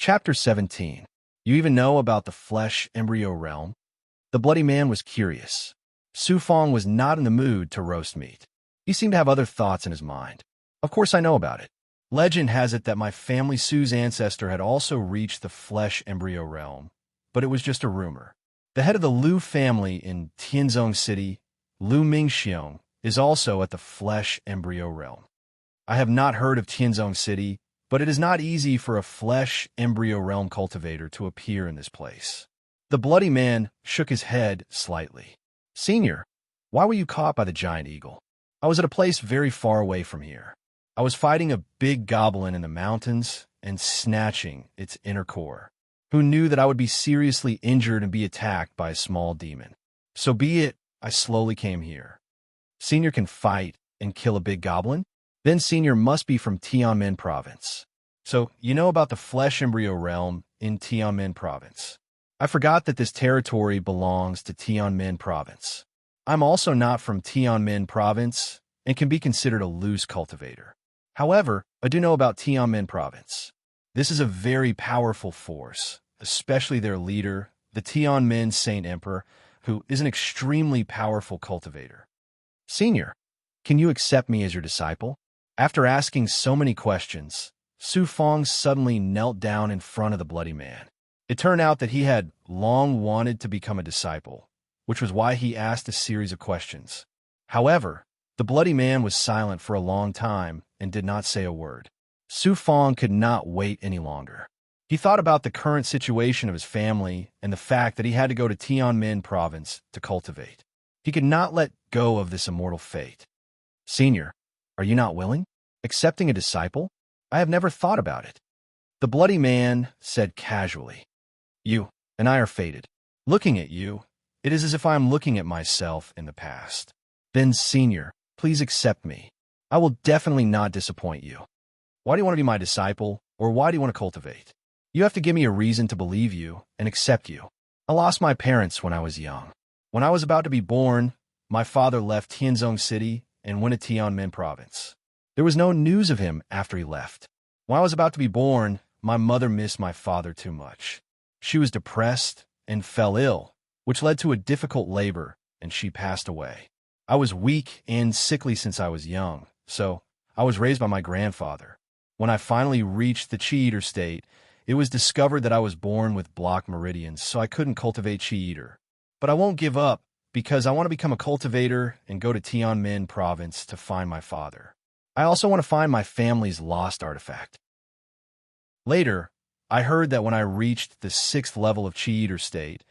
Chapter 17. You even know about the flesh embryo realm? The bloody man was curious. Su Fong was not in the mood to roast meat. He seemed to have other thoughts in his mind. Of course I know about it. Legend has it that my family Su's ancestor had also reached the flesh embryo realm, but it was just a rumor. The head of the Liu family in Tianzong City, Liu Mingxiong, is also at the flesh embryo realm. I have not heard of Tianzong City, but it is not easy for a flesh embryo realm cultivator to appear in this place. The bloody man shook his head slightly. Senior, why were you caught by the giant eagle? I was at a place very far away from here. I was fighting a big goblin in the mountains and snatching its inner core. Who knew that I would be seriously injured and be attacked by a small demon? So be it, I slowly came here. Senior can fight and kill a big goblin? Then Senior must be from Tianmen province. So, you know about the flesh embryo realm in Tianmen province. I forgot that this territory belongs to Tianmen province. I'm also not from Tianmen province and can be considered a loose cultivator. However, I do know about Tianmen province. This is a very powerful force, especially their leader, the Tianmen Saint Emperor, who is an extremely powerful cultivator. Senior, can you accept me as your disciple? After asking so many questions, Su Fong suddenly knelt down in front of the bloody man. It turned out that he had long wanted to become a disciple, which was why he asked a series of questions. However, the bloody man was silent for a long time and did not say a word. Su Fong could not wait any longer. He thought about the current situation of his family and the fact that he had to go to Tianmen province to cultivate. He could not let go of this immortal fate. Senior, are you not willing? Accepting a disciple? I have never thought about it. The bloody man said casually. You and I are fated. Looking at you, it is as if I am looking at myself in the past. Then, Senior, please accept me. I will definitely not disappoint you. Why do you want to be my disciple, or why do you want to cultivate? You have to give me a reason to believe you and accept you. I lost my parents when I was young. When I was about to be born, my father left Tianzong City and went to Tianmen province. There was no news of him after he left. When I was about to be born, my mother missed my father too much. She was depressed and fell ill, which led to a difficult labor, and she passed away. I was weak and sickly since I was young, so I was raised by my grandfather. When I finally reached the Chi Eater state, it was discovered that I was born with blocked meridians, so I couldn't cultivate Chi Eater. But I won't give up, because I want to become a cultivator and go to Tianmen province to find my father. I also want to find my family's lost artifact. Later, I heard that when I reached the 6th level of Chi Eater state,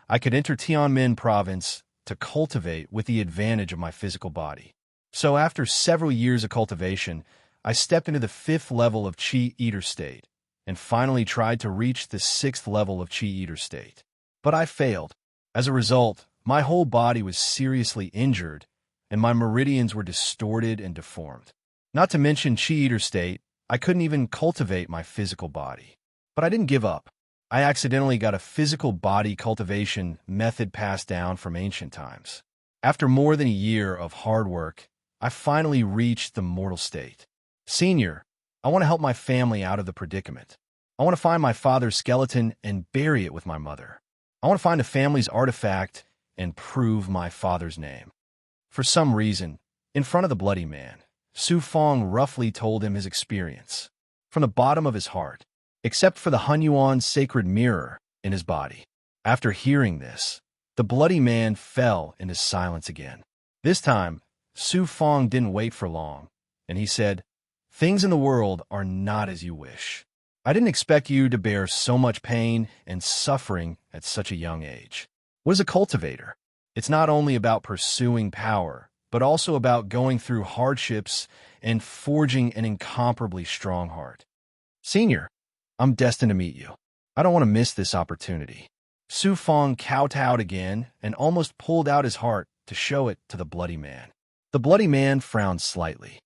I could enter Tianmen province to cultivate with the advantage of my physical body. So after several years of cultivation, I stepped into the 5th level of Chi Eater state and finally tried to reach the 6th level of Chi Eater state. But I failed. As a result, my whole body was seriously injured and my meridians were distorted and deformed. Not to mention Chi Eater state, I couldn't even cultivate my physical body. But I didn't give up. I accidentally got a physical body cultivation method passed down from ancient times. After more than a year of hard work, I finally reached the mortal state. Senior, I want to help my family out of the predicament. I want to find my father's skeleton and bury it with my mother. I want to find a family's artifact and prove my father's name. For some reason, in front of the bloody man, Su Fong roughly told him his experience, from the bottom of his heart, except for the Hunyuan sacred mirror in his body. After hearing this, the bloody man fell into silence again. This time, Su Fong didn't wait for long, and he said, "Things in the world are not as you wish. I didn't expect you to bear so much pain and suffering at such a young age. What is a cultivator? It's not only about pursuing power, but also about going through hardships and forging an incomparably strong heart. Senior, I'm destined to meet you. I don't want to miss this opportunity." Su Fong kowtowed again and almost pulled out his heart to show it to the bloody man. The bloody man frowned slightly.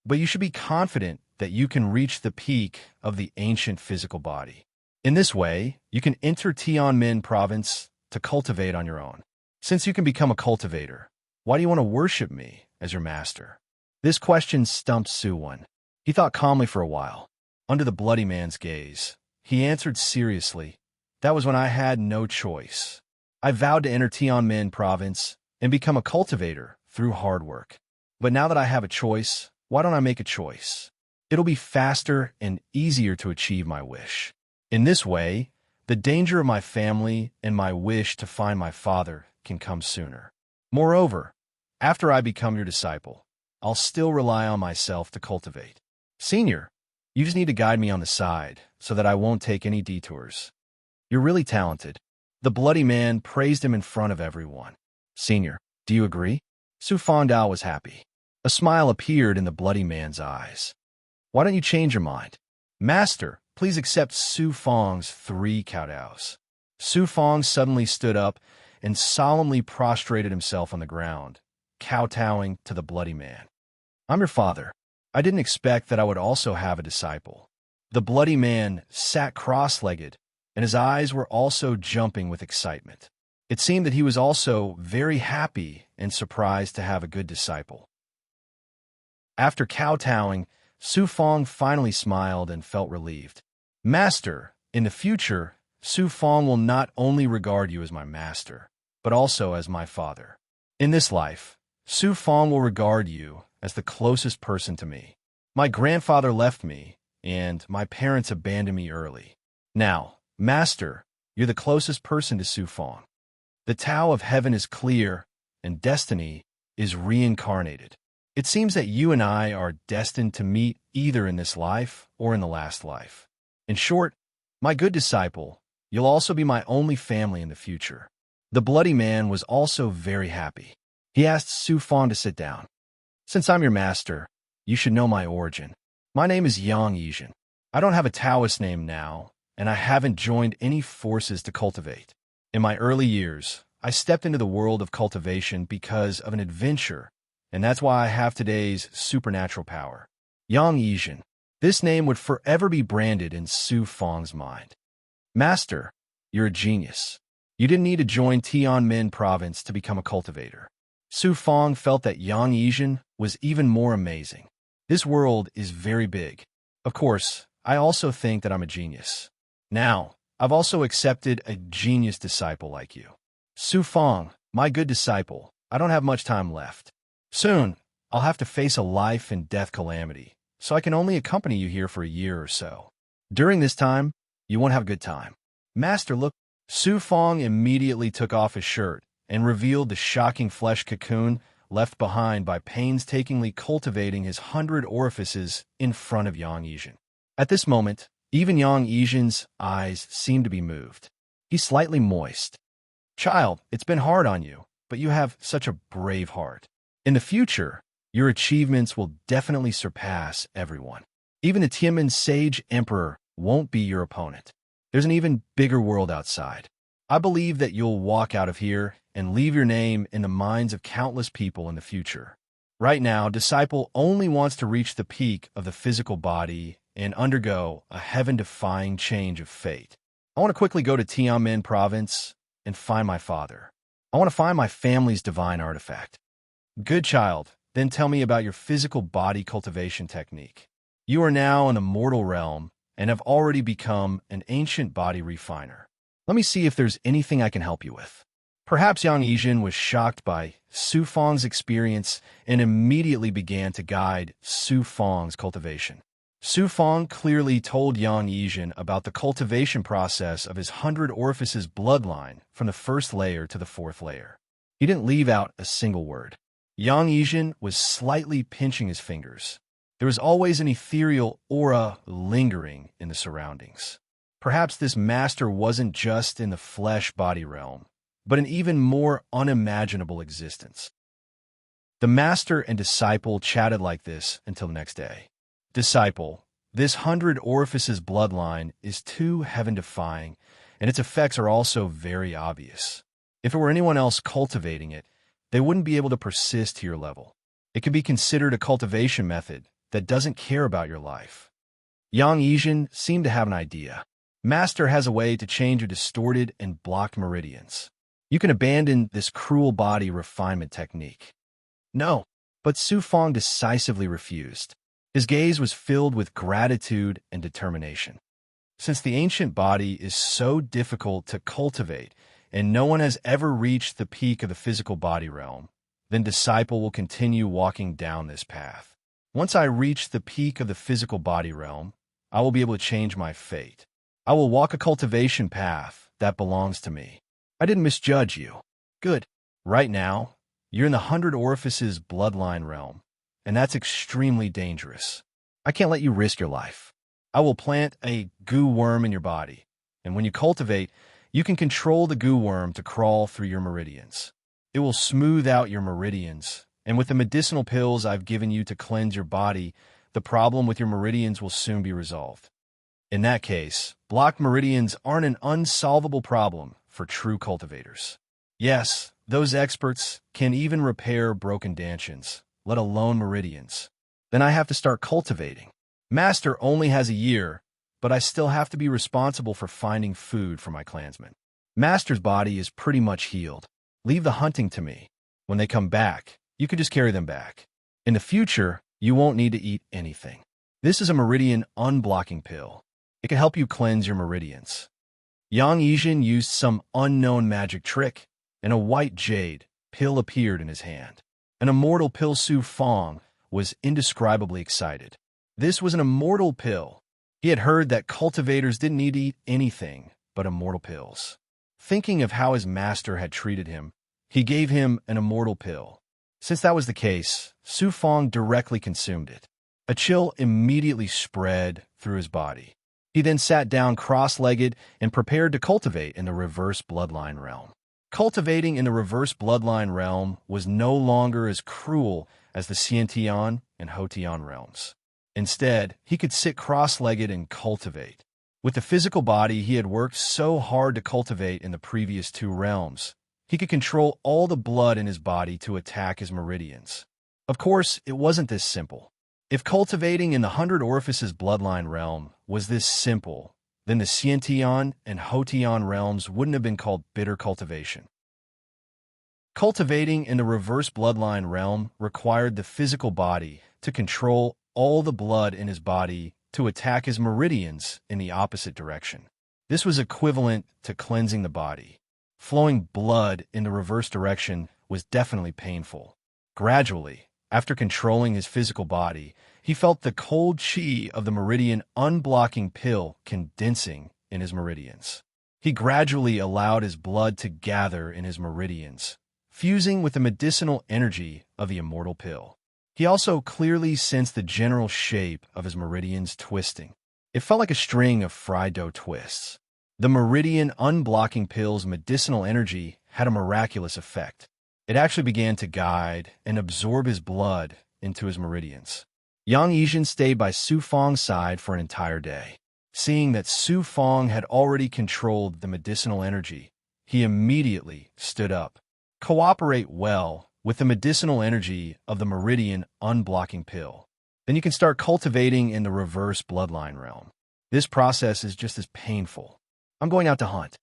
But you should be confident that you can reach the peak of the ancient physical body. In this way, you can enter Tianmen province to cultivate on your own. Since you can become a cultivator, why do you want to worship me as your master? This question stumped Su Wan. He thought calmly for a while. Under the bloody man's gaze, he answered seriously. That was when I had no choice. I vowed to enter Tianmen province and become a cultivator through hard work. But now that I have a choice, why don't I make a choice? It'll be faster and easier to achieve my wish. In this way, the danger of my family and my wish to find my father can come sooner. Moreover, after I become your disciple, I'll still rely on myself to cultivate. Senior, you just need to guide me on the side so that I won't take any detours. You're really talented. The bloody man praised him in front of everyone. Senior, do you agree? Su Fangdao was happy. A smile appeared in the bloody man's eyes. Why don't you change your mind? Master, please accept Su Fang's 3 kowtows. Su Fang suddenly stood up and solemnly prostrated himself on the ground, kowtowing to the bloody man. I'm your father. I didn't expect that I would also have a disciple. The bloody man sat cross-legged, and his eyes were also jumping with excitement. It seemed that he was also very happy and surprised to have a good disciple. After kowtowing, Su Fang finally smiled and felt relieved. Master, in the future, Su Fang will not only regard you as my master, but also as my father. In this life, Su Fang will regard you as the closest person to me. My grandfather left me, and my parents abandoned me early. Now, Master, you're the closest person to Su Fang. The Tao of heaven is clear, and destiny is reincarnated. It seems that you and I are destined to meet either in this life or in the last life. In short, my good disciple, you'll also be my only family in the future. The bloody man was also very happy. He asked Su Fang to sit down. Since I'm your master, you should know my origin. My name is Yang Yizhen. I don't have a Taoist name now, and I haven't joined any forces to cultivate. In my early years, I stepped into the world of cultivation because of an adventure, and that's why I have today's supernatural power. Yang Yizhen. This name would forever be branded in Su Fang's mind. Master, you're a genius. You didn't need to join Tianmen province to become a cultivator. Su Fang felt that Yang Yizhen was even more amazing. This world is very big. Of course, I also think that I'm a genius. Now, I've also accepted a genius disciple like you. Su Fang, my good disciple, I don't have much time left. Soon, I'll have to face a life and death calamity, so I can only accompany you here for a year or so. During this time, you won't have a good time. Master, look. Su Fang immediately took off his shirt and revealed the shocking flesh cocoon left behind by painstakingly cultivating his 100 orifices in front of Yang Yizhen. At this moment, even Yang Yizhen's eyes seemed to be moved. He's slightly moist. Child, it's been hard on you, but you have such a brave heart. In the future, your achievements will definitely surpass everyone. Even the Tianmen Sage Emperor won't be your opponent. There's an even bigger world outside. I believe that you'll walk out of here and leave your name in the minds of countless people in the future. Right now, Disciple only wants to reach the peak of the physical body and undergo a heaven-defying change of fate. I want to quickly go to Tianmen province and find my father. I want to find my family's divine artifact. Good child, then tell me about your physical body cultivation technique. You are now in the mortal realm and have already become an ancient body refiner. Let me see if there's anything I can help you with. Perhaps Yang Yizhen was shocked by Su Fang's experience and immediately began to guide Su Fang's cultivation. Su Fang clearly told Yang Yizhen about the cultivation process of his 100 orifices bloodline from the first layer to the 4th layer. He didn't leave out a single word. Yang Yizhen was slightly pinching his fingers. There was always an ethereal aura lingering in the surroundings. Perhaps this master wasn't just in the flesh-body realm, but an even more unimaginable existence. The master and disciple chatted like this until the next day. Disciple, this 100 orifices bloodline is too heaven-defying, and its effects are also very obvious. If it were anyone else cultivating it, they wouldn't be able to persist to your level. It could be considered a cultivation method that doesn't care about your life. Yang Yizhen seemed to have an idea. Master has a way to change your distorted and blocked meridians. You can abandon this cruel body refinement technique. No, but Su Fang decisively refused. His gaze was filled with gratitude and determination. Since the ancient body is so difficult to cultivate and no one has ever reached the peak of the physical body realm, then disciple will continue walking down this path. Once I reach the peak of the physical body realm, I will be able to change my fate. I will walk a cultivation path that belongs to me. I didn't misjudge you. Good. Right now, you're in the 100 Orifices bloodline realm, and that's extremely dangerous. I can't let you risk your life. I will plant a goo worm in your body, and when you cultivate, you can control the goo worm to crawl through your meridians. It will smooth out your meridians, and with the medicinal pills I've given you to cleanse your body, the problem with your meridians will soon be resolved. In that case, blocked meridians aren't an unsolvable problem for true cultivators. Yes, those experts can even repair broken dantians, let alone meridians. Then I have to start cultivating. Master only has a year, but I still have to be responsible for finding food for my clansmen. Master's body is pretty much healed. Leave the hunting to me. When they come back, you can just carry them back. In the future, you won't need to eat anything. This is a meridian unblocking pill. It can help you cleanse your meridians. Yang Yijin used some unknown magic trick, and a white jade pill appeared in his hand. An immortal pill. Su Fong was indescribably excited. This was an immortal pill. He had heard that cultivators didn't need to eat anything but immortal pills. Thinking of how his master had treated him, he gave him an immortal pill. Since that was the case, Su Fong directly consumed it. A chill immediately spread through his body. He then sat down cross-legged and prepared to cultivate in the reverse bloodline realm. Cultivating in the reverse bloodline realm was no longer as cruel as the Xiantian and Hotian realms. Instead, he could sit cross-legged and cultivate. With the physical body he had worked so hard to cultivate in the previous two realms, he could control all the blood in his body to attack his meridians. Of course, it wasn't this simple. If cultivating in the 100 Orifices bloodline realm was this simple, then the Xiantian and Hotian realms wouldn't have been called bitter cultivation. Cultivating in the reverse bloodline realm required the physical body to control all the blood in his body to attack his meridians in the opposite direction. This was equivalent to cleansing the body. Flowing blood in the reverse direction was definitely painful. Gradually, after controlling his physical body, he felt the cold chi of the meridian unblocking pill condensing in his meridians. He gradually allowed his blood to gather in his meridians, fusing with the medicinal energy of the immortal pill. He also clearly sensed the general shape of his meridians twisting. It felt like a string of fried dough twists. The meridian unblocking pill's medicinal energy had a miraculous effect. It actually began to guide and absorb his blood into his meridians. Yang Yijin stayed by Su Fong's side for an entire day. Seeing that Su Fong had already controlled the medicinal energy, he immediately stood up. Cooperate well with the medicinal energy of the meridian unblocking pill. Then you can start cultivating in the reverse bloodline realm. This process is just as painful. I'm going out to hunt.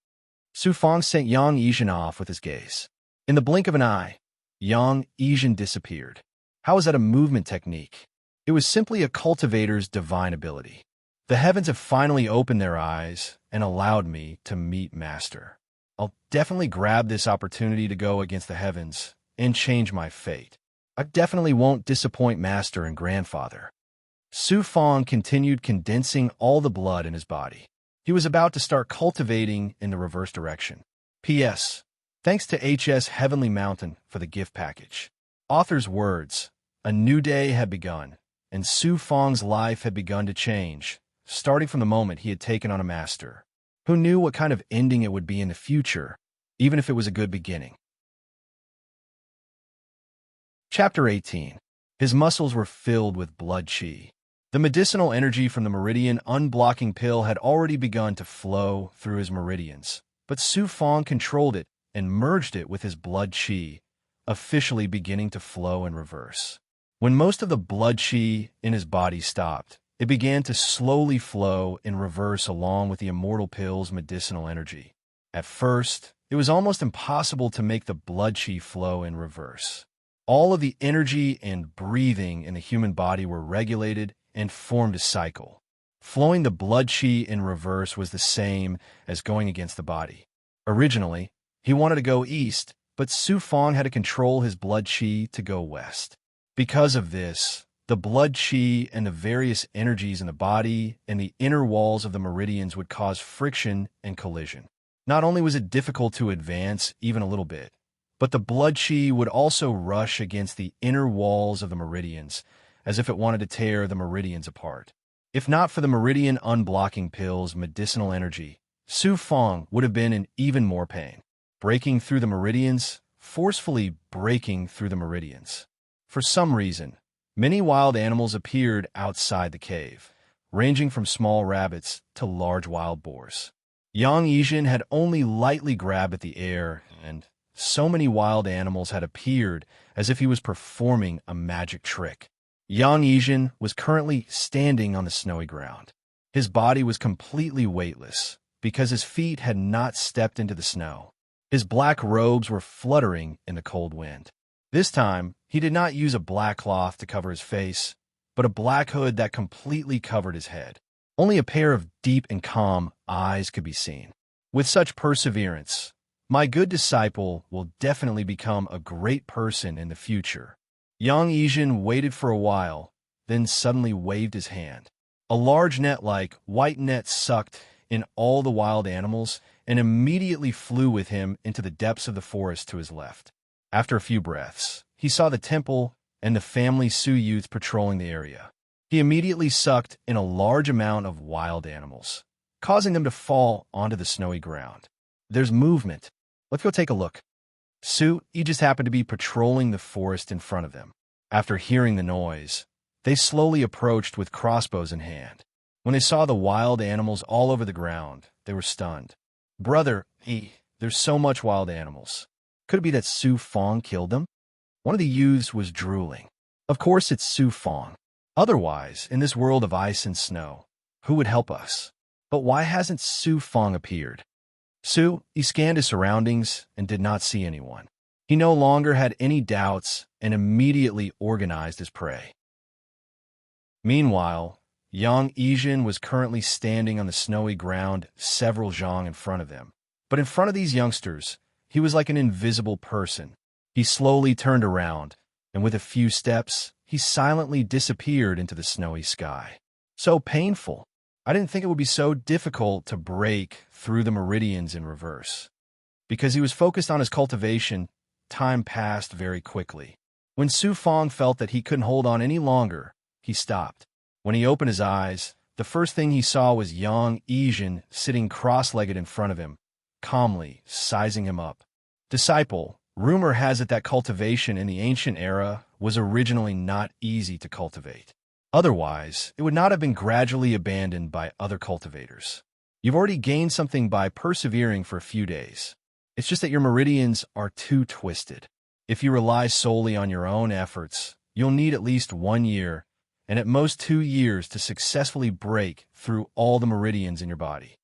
Su Fong sent Yang Yijin off with his gaze. In the blink of an eye, Yang Yijin disappeared. How is that a movement technique? It was simply a cultivator's divine ability. The heavens have finally opened their eyes and allowed me to meet Master. I'll definitely grab this opportunity to go against the heavens and change my fate. I definitely won't disappoint Master and Grandfather. Su Fong continued condensing all the blood in his body. He was about to start cultivating in the reverse direction. P.S. Thanks to H.S. Heavenly Mountain for the gift package. Author's words, a new day had begun, and Su Fong's life had begun to change, starting from the moment he had taken on a master. Who knew what kind of ending it would be in the future, even if it was a good beginning? Chapter 18. His muscles were filled with blood chi. The medicinal energy from the meridian unblocking pill had already begun to flow through his meridians, but Su Fong controlled it and merged it with his blood chi, officially beginning to flow in reverse. When most of the blood chi in his body stopped, it began to slowly flow in reverse along with the immortal pill's medicinal energy. At first, it was almost impossible to make the blood chi flow in reverse. All of the energy and breathing in the human body were regulated and formed a cycle. Flowing the blood chi in reverse was the same as going against the body. Originally, he wanted to go east, but Su Fong had to control his blood chi to go west. Because of this, the blood chi and the various energies in the body and the inner walls of the meridians would cause friction and collision. Not only was it difficult to advance even a little bit, but the blood chi would also rush against the inner walls of the meridians, as if it wanted to tear the meridians apart. If not for the meridian unblocking pill's medicinal energy, Su Fong would have been in even more pain. Breaking through the meridians, forcefully breaking through the meridians. For some reason, many wild animals appeared outside the cave, ranging from small rabbits to large wild boars. Yang Yijin had only lightly grabbed at the air, and so many wild animals had appeared as if he was performing a magic trick. Yang Yijin was currently standing on the snowy ground. His body was completely weightless because his feet had not stepped into the snow. His black robes were fluttering in the cold wind. This time, he did not use a black cloth to cover his face, but a black hood that completely covered his head. Only a pair of deep and calm eyes could be seen. With such perseverance, my good disciple will definitely become a great person in the future. Yang Yijin waited for a while, then suddenly waved his hand. A large net-like white net sucked in all the wild animals and immediately flew with him into the depths of the forest to his left. After a few breaths, he saw the temple and the family Su youths patrolling the area. He immediately sucked in a large amount of wild animals, causing them to fall onto the snowy ground. There's movement. Let's go take a look. Su, he just happened to be patrolling the forest in front of them. After hearing the noise, they slowly approached with crossbows in hand. When they saw the wild animals all over the ground, they were stunned. Brother, there's so much wild animals. Could it be that Su Fong killed them? One of the youths was drooling. Of course it's Su Fong. Otherwise, in this world of ice and snow, who would help us? But why hasn't Su Fong appeared? Su, he scanned his surroundings and did not see anyone. He no longer had any doubts and immediately organized his prey. Meanwhile, Yang Yijin was currently standing on the snowy ground several zhang in front of him. But in front of these youngsters, he was like an invisible person. He slowly turned around, and with a few steps, he silently disappeared into the snowy sky. So painful. I didn't think it would be so difficult to break through the meridians in reverse. Because he was focused on his cultivation, time passed very quickly. When Su Fong felt that he couldn't hold on any longer, he stopped. When he opened his eyes, the first thing he saw was Yang Yijin sitting cross-legged in front of him, calmly sizing him up. Disciple, rumor has it that cultivation in the ancient era was originally not easy to cultivate. Otherwise, it would not have been gradually abandoned by other cultivators. You've already gained something by persevering for a few days. It's just that your meridians are too twisted. If you rely solely on your own efforts, you'll need at least 1 year, and at most 2 years to successfully break through all the meridians in your body.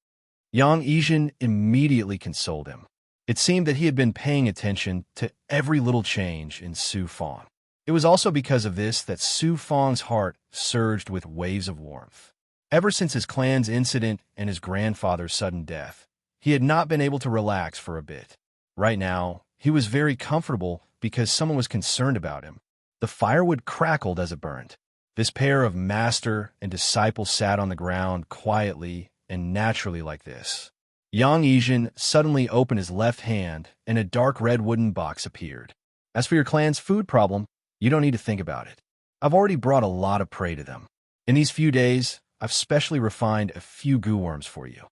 Yang Yijin immediately consoled him. It seemed that he had been paying attention to every little change in Su Fong. It was also because of this that Su Fong's heart surged with waves of warmth. Ever since his clan's incident and his grandfather's sudden death, he had not been able to relax for a bit. Right now, he was very comfortable because someone was concerned about him. The firewood crackled as it burned. This pair of master and disciple sat on the ground quietly and naturally like this. Yang Yijin suddenly opened his left hand and a dark red wooden box appeared. As for your clan's food problem, you don't need to think about it. I've already brought a lot of prey to them. In these few days, I've specially refined a few goo worms for you.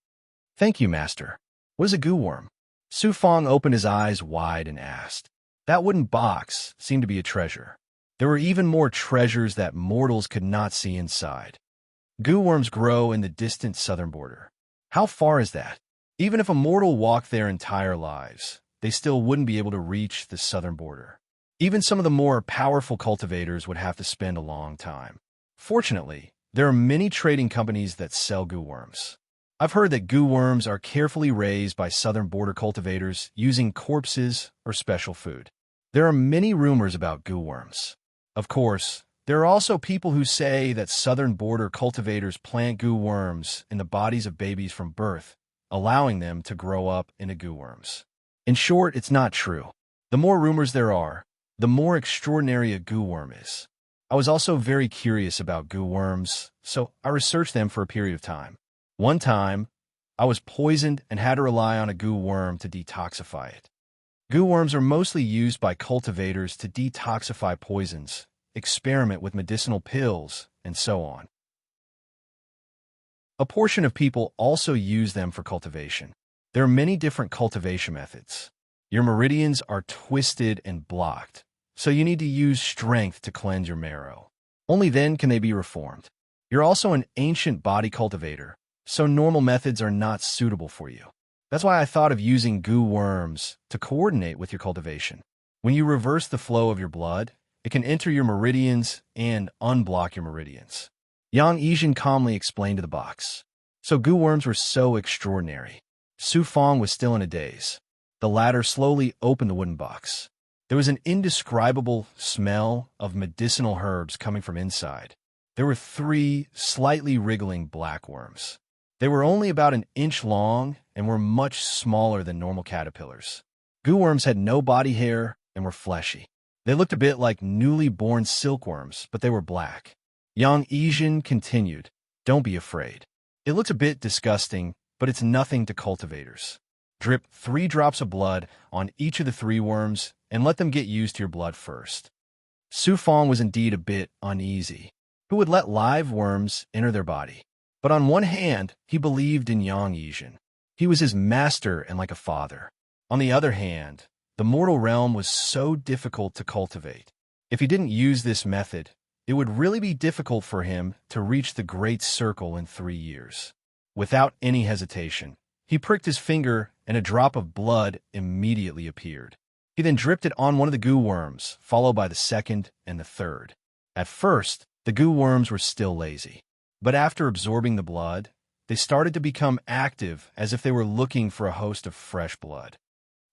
Thank you, Master. What is a goo worm? Su Fong opened his eyes wide and asked. That wooden box seemed to be a treasure. There were even more treasures that mortals could not see inside. Goo worms grow in the distant southern border. How far is that? Even if a mortal walked their entire lives, they still wouldn't be able to reach the southern border. Even some of the more powerful cultivators would have to spend a long time. Fortunately, there are many trading companies that sell goo worms. I've heard that goo worms are carefully raised by southern border cultivators using corpses or special food. There are many rumors about goo worms. Of course, There are also people who say that southern border cultivators plant goo worms in the bodies of babies from birth, allowing them to grow up into goo worms. In short, it's not true. The more rumors there are, the more extraordinary a goo worm is. I was also very curious about goo worms, so I researched them for a period of time. One time, I was poisoned and had to rely on a goo worm to detoxify it. Goo worms are mostly used by cultivators to detoxify poisons, experiment with medicinal pills, and so on. A portion of people also use them for cultivation. There are many different cultivation methods. Your meridians are twisted and blocked, so you need to use strength to cleanse your marrow. Only then can they be reformed. You're also an ancient body cultivator, so normal methods are not suitable for you. That's why I thought of using goo worms to coordinate with your cultivation. When you reverse the flow of your blood, it can enter your meridians and unblock your meridians. Yang Yijin calmly explained to the box. So goo worms were so extraordinary. Su Fong was still in a daze. The latter slowly opened the wooden box. There was an indescribable smell of medicinal herbs coming from inside. There were 3 slightly wriggling black worms. They were only about an inch long and were much smaller than normal caterpillars. Goo worms had no body hair and were fleshy. They looked a bit like newly born silkworms, but they were black. Yang Yijin continued, "Don't be afraid. It looks a bit disgusting, but it's nothing to cultivators. Drip 3 drops of blood on each of the 3 worms and let them get used to your blood first." Su Fong was indeed a bit uneasy. Who would let live worms enter their body? But on one hand, he believed in Yang Yijin. He was his master and like a father. On the other hand, the mortal realm was so difficult to cultivate. If he didn't use this method, it would really be difficult for him to reach the Great Circle in 3 years. Without any hesitation, he pricked his finger and a drop of blood immediately appeared. He then dripped it on one of the goo worms, followed by the second and the third. At first, the goo worms were still lazy. But after absorbing the blood, they started to become active as if they were looking for a host of fresh blood.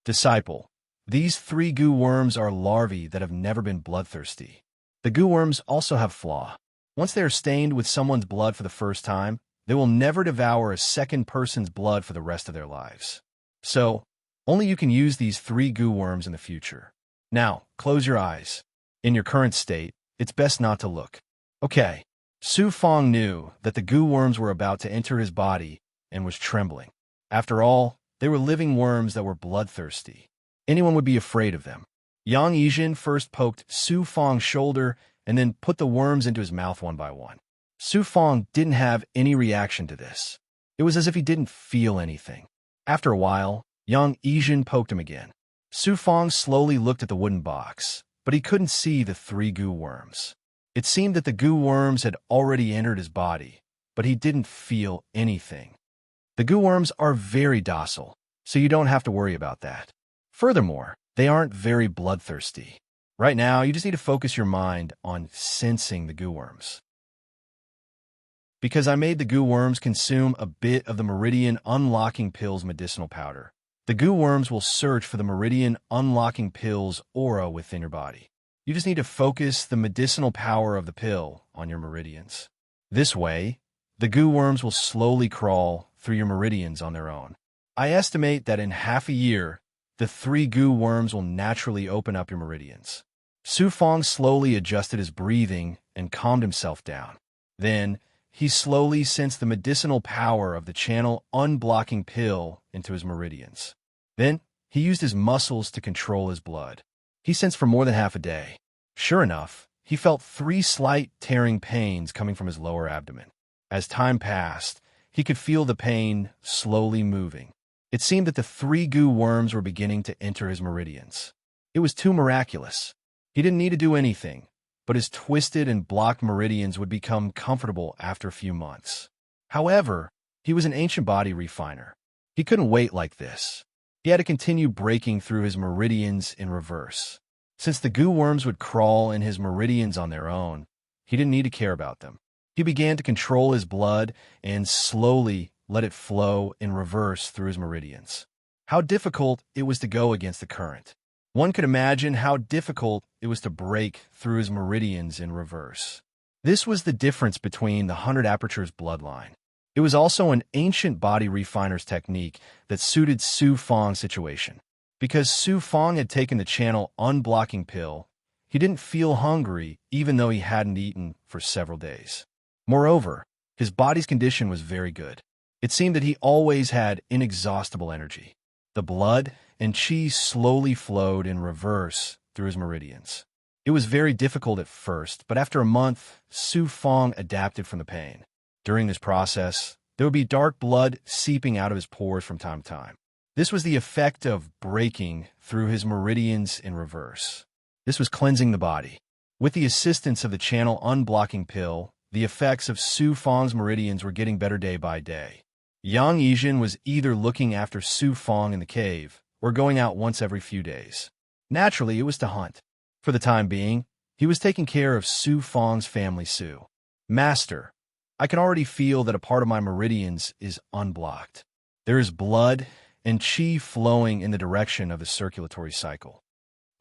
Disciple, these 3 goo worms are larvae that have never been bloodthirsty. The goo worms also have flaw. Once they are stained with someone's blood for the first time, they will never devour a second person's blood for the rest of their lives. So, only you can use these 3 goo worms in the future. Now, close your eyes. In your current state, it's best not to look. Okay. Su Fong knew that the goo worms were about to enter his body and was trembling. After all, they were living worms that were bloodthirsty. Anyone would be afraid of them. Yang Yijin first poked Su Fong's shoulder and then put the worms into his mouth one by one. Su Fong didn't have any reaction to this. It was as if he didn't feel anything. After a while, Yang Yijin poked him again. Su Fong slowly looked at the wooden box, but he couldn't see the 3 goo worms. It seemed that the goo worms had already entered his body, but he didn't feel anything. The goo worms are very docile, so you don't have to worry about that. Furthermore, they aren't very bloodthirsty. Right now, you just need to focus your mind on sensing the goo worms. Because I made the goo worms consume a bit of the Meridian Unlocking Pills medicinal powder, the goo worms will search for the Meridian Unlocking Pills aura within your body. You just need to focus the medicinal power of the pill on your meridians. This way, the goo worms will slowly crawl through your meridians on their own. I estimate that in half a year, the 3 goo worms will naturally open up your meridians. Su Fong slowly adjusted his breathing and calmed himself down. Then, he slowly sensed the medicinal power of the channel unblocking pill into his meridians. Then, he used his muscles to control his blood. He sensed for more than half a day. Sure enough, he felt 3 slight tearing pains coming from his lower abdomen. As time passed, he could feel the pain slowly moving. It seemed that the 3 goo worms were beginning to enter his meridians. It was too miraculous. He didn't need to do anything, but his twisted and blocked meridians would become comfortable after a few months. However, he was an ancient body refiner. He couldn't wait like this. He had to continue breaking through his meridians in reverse. Since the goo worms would crawl in his meridians on their own, he didn't need to care about them. He began to control his blood and slowly let it flow in reverse through his meridians. How difficult it was to go against the current. One could imagine how difficult it was to break through his meridians in reverse. This was the difference between the 100 Apertures bloodline. It was also an ancient body refiner's technique that suited Su Fang's situation. Because Su Fang had taken the channel unblocking pill, he didn't feel hungry even though he hadn't eaten for several days. Moreover, his body's condition was very good. It seemed that he always had inexhaustible energy. The blood and qi slowly flowed in reverse through his meridians. It was very difficult at first, but after a month, Su Fang adapted from the pain. During this process, there would be dark blood seeping out of his pores from time to time. This was the effect of breaking through his meridians in reverse. This was cleansing the body. With the assistance of the channel unblocking pill, the effects of Su Fang's meridians were getting better day by day. Yang Yijin was either looking after Su Fang in the cave or going out once every few days. Naturally, it was to hunt. For the time being, he was taking care of Su Fang's family Su. Master, I can already feel that a part of my meridians is unblocked. There is blood and qi flowing in the direction of the circulatory cycle.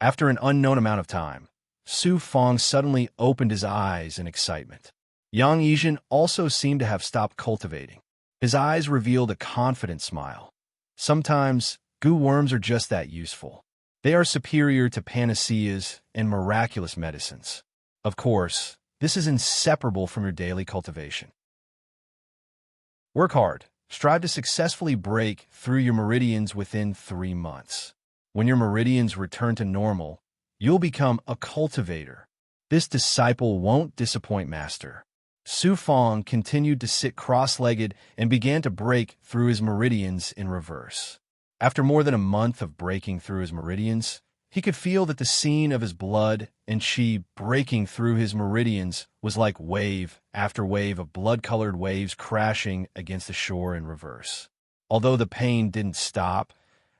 After an unknown amount of time, Su Fang suddenly opened his eyes in excitement. Yang Yijin also seemed to have stopped cultivating. His eyes revealed a confident smile. Sometimes, goo worms are just that useful. They are superior to panaceas and miraculous medicines. Of course, this is inseparable from your daily cultivation. Work hard. Strive to successfully break through your meridians within 3 months. When your meridians return to normal, you'll become a cultivator. This disciple won't disappoint master. Su Fang continued to sit cross-legged and began to break through his meridians in reverse. After more than a month of breaking through his meridians, he could feel that the scene of his blood and qi breaking through his meridians was like wave after wave of blood-colored waves crashing against the shore in reverse. Although the pain didn't stop,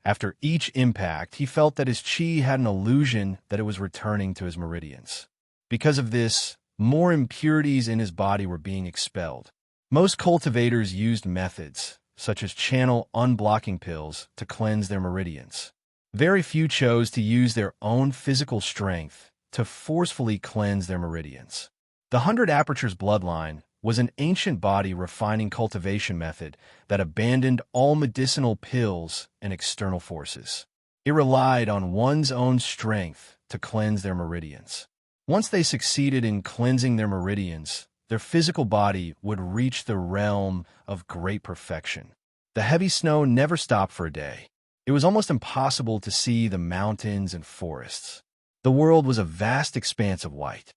after each impact, he felt that his qi had an illusion that it was returning to his meridians. Because of this, more impurities in his body were being expelled. Most cultivators used methods, such as channel unblocking pills, to cleanse their meridians. Very few chose to use their own physical strength to forcefully cleanse their meridians. The 100 Apertures bloodline was an ancient body refining cultivation method that abandoned all medicinal pills and external forces. It relied on one's own strength to cleanse their meridians. Once they succeeded in cleansing their meridians, their physical body would reach the realm of great perfection. The heavy snow never stopped for a day. It was almost impossible to see the mountains and forests. The world was a vast expanse of white.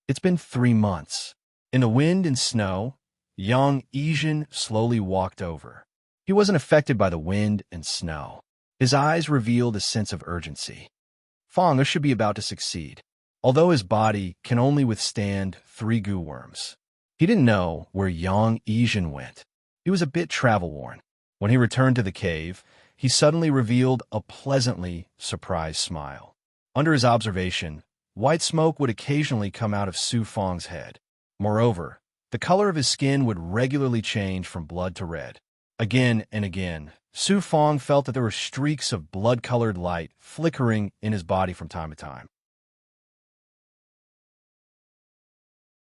It's been 3 months. In the wind and snow, Yang Yijin slowly walked over. He wasn't affected by the wind and snow. His eyes revealed a sense of urgency. Fang should be about to succeed, although his body can only withstand 3 goo worms. He didn't know where Yang Yijin went. He was a bit travel-worn. When he returned to the cave, he suddenly revealed a pleasantly surprised smile. Under his observation, white smoke would occasionally come out of Su Fang's head. Moreover, the color of his skin would regularly change from blood to red. Again and again, Su Fang felt that there were streaks of blood-colored light flickering in his body from time to time.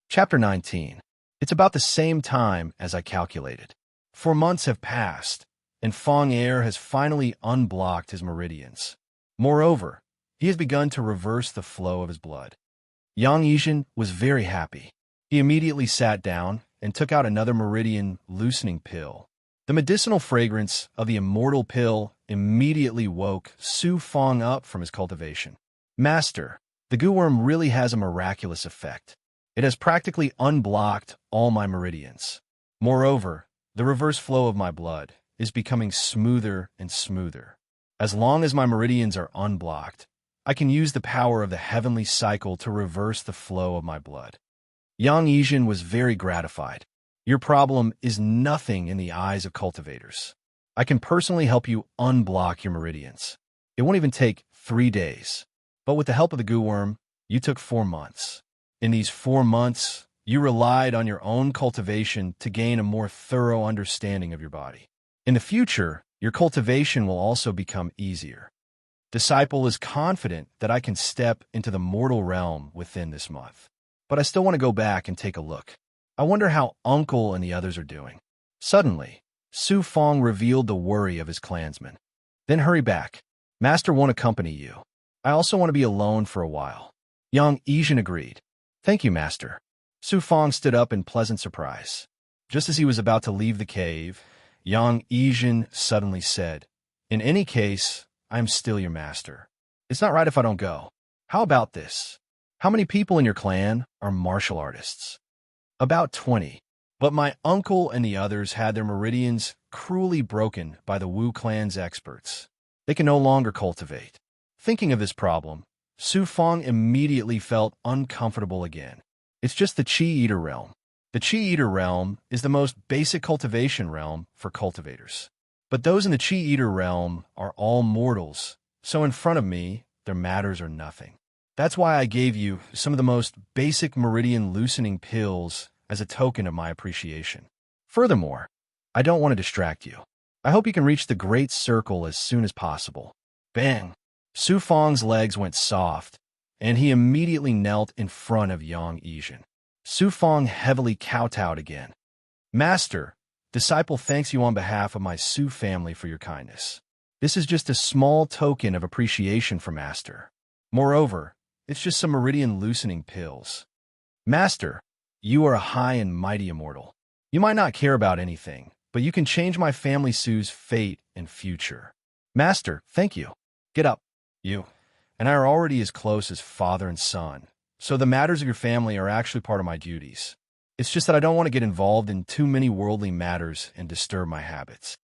Chapter 19. It's about the same time as I calculated. 4 months have passed, and Fang Air has finally unblocked his meridians. Moreover, he has begun to reverse the flow of his blood. Yang Yijin was very happy. He immediately sat down and took out another meridian-loosening pill. The medicinal fragrance of the immortal pill immediately woke Su Fang up from his cultivation. Master, the goo worm really has a miraculous effect. It has practically unblocked all my meridians. Moreover, the reverse flow of my blood is becoming smoother and smoother. As long as my meridians are unblocked, I can use the power of the heavenly cycle to reverse the flow of my blood. Yang Yijin was very gratified. Your problem is nothing in the eyes of cultivators. I can personally help you unblock your meridians. It won't even take 3 days. But with the help of the goo worm, you took 4 months. In these 4 months, you relied on your own cultivation to gain a more thorough understanding of your body. In the future, your cultivation will also become easier. Disciple is confident that I can step into the mortal realm within this month. But I still want to go back and take a look. I wonder how Uncle and the others are doing. Suddenly, Su Fong revealed the worry of his clansmen. Then hurry back. Master won't accompany you. I also want to be alone for a while. Yang Yijin agreed. Thank you, Master. Su Fong stood up in pleasant surprise. Just as he was about to leave the cave, Yang Yijin suddenly said, In any case, I am still your master. It's not right if I don't go. How about this? How many people in your clan are martial artists? About 20. But my uncle and the others had their meridians cruelly broken by the Wu clan's experts. They can no longer cultivate. Thinking of this problem, Su Fong immediately felt uncomfortable again. It's just the Qi Eater realm. The Qi Eater realm is the most basic cultivation realm for cultivators. But those in the Qi Eater realm are all mortals, so in front of me, their matters are nothing. That's why I gave you some of the most basic meridian loosening pills as a token of my appreciation. Furthermore, I don't want to distract you. I hope you can reach the Great Circle as soon as possible. Bang! Su Fong's legs went soft, and he immediately knelt in front of Yang Yijin. Su Fong heavily kowtowed again. Master, Disciple thanks you on behalf of my Su family for your kindness. This is just a small token of appreciation for Master. Moreover, it's just some meridian loosening pills. Master, you are a high and mighty immortal. You might not care about anything, but you can change my family Su's fate and future. Master, thank you. Get up. You and I are already as close as father and son, so the matters of your family are actually part of my duties. It's just that I don't want to get involved in too many worldly matters and disturb my habits.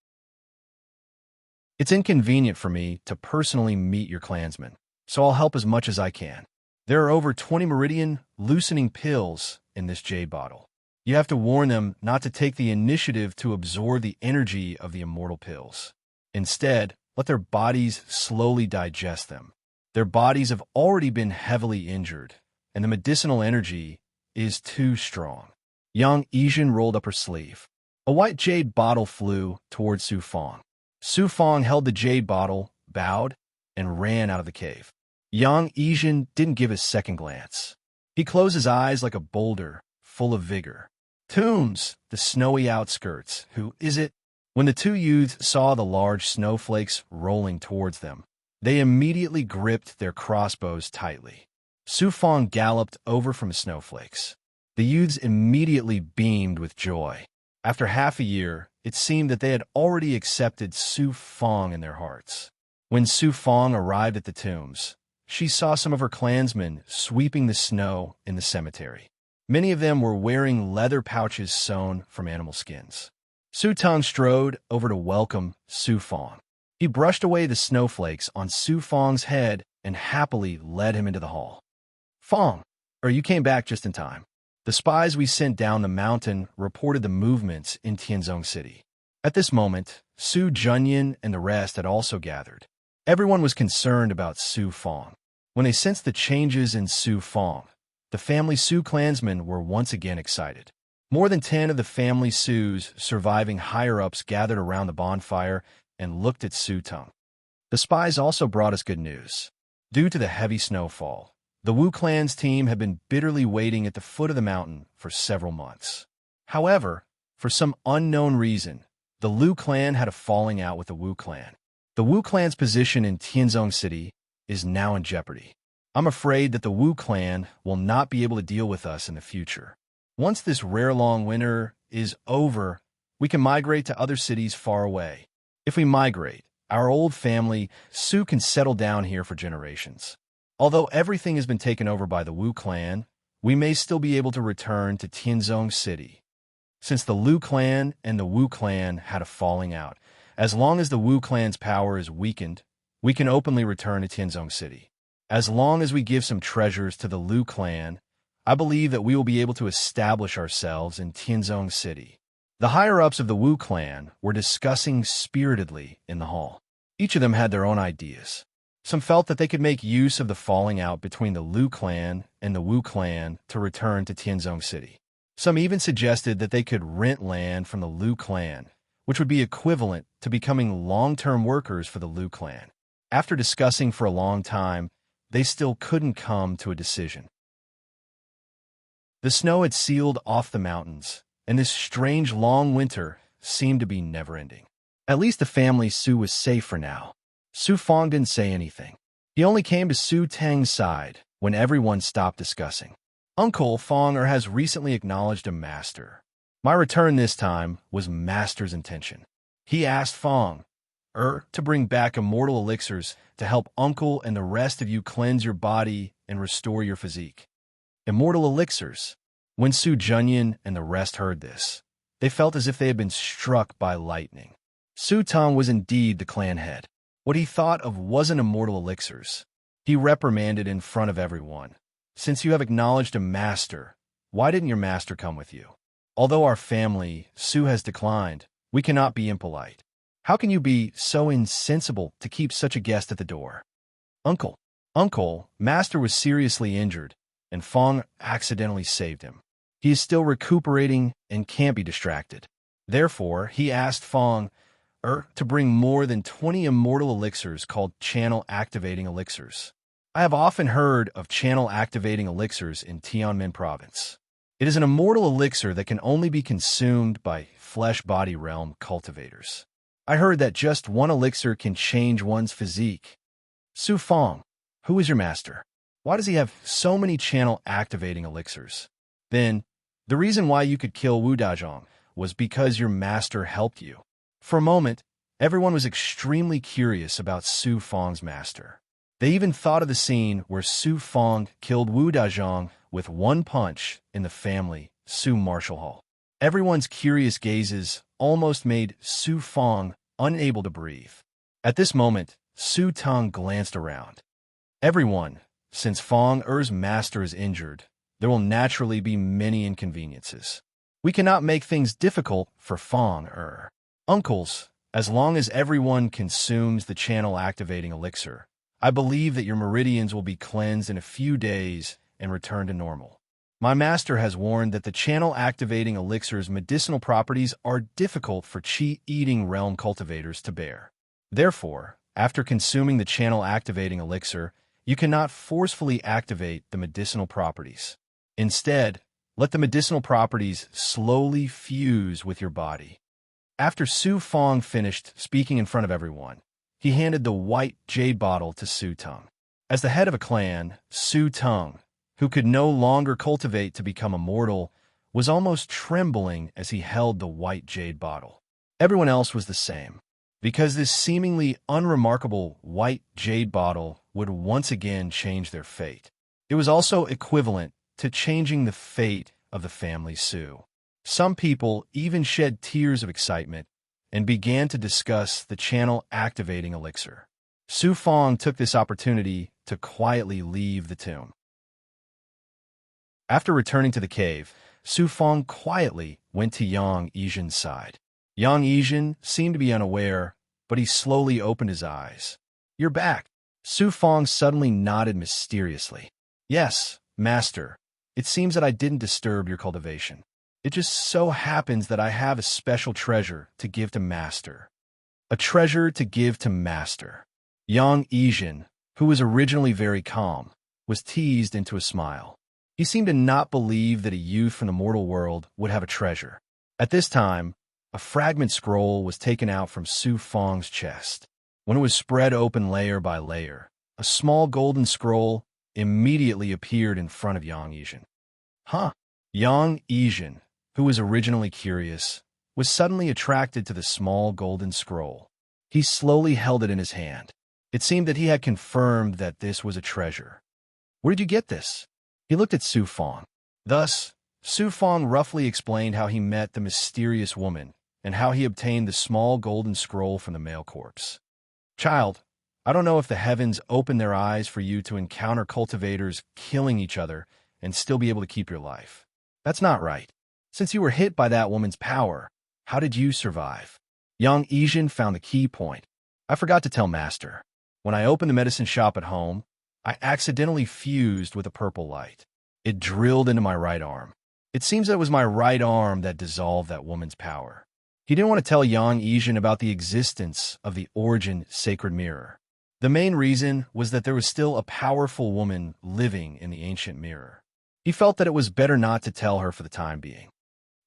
It's inconvenient for me to personally meet your clansmen, so I'll help as much as I can. There are over 20 meridian loosening pills in this jade bottle. You have to warn them not to take the initiative to absorb the energy of the immortal pills. Instead, let their bodies slowly digest them. Their bodies have already been heavily injured, and the medicinal energy is too strong. Yang Yijin rolled up her sleeve. A white jade bottle flew towards Su Fong. Su Fong held the jade bottle, bowed, and ran out of the cave. Yang Yijin didn't give a second glance. He closed his eyes like a boulder, full of vigor. Tombs, the snowy outskirts. Who is it? When the two youths saw the large snowflakes rolling towards them, they immediately gripped their crossbows tightly. Su Fong galloped over from the snowflakes. The youths immediately beamed with joy. After half a year, it seemed that they had already accepted Su Fong in their hearts. When Su Fong arrived at the tombs, she saw some of her clansmen sweeping the snow in the cemetery. Many of them were wearing leather pouches sewn from animal skins. Su Tong strode over to welcome Su Fong. He brushed away the snowflakes on Su Fong's head and happily led him into the hall. Fong, you came back just in time. The spies we sent down the mountain reported the movements in Tianzong City. At this moment, Su Junyan and the rest had also gathered. Everyone was concerned about Su Fong. When they sensed the changes in Su Fong, the family Su clansmen were once again excited. More than 10 of the family Su's surviving higher-ups gathered around the bonfire and looked at Su Tong. The spies also brought us good news. Due to the heavy snowfall, the Wu clan's team had been bitterly waiting at the foot of the mountain for several months. However, for some unknown reason, the Lu clan had a falling out with the Wu clan. The Wu clan's position in Tianzong City is now in jeopardy. I'm afraid that the Wu clan will not be able to deal with us in the future. Once this rare long winter is over, we can migrate to other cities far away. If we migrate, our old family, Su, can settle down here for generations. Although everything has been taken over by the Wu clan, we may still be able to return to Tianzong City. Since the Lu clan and the Wu clan had a falling out, as long as the Wu clan's power is weakened, we can openly return to Tianzong City. As long as we give some treasures to the Lu clan, I believe that we will be able to establish ourselves in Tianzong City. The higher-ups of the Wu clan were discussing spiritedly in the hall. Each of them had their own ideas. Some felt that they could make use of the falling out between the Lu clan and the Wu clan to return to Tianzong City. Some even suggested that they could rent land from the Lu clan, which would be equivalent to becoming long-term workers for the Lu clan. After discussing for a long time, they still couldn't come to a decision. The snow had sealed off the mountains, and this strange long winter seemed to be never-ending. At least the family Su was safe for now. Su Fong didn't say anything. He only came to Su Teng's side when everyone stopped discussing. Uncle Fong has recently acknowledged a master. My return this time was master's intention. He asked Fong to bring back immortal elixirs to help Uncle and the rest of you cleanse your body and restore your physique. Immortal elixirs. When Su Junyan and the rest heard this, they felt as if they had been struck by lightning. Su Teng was indeed the clan head. What he thought of wasn't immortal elixirs. He reprimanded in front of everyone. Since you have acknowledged a master, why didn't your master come with you? Although our family, Su, has declined, we cannot be impolite. How can you be so insensible to keep such a guest at the door? Uncle, Master was seriously injured, and Fong accidentally saved him. He is still recuperating and can't be distracted. Therefore, he asked Fong to bring more than 20 immortal elixirs called channel-activating elixirs. I have often heard of channel-activating elixirs in Tianmen province. It is an immortal elixir that can only be consumed by flesh-body realm cultivators. I heard that just one elixir can change one's physique. Su Fong, who is your master? Why does he have so many channel-activating elixirs? Then, the reason why you could kill Wu Dazhong was because your master helped you. For a moment, everyone was extremely curious about Su Fong's master. They even thought of the scene where Su Fong killed Wu Dazhong with one punch in the family Su Martial Hall. Everyone's curious gazes almost made Su Fong unable to breathe. At this moment, Su Teng glanced around. Everyone, since Fong Er's master is injured, there will naturally be many inconveniences. We cannot make things difficult for Fong Er. Uncles, as long as everyone consumes the channel-activating elixir, I believe that your meridians will be cleansed in a few days and return to normal. My master has warned that the channel-activating elixir's medicinal properties are difficult for qi-eating realm cultivators to bear. Therefore, after consuming the channel-activating elixir, you cannot forcefully activate the medicinal properties. Instead, let the medicinal properties slowly fuse with your body. After Su Fong finished speaking in front of everyone, he handed the white jade bottle to Su Teng. As the head of a clan, Su Teng, who could no longer cultivate to become immortal, was almost trembling as he held the white jade bottle. Everyone else was the same, because this seemingly unremarkable white jade bottle would once again change their fate. It was also equivalent to changing the fate of the family Su. Some people even shed tears of excitement and began to discuss the channel-activating elixir. Su Fong took this opportunity to quietly leave the tomb. After returning to the cave, Su Fong quietly went to Yang Yizhen's side. Yang Yizhen seemed to be unaware, but he slowly opened his eyes. "You're back." Su Fong suddenly nodded mysteriously. "Yes, Master. It seems that I didn't disturb your cultivation. It just so happens that I have a special treasure to give to Master." A treasure to give to Master. Yang Yizhen, who was originally very calm, was teased into a smile. He seemed to not believe that a youth from the mortal world would have a treasure. At this time, a fragment scroll was taken out from Su Fong's chest. When it was spread open layer by layer, a small golden scroll immediately appeared in front of Yang Yizhen. Huh? Yang Yizhen, who was originally curious, was suddenly attracted to the small golden scroll. He slowly held it in his hand. It seemed that he had confirmed that this was a treasure. "Where did you get this?" He looked at Su Fong. Thus, Su Fong roughly explained how he met the mysterious woman and how he obtained the small golden scroll from the male corpse. "Child, I don't know if the heavens open their eyes for you to encounter cultivators killing each other and still be able to keep your life. That's not right. Since you were hit by that woman's power, how did you survive?" Yang Yizhen found the key point. "I forgot to tell Master. When I opened the medicine shop at home, I accidentally fused with a purple light. It drilled into my right arm. It seems that it was my right arm that dissolved that woman's power." He didn't want to tell Yang Yizhen about the existence of the origin sacred mirror. The main reason was that there was still a powerful woman living in the ancient mirror. He felt that it was better not to tell her for the time being.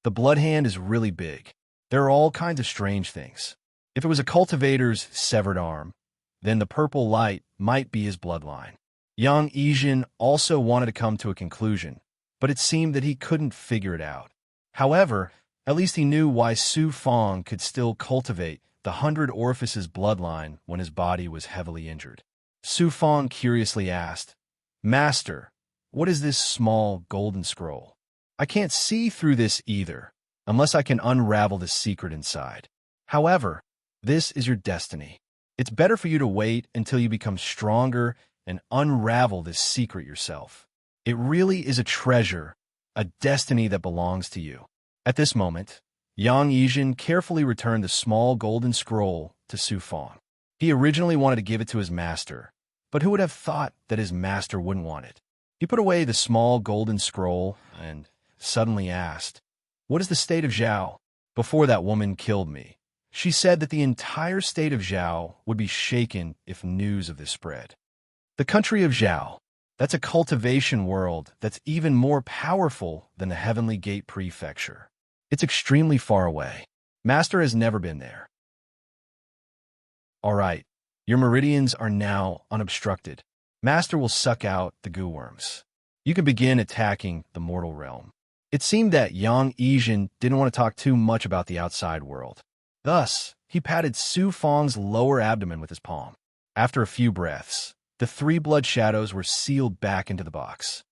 The blood hand is really big. There are all kinds of strange things. If it was a cultivator's severed arm, then the purple light might be his bloodline. Yang Yijin also wanted to come to a conclusion, but it seemed that he couldn't figure it out. However, at least he knew why Su Fong could still cultivate the 100 Orifices bloodline when his body was heavily injured. Su Fong curiously asked, "Master, what is this small golden scroll? I can't see through this either, unless I can unravel the secret inside. However, this is your destiny. It's better for you to wait until you become stronger and unravel this secret yourself. It really is a treasure, a destiny that belongs to you." At this moment, Yang Yijin carefully returned the small golden scroll to Su Fong. He originally wanted to give it to his master, but who would have thought that his master wouldn't want it? He put away the small golden scroll and suddenly asked, "What is the state of Zhao? Before that woman killed me, she said that the entire state of Zhao would be shaken if news of this spread." The country of Zhao, that's a cultivation world that's even more powerful than the Heavenly Gate Prefecture. It's extremely far away. Master has never been there. All right, your meridians are now unobstructed. Master will suck out the goo worms. You can begin attacking the mortal realm. It seemed that Yang Yijin didn't want to talk too much about the outside world. Thus, he patted Su Fong's lower abdomen with his palm. After a few breaths, the 3 blood shadows were sealed back into the box.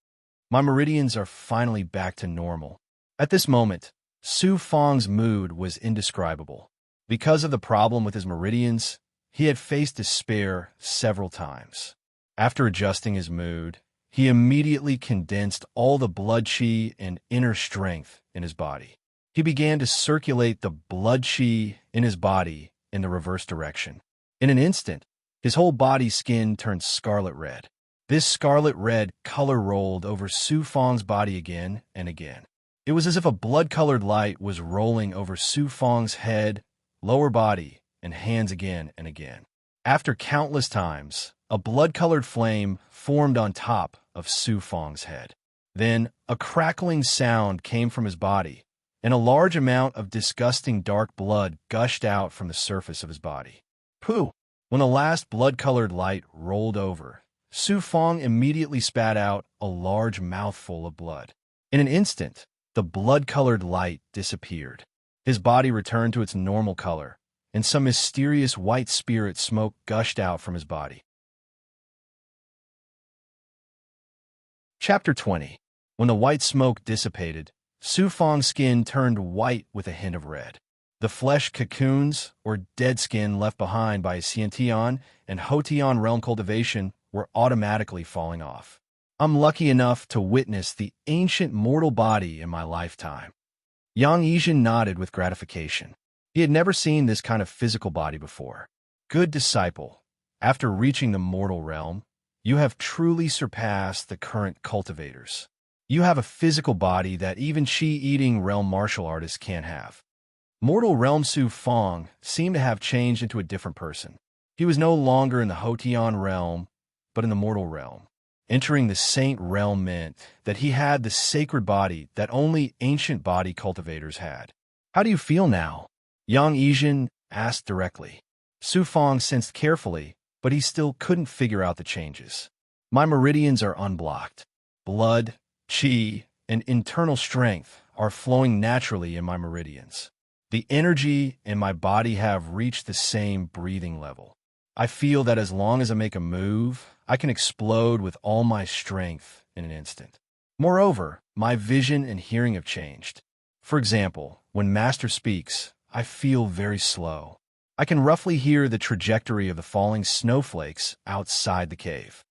My meridians are finally back to normal. At this moment, Su Fong's mood was indescribable. Because of the problem with his meridians, he had faced despair several times. After adjusting his mood, he immediately condensed all the blood chi and inner strength in his body. He began to circulate the blood chi in his body in the reverse direction. In an instant, his whole body skin turned scarlet red. This scarlet red color rolled over Su Fong's body again and again. It was as if a blood-colored light was rolling over Su Fong's head, lower body, and hands again and again. After countless times, a blood-colored flame formed on top of Su Fong's head. Then, a crackling sound came from his body, and a large amount of disgusting dark blood gushed out from the surface of his body. Pooh! When the last blood-colored light rolled over, Su Fong immediately spat out a large mouthful of blood. In an instant, the blood-colored light disappeared. His body returned to its normal color, and some mysterious white spirit smoke gushed out from his body. Chapter 20. When the white smoke dissipated, Su Fong's skin turned white with a hint of red. The flesh cocoons, or dead skin left behind by Xiantian and Hotian realm cultivation, were automatically falling off. I'm lucky enough to witness the ancient mortal body in my lifetime. Yang Yijin nodded with gratification. He had never seen this kind of physical body before. Good disciple, after reaching the mortal realm, you have truly surpassed the current cultivators. You have a physical body that even chi-eating realm martial artists can't have. Mortal realm Su Fong seemed to have changed into a different person. He was no longer in the Hotian realm, but in the mortal realm. Entering the saint realm meant that he had the sacred body that only ancient body cultivators had. How do you feel now? Yang Yijin asked directly. Su Fong sensed carefully, but he still couldn't figure out the changes. My meridians are unblocked. Blood, chi, and internal strength are flowing naturally in my meridians. The energy in my body have reached the same breathing level. I feel that as long as I make a move, I can explode with all my strength in an instant. Moreover, my vision and hearing have changed. For example, when Master speaks, I feel very slow. I can roughly hear the trajectory of the falling snowflakes outside the cave.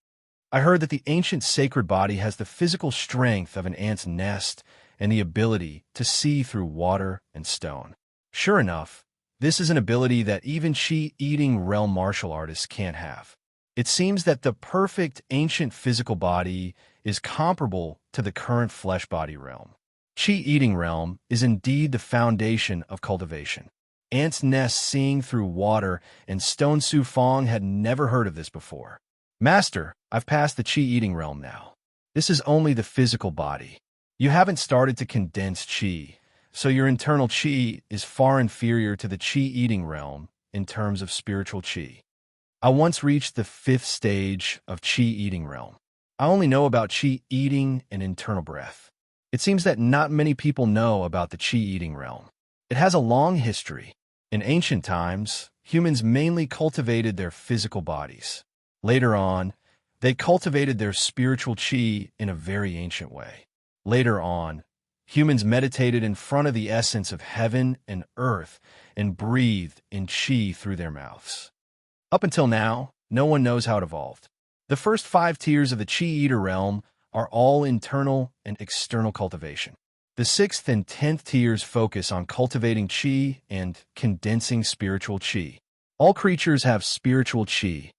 I heard that the ancient sacred body has the physical strength of an ant's nest and the ability to see through water and stone. Sure enough, this is an ability that even chi-eating realm martial artists can't have. It seems that the perfect ancient physical body is comparable to the current flesh body realm. Chi-eating realm is indeed the foundation of cultivation. ants' nests seeing through water, and Stone Su Fong had never heard of this before. Master, I've passed the Qi-eating realm now. This is only the physical body. You haven't started to condense Qi, so your internal Qi is far inferior to the Qi-eating realm in terms of spiritual Qi. I once reached the 5th stage of Qi-eating realm. I only know about Qi-eating and internal breath. It seems that not many people know about the Qi-eating realm. It has a long history. In ancient times, humans mainly cultivated their physical bodies. Later on, they cultivated their spiritual Qi in a very ancient way. Later on, humans meditated in front of the essence of heaven and earth and breathed in Qi through their mouths. Up until now, no one knows how it evolved. The first 5 tiers of the Qi-eater realm are all internal and external cultivation. The 6th and 10th tiers focus on cultivating Qi and condensing spiritual Qi. All creatures have spiritual Qi,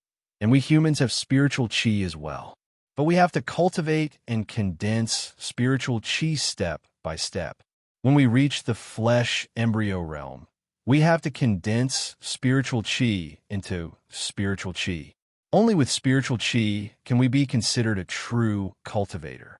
and we humans have spiritual Qi as well. But we have to cultivate and condense spiritual Qi step by step. When we reach the flesh embryo realm, we have to condense spiritual Qi into spiritual Qi. Only with spiritual Qi can we be considered a true cultivator.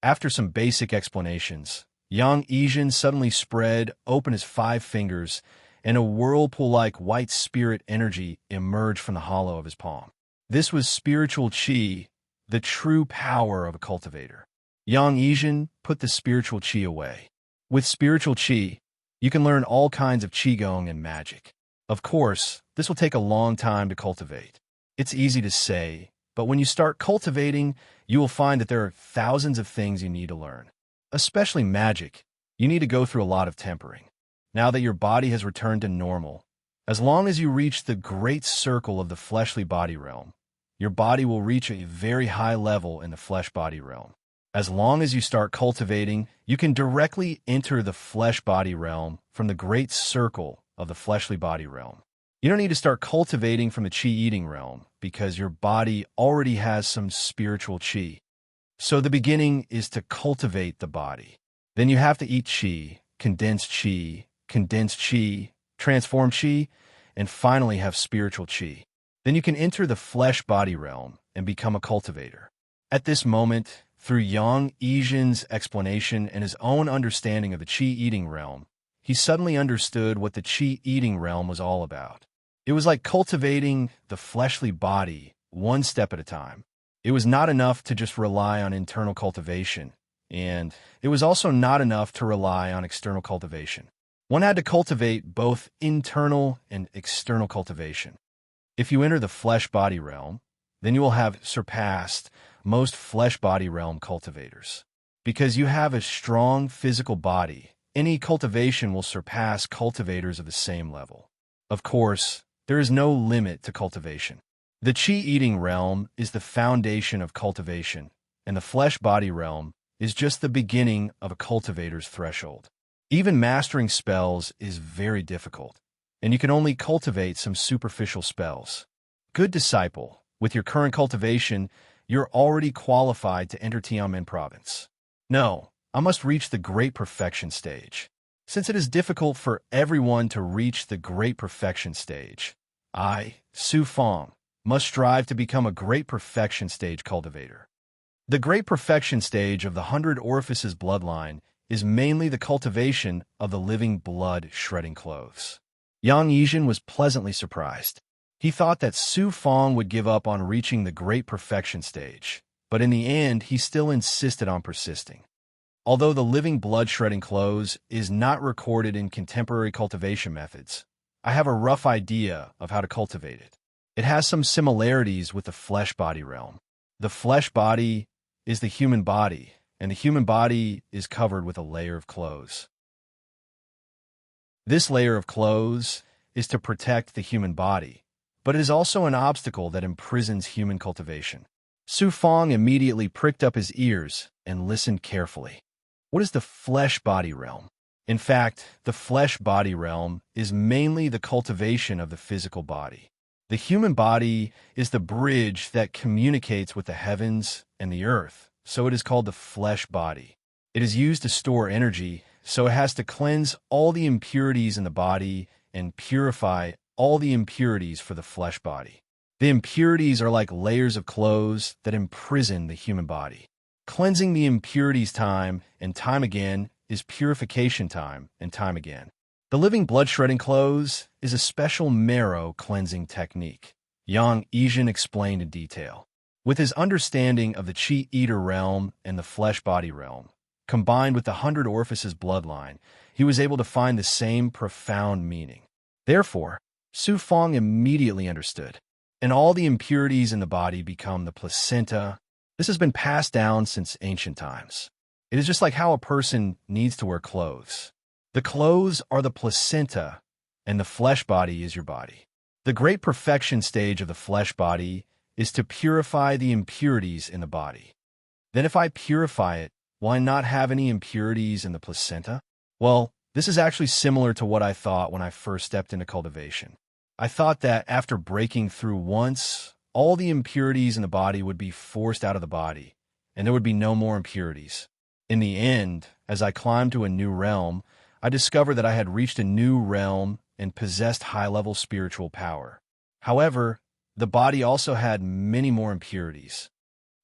After some basic explanations, Yang Yizhen suddenly spread open his 5 fingers, and a whirlpool-like white spirit energy emerged from the hollow of his palm. This was spiritual Qi, the true power of a cultivator. Yang Yizhen put the spiritual Qi away. With spiritual Qi, you can learn all kinds of Qigong and magic. Of course, this will take a long time to cultivate. It's easy to say, but when you start cultivating, you will find that there are thousands of things you need to learn. Especially magic, you need to go through a lot of tempering. Now that your body has returned to normal, as long as you reach the great circle of the fleshly body realm, your body will reach a very high level in the flesh body realm. As long as you start cultivating, you can directly enter the flesh body realm from the great circle of the fleshly body realm. You don't need to start cultivating from the Qi-eating realm because your body already has some spiritual Qi. So the beginning is to cultivate the body. Then you have to eat Qi, condense Qi, transform Qi, and finally have spiritual Qi. Then you can enter the flesh body realm and become a cultivator. At this moment, through Yang Yizhen's explanation and his own understanding of the Qi-eating realm, he suddenly understood what the Qi-eating realm was all about. It was like cultivating the fleshly body one step at a time. It was not enough to just rely on internal cultivation, and it was also not enough to rely on external cultivation. One had to cultivate both internal and external cultivation. If you enter the flesh body realm, then you will have surpassed most flesh body realm cultivators. Because you have a strong physical body, any cultivation will surpass cultivators of the same level. Of course, there is no limit to cultivation. The Qi-eating realm is the foundation of cultivation, and the flesh body realm is just the beginning of a cultivator's threshold. Even mastering spells is very difficult, and you can only cultivate some superficial spells. Good disciple, with your current cultivation, you're already qualified to enter Tianmen province. No, I must reach the great perfection stage. Since it is difficult for everyone to reach the great perfection stage, I, Su Fong, must strive to become a great perfection stage cultivator. The great perfection stage of the 100 Orifices bloodline is mainly the cultivation of the living blood shredding clothes. Yang Yizhen was pleasantly surprised. He thought that Su Fong would give up on reaching the great perfection stage, but in the end, he still insisted on persisting. Although the living blood shredding clothes is not recorded in contemporary cultivation methods, I have a rough idea of how to cultivate it. It has some similarities with the flesh body realm. The flesh body is the human body, and the human body is covered with a layer of clothes. This layer of clothes is to protect the human body, but it is also an obstacle that imprisons human cultivation. Su Fong immediately pricked up his ears and listened carefully. What is the flesh body realm? In fact, the flesh body realm is mainly the cultivation of the physical body. The human body is the bridge that communicates with the heavens and the earth, so it is called the flesh body. It is used to store energy, so it has to cleanse all the impurities in the body and purify all the impurities for the flesh body. The impurities are like layers of clothes that imprison the human body. Cleansing the impurities time and time again is purification time and time again. The living blood-shredding clothes is a special marrow cleansing technique. Yang Yijin explained in detail. With his understanding of the Chi-Eater realm and the flesh-body realm, combined with the 100 Orifices bloodline, he was able to find the same profound meaning. Therefore, Su Fong immediately understood, and all the impurities in the body become the placenta. This has been passed down since ancient times. It is just like how a person needs to wear clothes. The clothes are the placenta, and the flesh body is your body. The great perfection stage of the flesh body is to purify the impurities in the body. Then if I purify it, will I not have any impurities in the placenta? Well, this is actually similar to what I thought when I first stepped into cultivation. I thought that after breaking through once, all the impurities in the body would be forced out of the body, and there would be no more impurities. In the end, as I climbed to a new realm, I discovered that I had reached a new realm and possessed high-level spiritual power. However, the body also had many more impurities.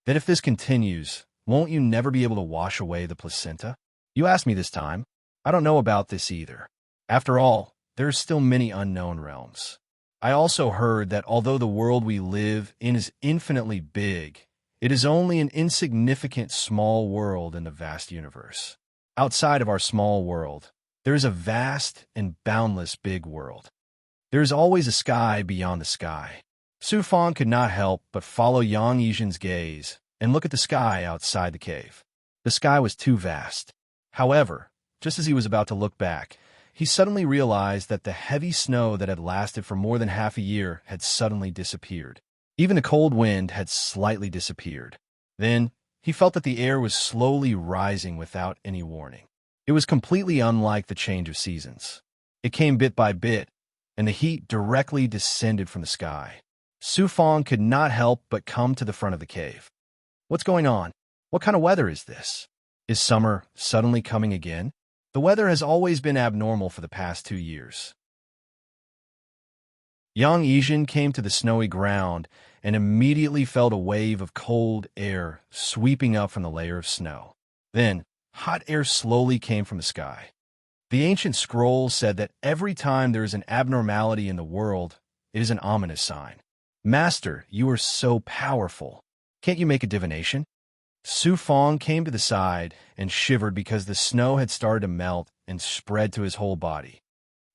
Then if this continues, won't you never be able to wash away the placenta? You asked me this time. I don't know about this either. After all, there are still many unknown realms. I also heard that although the world we live in is infinitely big, it is only an insignificant small world in the vast universe. Outside of our small world, there is a vast and boundless big world. There is always a sky beyond the sky. Su Fong could not help but follow Yang Yijin's gaze and look at the sky outside the cave. The sky was too vast. However, just as he was about to look back, he suddenly realized that the heavy snow that had lasted for more than half a year had suddenly disappeared. Even the cold wind had slightly disappeared. Then, he felt that the air was slowly rising without any warning. It was completely unlike the change of seasons. It came bit by bit, and the heat directly descended from the sky. Su Fong could not help but come to the front of the cave. What's going on? What kind of weather is this? Is summer suddenly coming again? The weather has always been abnormal for the past 2 years. Yang Yijin came to the snowy ground and immediately felt a wave of cold air sweeping up from the layer of snow. Then, hot air slowly came from the sky. The ancient scroll said that every time there is an abnormality in the world, it is an ominous sign. Master, you are so powerful. Can't you make a divination? Su Fong came to the side and shivered because the snow had started to melt and spread to his whole body.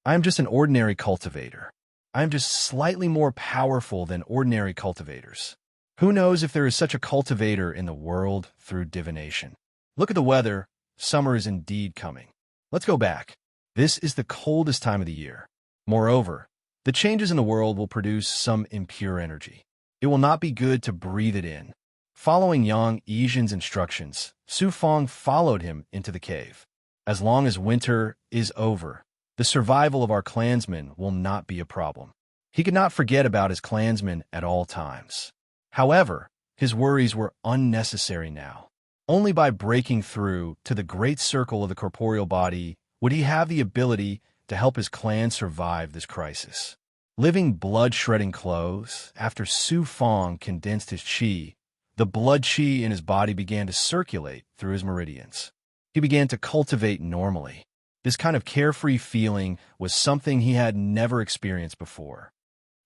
I am just an ordinary cultivator. I am just slightly more powerful than ordinary cultivators. Who knows if there is such a cultivator in the world through divination? Look at the weather. Summer is indeed coming. Let's go back. This is the coldest time of the year. Moreover, the changes in the world will produce some impure energy. It will not be good to breathe it in. Following Yang Yijin's instructions, Su Fong followed him into the cave. As long as winter is over, the survival of our clansmen will not be a problem. He could not forget about his clansmen at all times. However, his worries were unnecessary now. Only by breaking through to the great circle of the corporeal body would he have the ability to help his clan survive this crisis. Living blood-shredding clothes, after Su Fong condensed his qi, the blood qi in his body began to circulate through his meridians. He began to cultivate normally. This kind of carefree feeling was something he had never experienced before.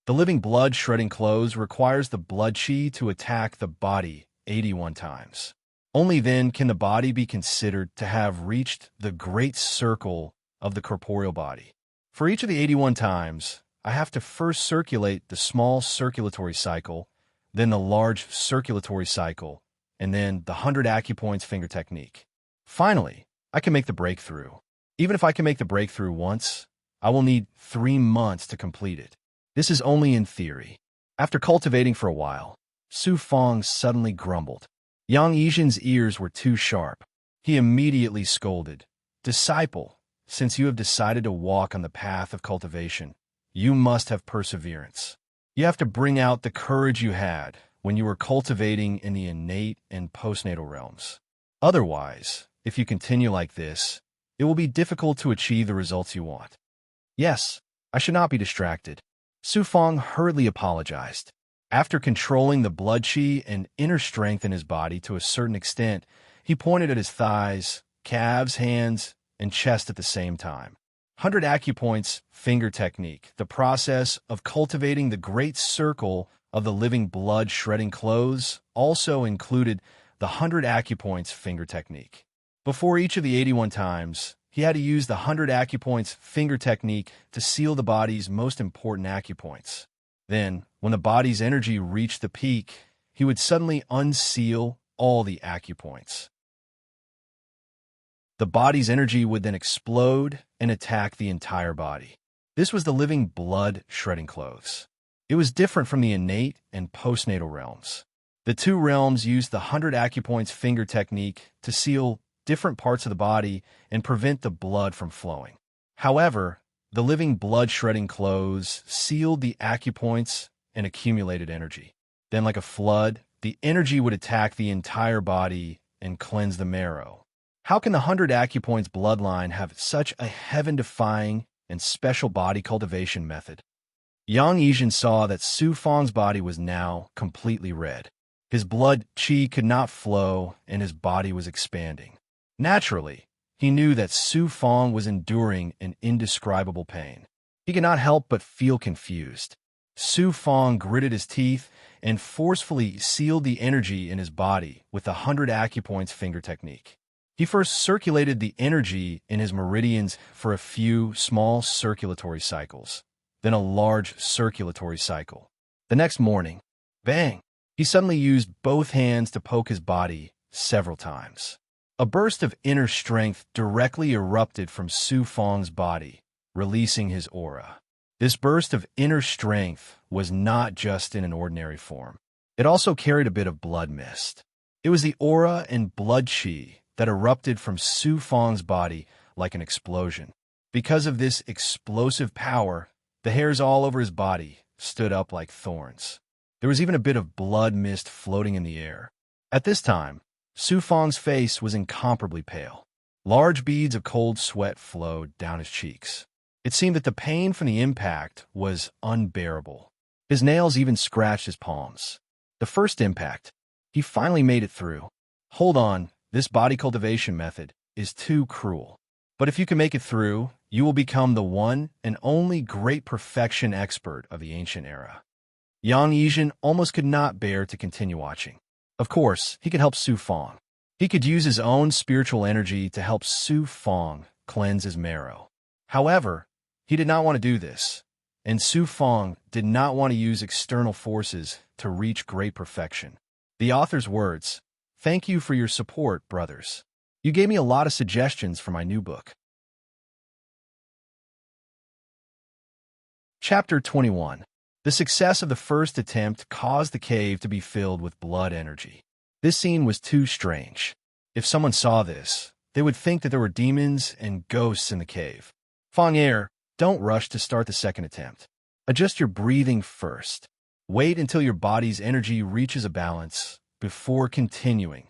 The living blood-shredding clothes requires the blood qi to attack the body 81 times. Only then can the body be considered to have reached the great circle of the corporeal body. For each of the 81 times, I have to first circulate the small circulatory cycle, then the large circulatory cycle, and then the 100 acupoints finger technique. Finally, I can make the breakthrough. Even if I can make the breakthrough once, I will need 3 months to complete it. This is only in theory. After cultivating for a while, Su Fong suddenly grumbled. Yang Yijin's ears were too sharp. He immediately scolded. Disciple, since you have decided to walk on the path of cultivation, you must have perseverance. You have to bring out the courage you had when you were cultivating in the innate and postnatal realms. Otherwise, if you continue like this, it will be difficult to achieve the results you want. Yes, I should not be distracted. Su Fong hurriedly apologized. After controlling the blood qi and inner strength in his body to a certain extent, he pointed at his thighs, calves, hands, and chest at the same time. 100 acupoints finger technique, the process of cultivating the great circle of the living blood shredding clothes, also included the 100 acupoints finger technique. Before each of the 81 times, he had to use the 100 acupoints finger technique to seal the body's most important acupoints. Then, when the body's energy reached the peak, he would suddenly unseal all the acupoints. The body's energy would then explode and attack the entire body. This was the living blood shredding clothes. It was different from the innate and postnatal realms. The two realms used the 100 acupoints finger technique to seal different parts of the body and prevent the blood from flowing. However, the living blood shredding clothes sealed the acupoints and accumulated energy. Then, like a flood, the energy would attack the entire body and cleanse the marrow. How can the 100 acupoints bloodline have such a heaven-defying and special body cultivation method? Yang Yijin saw that Su Fong's body was now completely red. His blood qi could not flow, and his body was expanding. Naturally, he knew that Su Fong was enduring an indescribable pain. He could not help but feel confused. Su Fong gritted his teeth and forcefully sealed the energy in his body with the 100 acupoints finger technique. He first circulated the energy in his meridians for a few small circulatory cycles, then a large circulatory cycle. The next morning, bang, he suddenly used both hands to poke his body several times. A burst of inner strength directly erupted from Su Fong's body, releasing his aura. This burst of inner strength was not just in an ordinary form. It also carried a bit of blood mist. It was the aura and blood qi that erupted from Su Fong's body like an explosion. Because of this explosive power, the hairs all over his body stood up like thorns. There was even a bit of blood mist floating in the air. At this time, Su Fong's face was incomparably pale. Large beads of cold sweat flowed down his cheeks. It seemed that the pain from the impact was unbearable. His nails even scratched his palms. The first impact, he finally made it through. Hold on, this body cultivation method is too cruel. But if you can make it through, you will become the one and only great perfection expert of the ancient era. Yang Yijin almost could not bear to continue watching. Of course, he could help Su Fong. He could use his own spiritual energy to help Su Fong cleanse his marrow. However, he did not want to do this, and Su Fong did not want to use external forces to reach great perfection. The author's words, "Thank you for your support, brothers. You gave me a lot of suggestions for my new book." Chapter 21. The success of the first attempt caused the cave to be filled with blood energy. This scene was too strange. If someone saw this, they would think that there were demons and ghosts in the cave. Fong Air, don't rush to start the second attempt. Adjust your breathing first. Wait until your body's energy reaches a balance before continuing.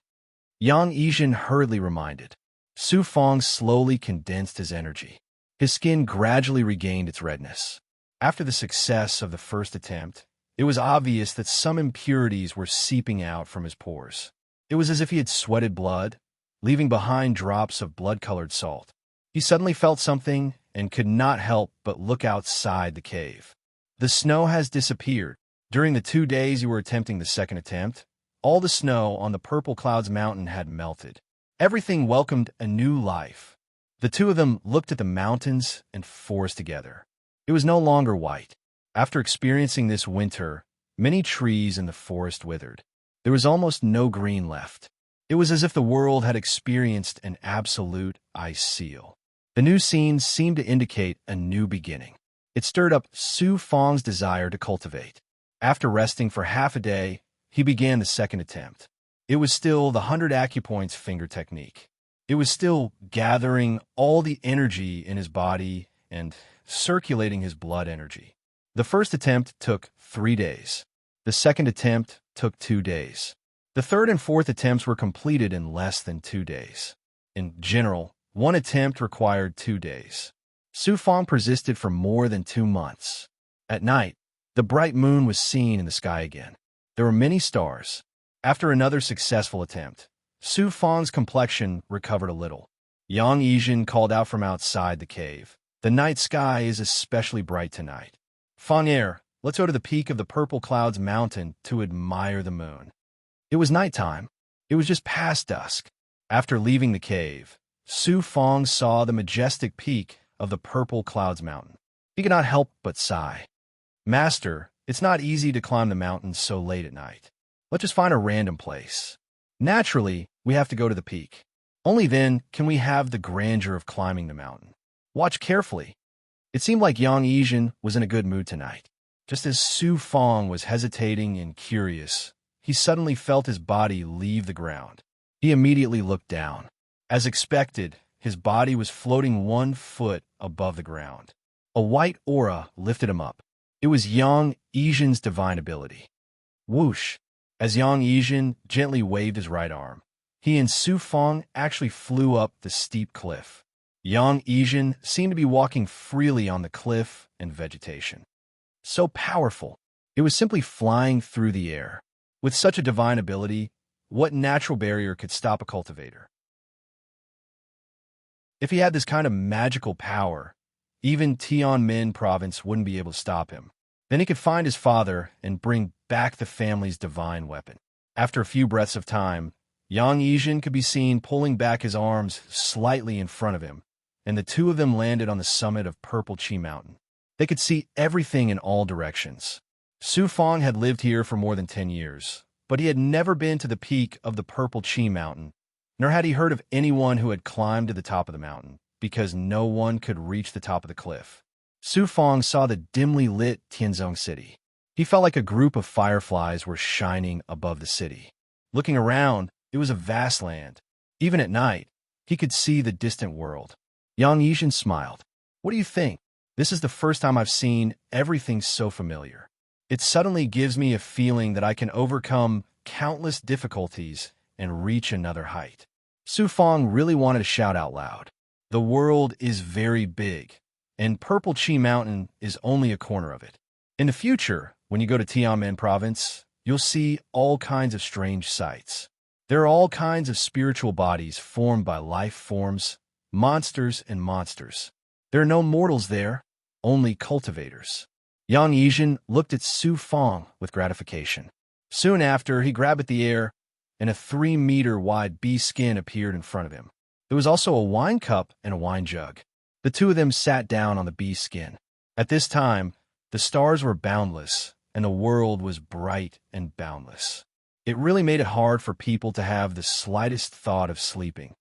Yang Yijin hurriedly reminded. Su Fong slowly condensed his energy. His skin gradually regained its redness. After the success of the first attempt, it was obvious that some impurities were seeping out from his pores. It was as if he had sweated blood, leaving behind drops of blood-colored salt. He suddenly felt something and could not help but look outside the cave. The snow has disappeared. During the 2 days you were attempting the second attempt, all the snow on the Purple Clouds Mountain had melted. Everything welcomed a new life. The two of them looked at the mountains and forest together. It was no longer white. After experiencing this winter, many trees in the forest withered. There was almost no green left. It was as if the world had experienced an absolute ice seal. The new scene seemed to indicate a new beginning. It stirred up Su Fong's desire to cultivate. After resting for half a day, he began the second attempt. It was still the 100 acupoints finger technique. It was still gathering all the energy in his body and circulating his blood energy. The first attempt took 3 days. The second attempt took 2 days. The third and fourth attempts were completed in less than 2 days. In general, One attempt required 2 days. Su Fong persisted for more than 2 months. At night, the bright moon was seen in the sky again. There were many stars. After another successful attempt, Su Fong's complexion recovered a little. Yang Yijin called out from outside the cave. The night sky is especially bright tonight. Feng'er, let's go to the peak of the Purple Clouds Mountain to admire the moon. It was nighttime. It was just past dusk. After leaving the cave, Su Fong saw the majestic peak of the Purple Clouds Mountain. He could not help but sigh. Master, it's not easy to climb the mountain so late at night. Let's just find a random place. Naturally, we have to go to the peak. Only then can we have the grandeur of climbing the mountain. Watch carefully. It seemed like Yang Yijin was in a good mood tonight. Just as Su Fong was hesitating and curious, he suddenly felt his body leave the ground. He immediately looked down. As expected, his body was floating 1 foot above the ground. A white aura lifted him up. It was Yang Yijin's divine ability. Whoosh! As Yang Yijin gently waved his right arm, he and Su Fong actually flew up the steep cliff. Yang Yijin seemed to be walking freely on the cliff and vegetation. So powerful. It was simply flying through the air. With such a divine ability, what natural barrier could stop a cultivator? If he had this kind of magical power, even Tianmen province wouldn't be able to stop him. Then he could find his father and bring back the family's divine weapon. After a few breaths of time, Yang Yijin could be seen pulling back his arms slightly in front of him, and the two of them landed on the summit of Purple Chi Mountain. They could see everything in all directions. Su Fong had lived here for more than 10 years, but he had never been to the peak of the Purple Chi Mountain, nor had he heard of anyone who had climbed to the top of the mountain, because no one could reach the top of the cliff. Su Fong saw the dimly lit Tianzong city. He felt like a group of fireflies were shining above the city. Looking around, it was a vast land. Even at night, he could see the distant world. Yang Yijin smiled. What do you think? This is the first time I've seen everything so familiar. It suddenly gives me a feeling that I can overcome countless difficulties and reach another height. Su Fong really wanted to shout out loud. The world is very big, and Purple Chi Mountain is only a corner of it. In the future, when you go to Tianmen province, you'll see all kinds of strange sights. There are all kinds of spiritual bodies formed by life forms, monsters and monsters. There are no mortals there, only cultivators. Yang Yijin looked at Su Fong with gratification. Soon after, he grabbed at the air, and a 3-meter-wide bee skin appeared in front of him. There was also a wine cup and a wine jug. The two of them sat down on the bee skin. At this time, the stars were boundless, and the world was bright and boundless. It really made it hard for people to have the slightest thought of sleeping.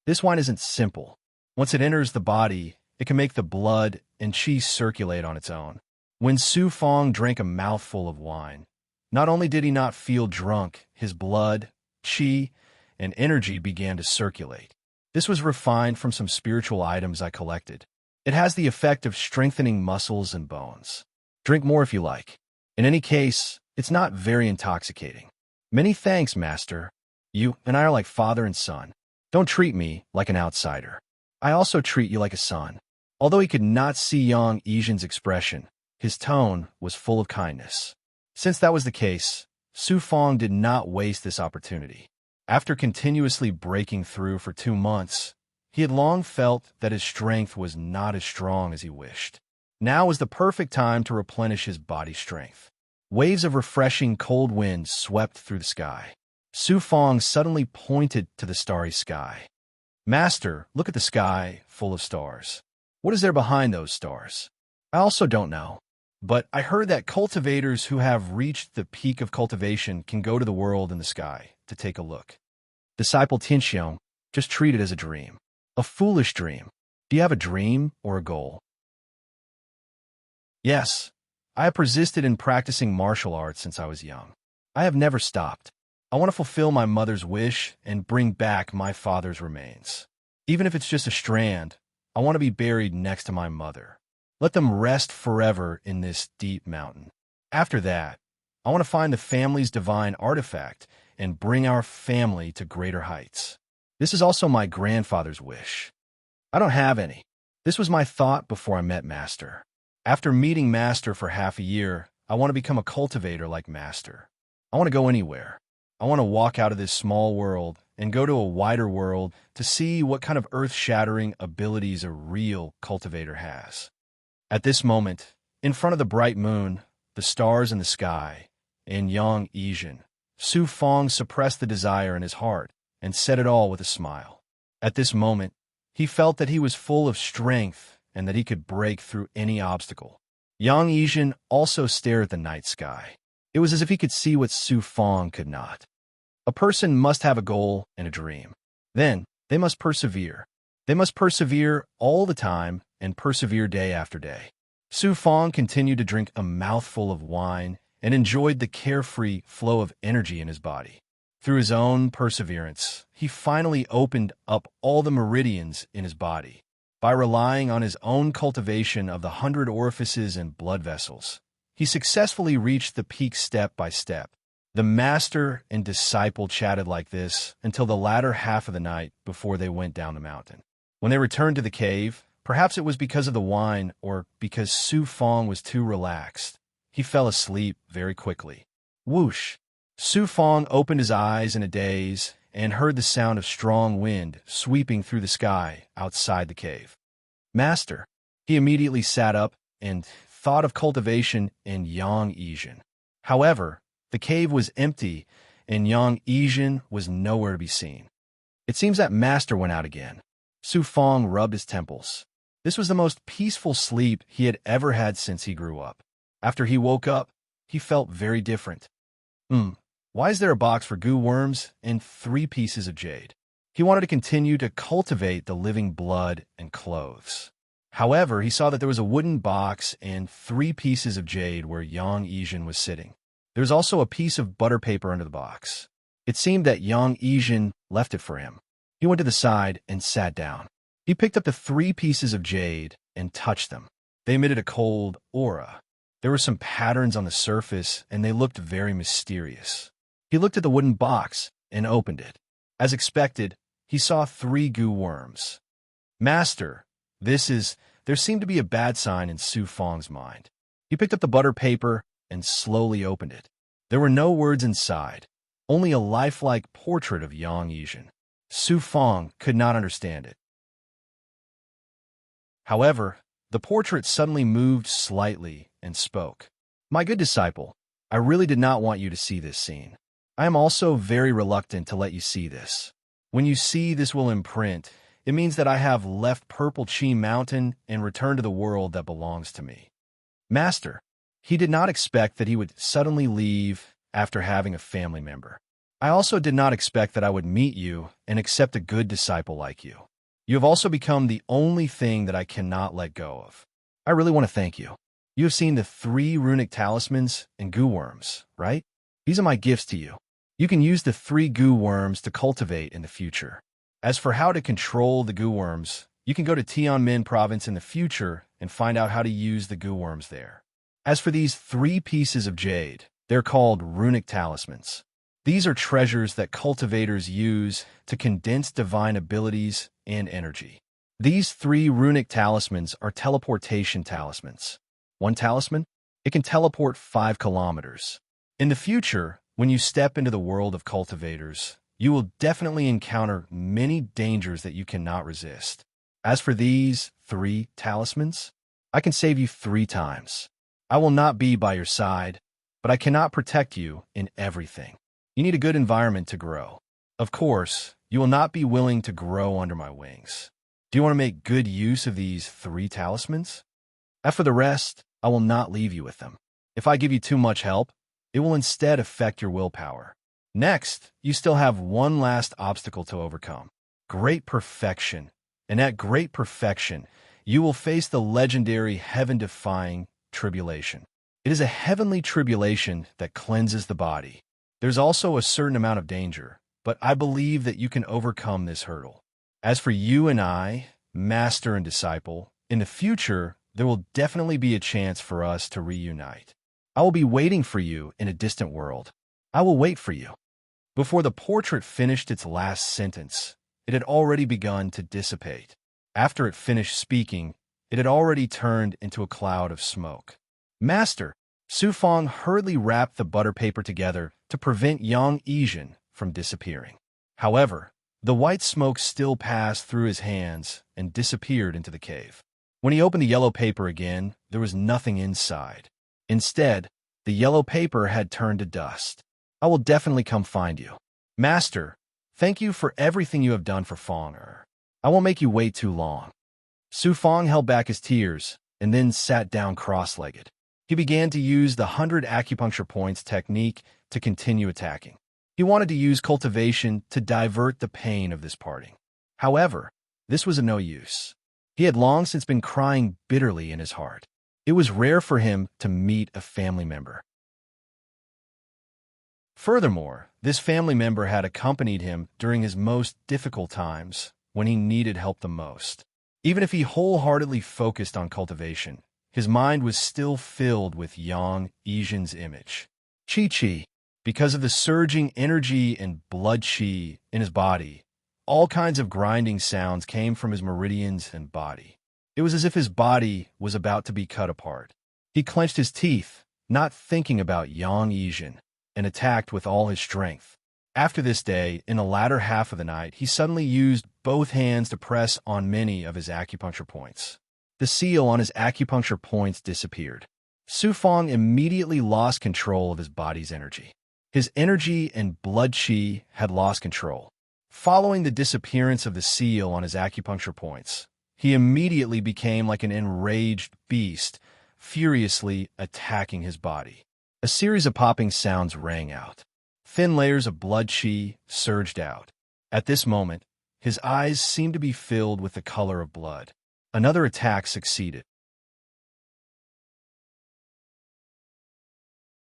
This wine isn't simple. Once it enters the body, it can make the blood and qi circulate on its own. When Su Fong drank a mouthful of wine, not only did he not feel drunk, his blood, qi, and energy began to circulate. This was refined from some spiritual items I collected. It has the effect of strengthening muscles and bones. Drink more if you like. In any case, it's not very intoxicating. Many thanks, Master. You and I are like father and son. Don't treat me like an outsider. I also treat you like a son. Although he could not see Yang Yijin's expression, his tone was full of kindness. Since that was the case, Su Fong did not waste this opportunity. After continuously breaking through for 2 months, he had long felt that his strength was not as strong as he wished. Now was the perfect time to replenish his body strength. Waves of refreshing cold wind swept through the sky. Su Fong suddenly pointed to the starry sky. Master, look at the sky full of stars. What is there behind those stars? I also don't know. But I heard that cultivators who have reached the peak of cultivation can go to the world in the sky to take a look. Disciple Tianxiong, just treat it as a dream. A foolish dream. Do you have a dream or a goal? Yes, I have persisted in practicing martial arts since I was young. I have never stopped. I want to fulfill my mother's wish and bring back my father's remains. Even if it's just a strand, I want to be buried next to my mother. Let them rest forever in this deep mountain. After that, I want to find the family's divine artifact and bring our family to greater heights. This is also my grandfather's wish. I don't have any. This was my thought before I met Master. After meeting Master for half a year, I want to become a cultivator like Master. I want to go anywhere. I want to walk out of this small world and go to a wider world to see what kind of earth-shattering abilities a real cultivator has. At this moment, in front of the bright moon, the stars in the sky, and Yang Yijin, Su Fong suppressed the desire in his heart and said it all with a smile. At this moment, he felt that he was full of strength and that he could break through any obstacle. Yang Yijin also stared at the night sky. It was as if he could see what Su Fong could not. A person must have a goal and a dream. Then, they must persevere. They must persevere all the time and persevere day after day. Su Fong continued to drink a mouthful of wine and enjoyed the carefree flow of energy in his body. Through his own perseverance, he finally opened up all the meridians in his body. By relying on his own cultivation of the 100 orifices and blood vessels, he successfully reached the peak step by step. The master and disciple chatted like this until the latter half of the night before they went down the mountain. When they returned to the cave, perhaps it was because of the wine or because Su Fong was too relaxed, he fell asleep very quickly. Whoosh! Su Fong opened his eyes in a daze and heard the sound of strong wind sweeping through the sky outside the cave. Master! He immediately sat up and thought of cultivation in Yang Yijin. However, the cave was empty and Yang Yijin was nowhere to be seen. It seems that Master went out again. Su Fong rubbed his temples. This was the most peaceful sleep he had ever had since he grew up. After he woke up, he felt very different. Why is there a box for goo worms and 3 pieces of jade? He wanted to continue to cultivate the living blood and clothes. However, he saw that there was a wooden box and 3 pieces of jade where Yang Yijin was sitting. There was also a piece of butter paper under the box. It seemed that Yang Yijin left it for him. He went to the side and sat down. He picked up the 3 pieces of jade and touched them. They emitted a cold aura. There were some patterns on the surface, and they looked very mysterious. He looked at the wooden box and opened it. As expected, he saw 3 goo worms. Master, there seemed to be a bad sign in Su Fong's mind. He picked up the butter paper and slowly opened it. There were no words inside, only a lifelike portrait of Yang Yijin. Su Fong could not understand it. However, the portrait suddenly moved slightly and spoke. My good disciple, I really did not want you to see this scene. I am also very reluctant to let you see this. When you see this will imprint, it means that I have left Purple Chi Mountain and returned to the world that belongs to me. Master, he did not expect that he would suddenly leave after having a family member. I also did not expect that I would meet you and accept a good disciple like you. You have also become the only thing that I cannot let go of. I really want to thank you. You have seen the 3 runic talismans and goo worms, right? These are my gifts to you. You can use the 3 goo worms to cultivate in the future. As for how to control the goo worms, you can go to Tianmin province in the future and find out how to use the goo worms there. As for these 3 pieces of jade, they're called runic talismans. These are treasures that cultivators use to condense divine abilities and energy. These 3 runic talismans are teleportation talismans. 1 talisman? It can teleport 5 kilometers. In the future, when you step into the world of cultivators, you will definitely encounter many dangers that you cannot resist. As for these 3 talismans, I can save you 3 times. I will not be by your side, but I cannot protect you in everything. You need a good environment to grow. Of course, you will not be willing to grow under my wings. Do you want to make good use of these 3 talismans? As for the rest, I will not leave you with them. If I give you too much help, it will instead affect your willpower. Next, you still have one last obstacle to overcome. Great perfection. And at great perfection, you will face the legendary heaven-defying tribulation. It is a heavenly tribulation that cleanses the body. There's also a certain amount of danger, but I believe that you can overcome this hurdle. As for you and I, master and disciple, in the future, there will definitely be a chance for us to reunite. I will be waiting for you in a distant world. I will wait for you. Before the portrait finished its last sentence, it had already begun to dissipate. After it finished speaking, it had already turned into a cloud of smoke. Master, Su Fong hurriedly wrapped the butter paper together to prevent Yang Yijin from disappearing. However, the white smoke still passed through his hands and disappeared into the cave. When he opened the yellow paper again, there was nothing inside. Instead, the yellow paper had turned to dust. I will definitely come find you. Master, thank you for everything you have done for Fong. I won't make you wait too long. Su Fong held back his tears and then sat down cross-legged. He began to use the 100 acupuncture points technique to continue attacking. He wanted to use cultivation to divert the pain of this parting. However, this was of no use. He had long since been crying bitterly in his heart. It was rare for him to meet a family member. Furthermore, this family member had accompanied him during his most difficult times when he needed help the most. Even if he wholeheartedly focused on cultivation, his mind was still filled with Yang Yijin's image. Chi. Because of the surging energy and blood qi in his body, all kinds of grinding sounds came from his meridians and body. It was as if his body was about to be cut apart. He clenched his teeth, not thinking about Yang Yijin, and attacked with all his strength. After this day, in the latter half of the night, he suddenly used both hands to press on many of his acupuncture points. The seal on his acupuncture points disappeared. Su Fong immediately lost control of his body's energy. His energy and blood qi had lost control. Following the disappearance of the seal on his acupuncture points, he immediately became like an enraged beast, furiously attacking his body. A series of popping sounds rang out. Thin layers of blood qi surged out. At this moment, his eyes seemed to be filled with the color of blood. Another attack succeeded.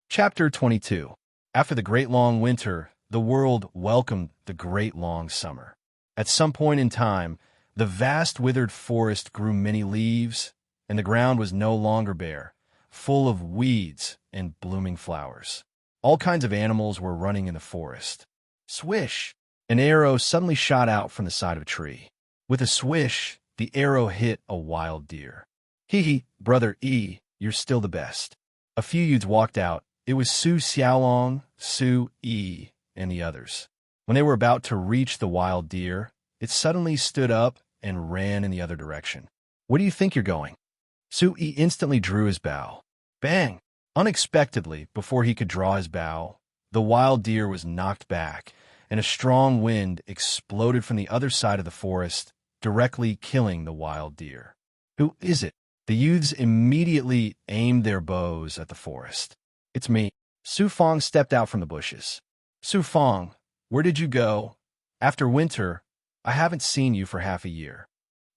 Chapter 22. After the great long winter, the world welcomed the great long summer. At some point in time, the vast withered forest grew many leaves, and the ground was no longer bare, full of weeds and blooming flowers. All kinds of animals were running in the forest. Swish! An arrow suddenly shot out from the side of a tree. With a swish, the arrow hit a wild deer. Hee, brother E, you're still the best. A few youths walked out. It was Su Xiaolong, Su E, and the others. When they were about to reach the wild deer, it suddenly stood up and ran in the other direction. Where do you think you're going? Su E instantly drew his bow. Bang! Unexpectedly, before he could draw his bow, the wild deer was knocked back, and a strong wind exploded from the other side of the forest, directly killing the wild deer. Who is it? The youths immediately aimed their bows at the forest. It's me. Su Fong stepped out from the bushes. Su Fong, where did you go? After winter, I haven't seen you for half a year.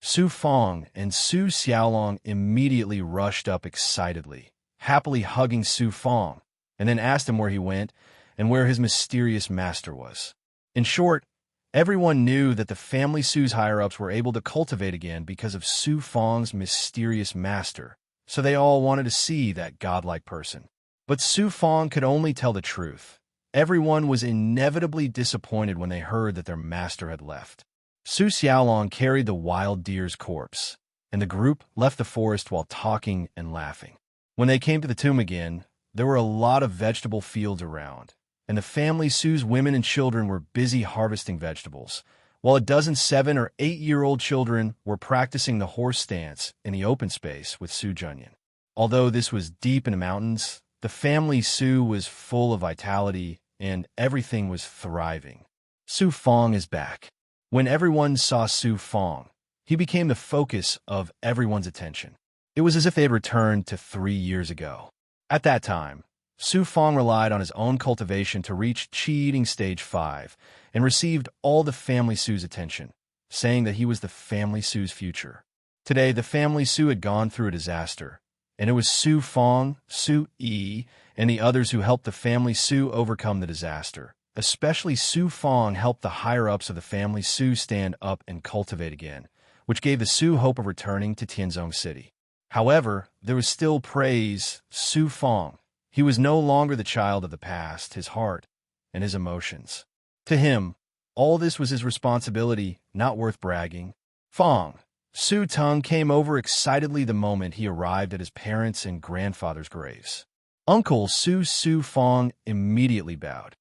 Su Fong and Su Xiaolong immediately rushed up excitedly, happily hugging Su Fong, and then asked him where he went and where his mysterious master was. In short, everyone knew that the family Su's higher-ups were able to cultivate again because of Su Fong's mysterious master, so they all wanted to see that godlike person. But Su Fong could only tell the truth. Everyone was inevitably disappointed when they heard that their master had left. Su Xiaolong carried the wild deer's corpse, and the group left the forest while talking and laughing. When they came to the tomb again, there were a lot of vegetable fields around, and the family Su's women and children were busy harvesting vegetables, while a dozen 7- or 8-year-old children were practicing the horse stance in the open space with Su Junyan. Although this was deep in the mountains, the family Su was full of vitality, and everything was thriving. Su Fong is back. When everyone saw Su Fong, he became the focus of everyone's attention. It was as if they had returned to 3 years ago. At that time, Su Fong relied on his own cultivation to reach Qi-eating stage 5 and received all the family Su's attention, saying that he was the family Su's future. Today, the family Su had gone through a disaster, and it was Su Fong, Su E, and the others who helped the family Su overcome the disaster. Especially Su Fong helped the higher-ups of the family Su stand up and cultivate again, which gave the Su hope of returning to Tianzong City. However, there was still praise. Su Fong. He was no longer the child of the past, his heart, and his emotions. To him, all this was his responsibility, not worth bragging. Fong, Su Tung came over excitedly the moment he arrived at his parents' and grandfather's graves. Uncle Su Fong immediately bowed.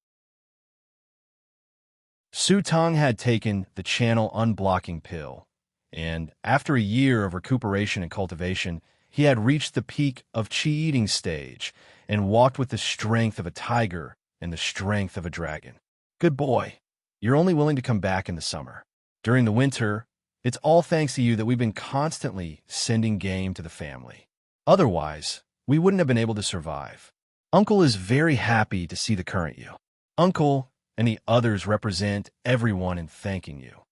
Su Tung had taken the channel unblocking pill, and after a year of recuperation and cultivation, he had reached the peak of chi-eating stage and walked with the strength of a tiger and the strength of a dragon. Good boy. You're only willing to come back in the summer. During the winter, it's all thanks to you that we've been constantly sending game to the family. Otherwise, we wouldn't have been able to survive. Uncle is very happy to see the current you. Uncle and the others represent everyone in thanking you.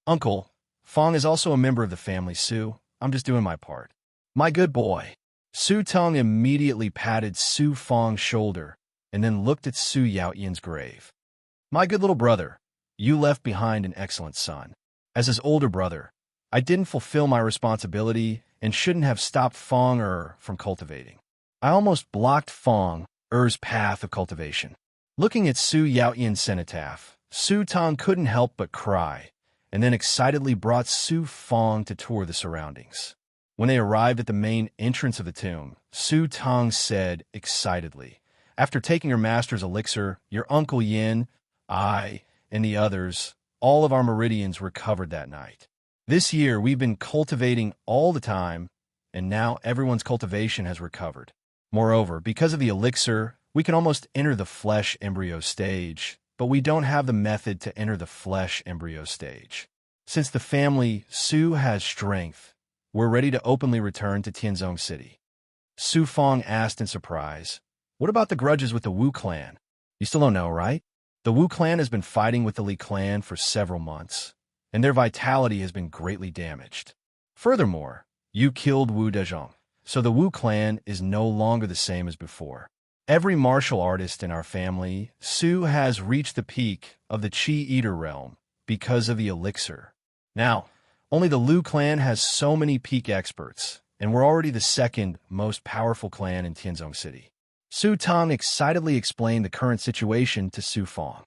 Uncle, Fong is also a member of the family, Su. I'm just doing my part. My good boy. Su Tung immediately patted Su Fong's shoulder and then looked at Su Yaoyin's grave. My good little brother, you left behind an excellent son. As his older brother, I didn't fulfill my responsibility and shouldn't have stopped Fong from cultivating. I almost blocked Fong path of cultivation. Looking at Su Yaoyin's cenotaph, Su Tung couldn't help but cry, and then excitedly brought Su Fong to tour the surroundings. When they arrived at the main entrance of the tomb, Su Tung said excitedly, after taking her master's elixir, your Uncle Yin, I, and the others, all of our meridians were covered that night. This year, we've been cultivating all the time, and now everyone's cultivation has recovered. Moreover, because of the elixir, we can almost enter the flesh embryo stage, but we don't have the method to enter the flesh embryo stage. Since the family Su has strength, we're ready to openly return to Tianzong City. Su Fong asked in surprise, what about the grudges with the Wu clan? You still don't know, right? The Wu clan has been fighting with the Li clan for several months, and their vitality has been greatly damaged. Furthermore, you killed Wu Dezhong, so the Wu clan is no longer the same as before. Every martial artist in our family, Su, has reached the peak of the Chi-Eater realm because of the elixir. Now, only the Liu clan has so many peak experts, and we're already the second most powerful clan in Tianzong City. Su Tong excitedly explained the current situation to Su Fong.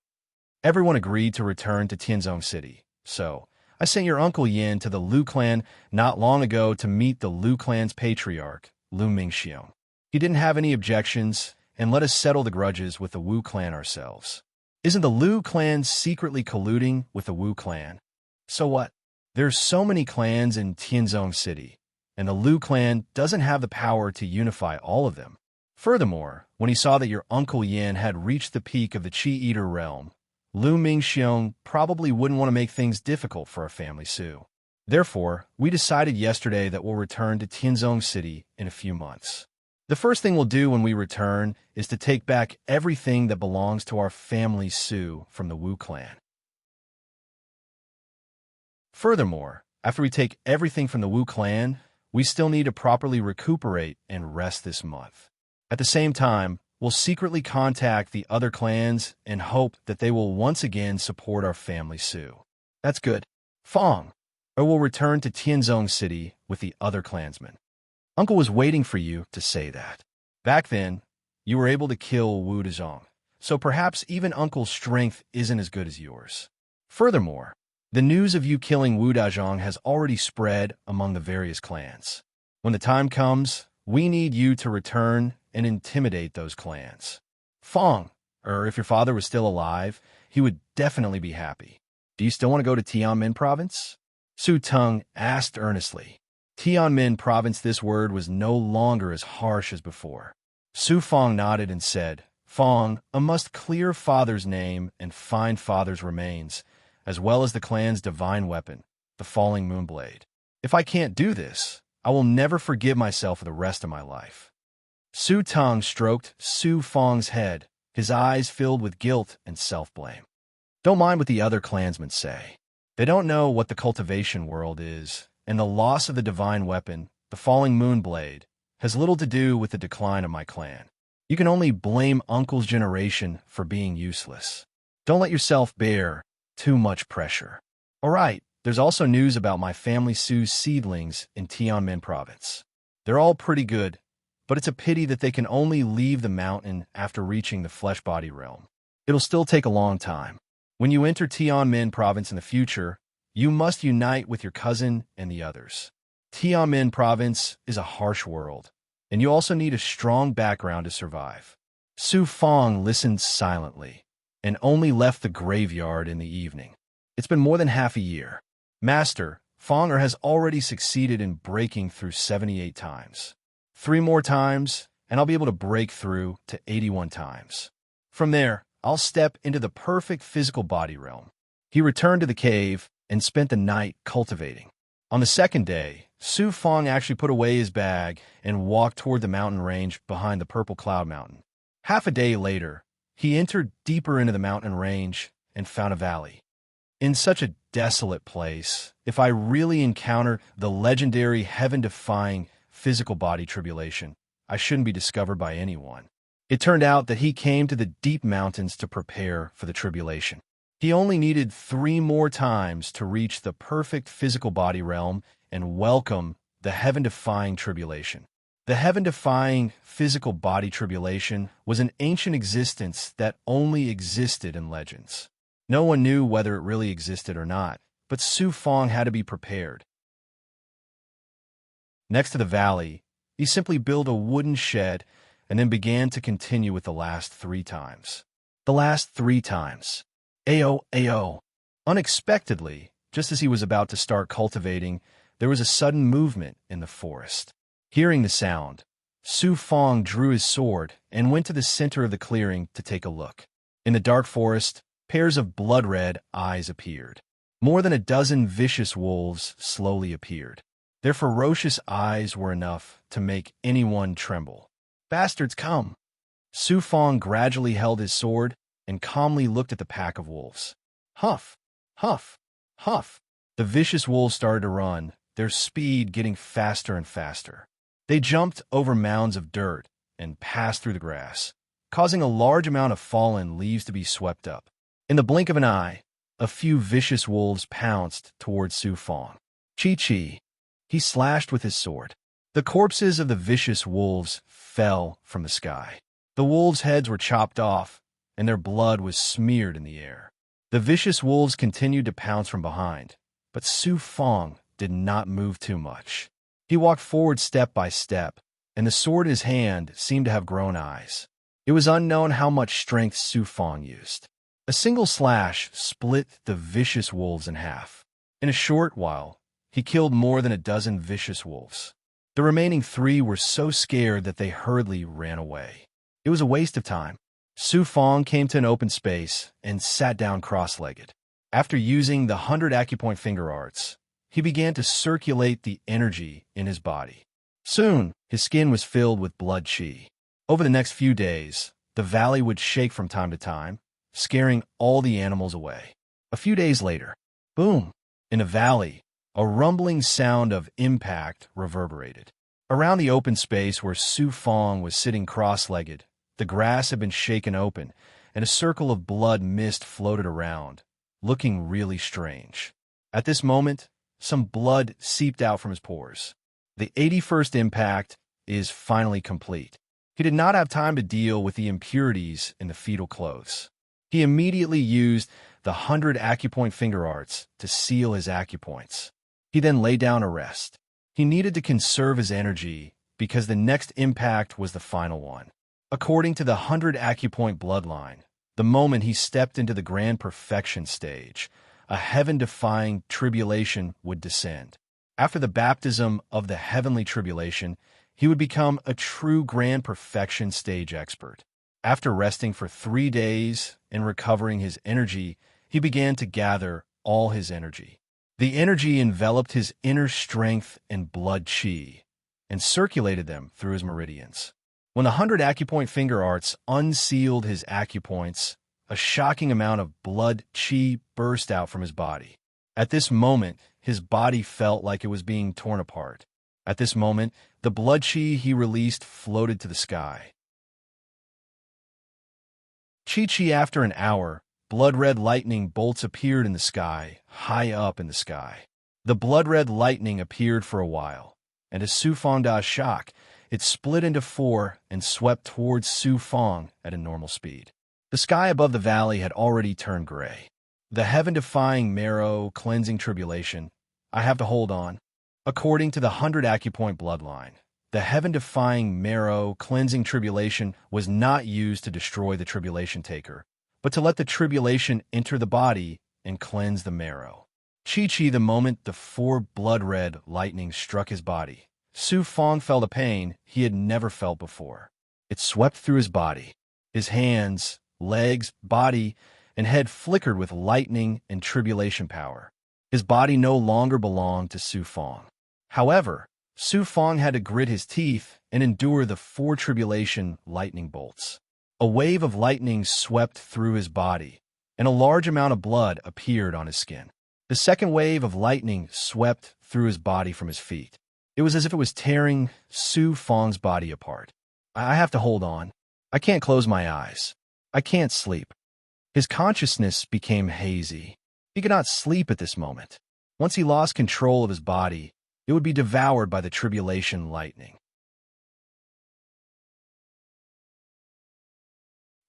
Everyone agreed to return to Tianzong City, so I sent your Uncle Yin to the Liu clan not long ago to meet the Liu clan's patriarch, Lu Mingxiong. He didn't have any objections, and let us settle the grudges with the Wu clan ourselves. Isn't the Liu clan secretly colluding with the Wu clan? So what? There's so many clans in Tianzong City, and the Liu clan doesn't have the power to unify all of them. Furthermore, when he saw that your Uncle Yin had reached the peak of the Chi-Eater realm, Lu Mingxiong probably wouldn't want to make things difficult for our family Su. Therefore, we decided yesterday that we'll return to Tianzong City in a few months. The first thing we'll do when we return is to take back everything that belongs to our family Su from the Wu clan. Furthermore, after we take everything from the Wu clan, we still need to properly recuperate and rest this month. At the same time, we'll secretly contact the other clans and hope that they will once again support our family Su. That's good. Fong, or we'll return to Tianzong City with the other clansmen. Uncle was waiting for you to say that. Back then, you were able to kill Wu Dezhong, so perhaps even Uncle's strength isn't as good as yours. Furthermore, the news of you killing Wu Dezhong has already spread among the various clans. When the time comes, we need you to return and intimidate those clans. Fong, or if your father was still alive, he would definitely be happy. Do you still want to go to Tianmen province? Su Tung asked earnestly. Tianmen province, this word was no longer as harsh as before. Su Fong nodded and said, Fong, I must clear father's name and find father's remains, as well as the clan's divine weapon, the falling moonblade. If I can't do this, I will never forgive myself for the rest of my life. Su Tung stroked Su Fong's head, his eyes filled with guilt and self-blame. Don't mind what the other clansmen say. They don't know what the cultivation world is, and the loss of the divine weapon, the falling moonblade, has little to do with the decline of my clan. You can only blame Uncle's generation for being useless. Don't let yourself bear too much pressure. All right, there's also news about my family Su's seedlings in Tianmen province. They're all pretty good, but it's a pity that they can only leave the mountain after reaching the flesh-body realm. It'll still take a long time. When you enter Tianmen province in the future, You must unite with your cousin and the others. Tianmin province is a harsh world, and you also need a strong background to survive. Su Fong listened silently and only left the graveyard in the evening. It's been more than half a year. Master, Fonger has already succeeded in breaking through 78 times. 3 more times, and I'll be able to break through to 81 times. From there, I'll step into the perfect physical body realm. He returned to the cave and spent the night cultivating. On the second day, Su Fong actually put away his bag and walked toward the mountain range behind the Purple Cloud Mountain. Half a day later, he entered deeper into the mountain range and found a valley. In such a desolate place, if I really encounter the legendary heaven-defying physical body tribulation, I shouldn't be discovered by anyone. It turned out that he came to the deep mountains to prepare for the tribulation. He only needed 3 more times to reach the perfect physical body realm and welcome the heaven-defying tribulation. The heaven-defying physical body tribulation was an ancient existence that only existed in legends. No one knew whether it really existed or not, but Su Fong had to be prepared. Next to the valley, he simply built a wooden shed and then began to continue with the last 3 times. The last 3 times. Ayo, ayo. Unexpectedly, just as he was about to start cultivating, there was a sudden movement in the forest. Hearing the sound, Su Fong drew his sword and went to the center of the clearing to take a look. In the dark forest, pairs of blood-red eyes appeared. More than a dozen vicious wolves slowly appeared. Their ferocious eyes were enough to make anyone tremble. Bastards, come! Su Fong gradually held his sword and calmly looked at the pack of wolves. Huff, huff, huff. The vicious wolves started to run, their speed getting faster and faster. They jumped over mounds of dirt and passed through the grass, causing a large amount of fallen leaves to be swept up. In the blink of an eye, a few vicious wolves pounced towards Su Fong. Chi-chi. He slashed with his sword. The corpses of the vicious wolves fell from the sky. The wolves' heads were chopped off, and their blood was smeared in the air. The vicious wolves continued to pounce from behind, but Su Fong did not move too much. He walked forward step by step, and the sword in his hand seemed to have grown eyes. It was unknown how much strength Su Fong used. A single slash split the vicious wolves in half. In a short while, he killed more than a dozen vicious wolves. The remaining 3 were so scared that they hurriedly ran away. It was a waste of time. Su Fong came to an open space and sat down cross-legged. After using the 100 acupoint finger arts, he began to circulate the energy in his body. Soon, his skin was filled with blood chi. Over the next few days, the valley would shake from time to time, scaring all the animals away. A few days later, boom! In the valley, a rumbling sound of impact reverberated. Around the open space where Su Fong was sitting cross-legged, the grass had been shaken open, and a circle of blood mist floated around, looking really strange. At this moment, some blood seeped out from his pores. The 81st impact is finally complete. He did not have time to deal with the impurities in the fetal clothes. He immediately used the 100 acupoint finger arts to seal his acupoints. He then lay down to rest. He needed to conserve his energy because the next impact was the final one. According to the 100 acupoint bloodline, the moment he stepped into the grand perfection stage, a heaven-defying tribulation would descend. After the baptism of the heavenly tribulation, he would become a true grand perfection stage expert. After resting for 3 days and recovering his energy, he began to gather all his energy. The energy enveloped his inner strength and blood chi and circulated them through his meridians. When the 100 acupoint finger arts unsealed his acupoints, a shocking amount of blood chi burst out from his body. At this moment, his body felt like it was being torn apart. At this moment, the blood chi he released floated to the sky. Chi-chi, after an hour, blood-red lightning bolts appeared in the sky, high up in the sky. The blood-red lightning appeared for a while, and to Su Fongda's shock, it split into 4 and swept towards Su Fong at a normal speed. The sky above the valley had already turned gray. The heaven-defying marrow cleansing tribulation. I have to hold on. According to the 100 acupoint bloodline, the heaven-defying marrow cleansing tribulation was not used to destroy the tribulation taker, but to let the tribulation enter the body and cleanse the marrow. Chi-Chi, the moment the 4 blood-red lightnings struck his body, Su Fong felt a pain he had never felt before. It swept through his body. His hands, legs, body, and head flickered with lightning and tribulation power. His body no longer belonged to Su Fong. However, Su Fong had to grit his teeth and endure the 4 tribulation lightning bolts. A wave of lightning swept through his body, and a large amount of blood appeared on his skin. The second wave of lightning swept through his body from his feet. It was as if it was tearing Su Fong's body apart. I have to hold on. I can't close my eyes. I can't sleep. His consciousness became hazy. He could not sleep at this moment. Once he lost control of his body, it would be devoured by the tribulation lightning.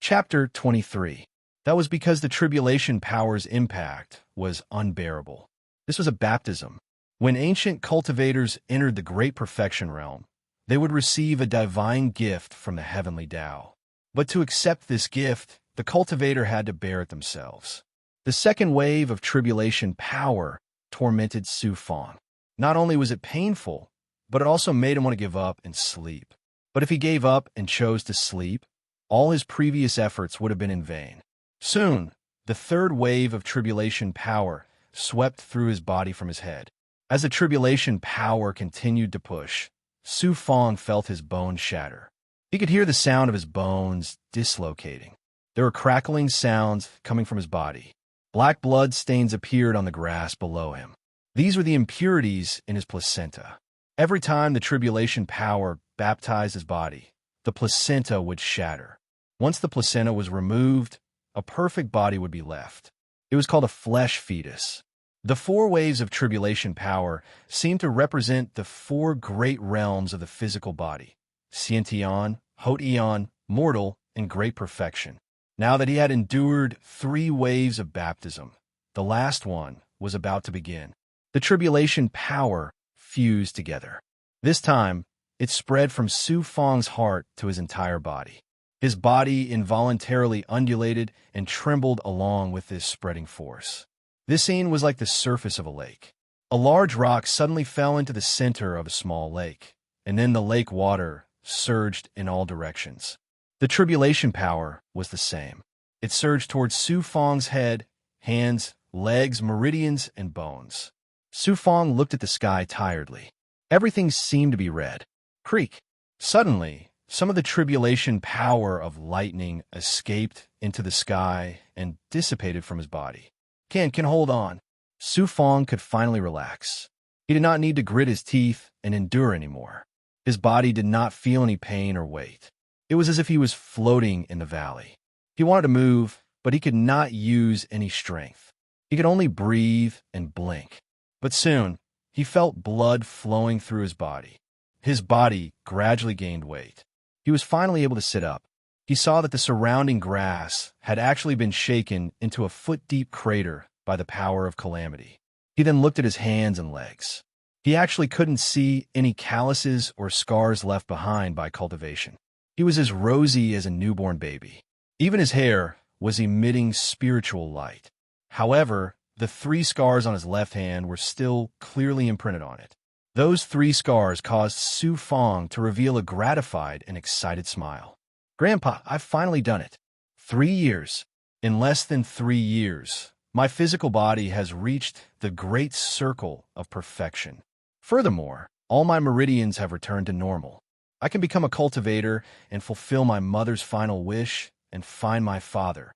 Chapter 23. That was because the tribulation power's impact was unbearable. This was a baptism. When ancient cultivators entered the great perfection realm, they would receive a divine gift from the heavenly Tao. But to accept this gift, the cultivator had to bear it themselves. The second wave of tribulation power tormented Su Fong. Not only was it painful, but it also made him want to give up and sleep. But if he gave up and chose to sleep, all his previous efforts would have been in vain. Soon, the third wave of tribulation power swept through his body from his head. As the tribulation power continued to push, Su Fong felt his bones shatter. He could hear the sound of his bones dislocating. There were crackling sounds coming from his body. Black blood stains appeared on the grass below him. These were the impurities in his placenta. Every time the tribulation power baptized his body, the placenta would shatter. Once the placenta was removed, a perfect body would be left. It was called a flesh fetus. The 4 waves of tribulation power seemed to represent the 4 great realms of the physical body: Sciention, Haute Eon, Mortal, and Great Perfection. Now that he had endured 3 waves of baptism, the last one was about to begin. The tribulation power fused together. This time, it spread from Su Fong's heart to his entire body. His body involuntarily undulated and trembled along with this spreading force. This scene was like the surface of a lake. A large rock suddenly fell into the center of a small lake, and then the lake water surged in all directions. The tribulation power was the same. It surged towards Su Fong's head, hands, legs, meridians, and bones. Su Fong looked at the sky tiredly. Everything seemed to be red. Creak. Suddenly, some of the tribulation power of lightning escaped into the sky and dissipated from his body. Can hold on. Su Fong could finally relax. He did not need to grit his teeth and endure anymore. His body did not feel any pain or weight. It was as if he was floating in the valley. He wanted to move, but he could not use any strength. He could only breathe and blink. But soon, he felt blood flowing through his body. His body gradually gained weight. He was finally able to sit up. He saw that the surrounding grass had actually been shaken into a foot-deep crater by the power of calamity. He then looked at his hands and legs. He actually couldn't see any calluses or scars left behind by cultivation. He was as rosy as a newborn baby. Even his hair was emitting spiritual light. However, the 3 scars on his left hand were still clearly imprinted on it. Those 3 scars caused Su Fong to reveal a gratified and excited smile. Grandpa, I've finally done it. 3 years. In less than 3 years, my physical body has reached the great circle of perfection. Furthermore, all my meridians have returned to normal. I can become a cultivator and fulfill my mother's final wish and find my father.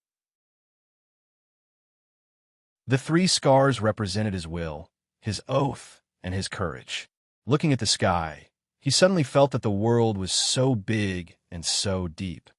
The 3 scars represented his will, his oath, and his courage. Looking at the sky, he suddenly felt that the world was so big and so deep.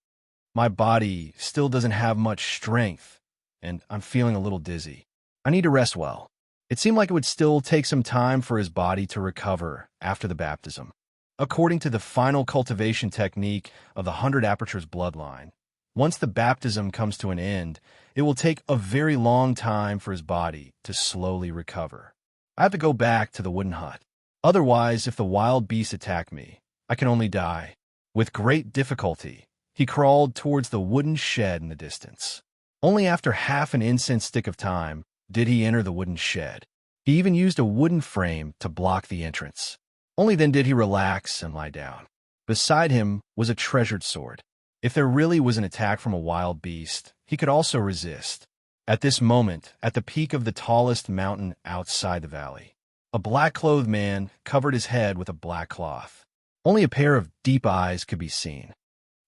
My body still doesn't have much strength, and I'm feeling a little dizzy. I need to rest well. It seemed like it would still take some time for his body to recover after the baptism. According to the final cultivation technique of the 100 Apertures bloodline, Once the baptism comes to an end, it will take a very long time for his body to slowly recover. I have to go back to the wooden hut. Otherwise, if the wild beasts attack me, I can only die. With great difficulty, he crawled towards the wooden shed in the distance. Only after half an incense stick of time did he enter the wooden shed. He even used a wooden frame to block the entrance. Only then did he relax and lie down. Beside him was a treasured sword. If there really was an attack from a wild beast, he could also resist. At this moment, at the peak of the tallest mountain outside the valley, a black-clothed man covered his head with a black cloth. Only a pair of deep eyes could be seen.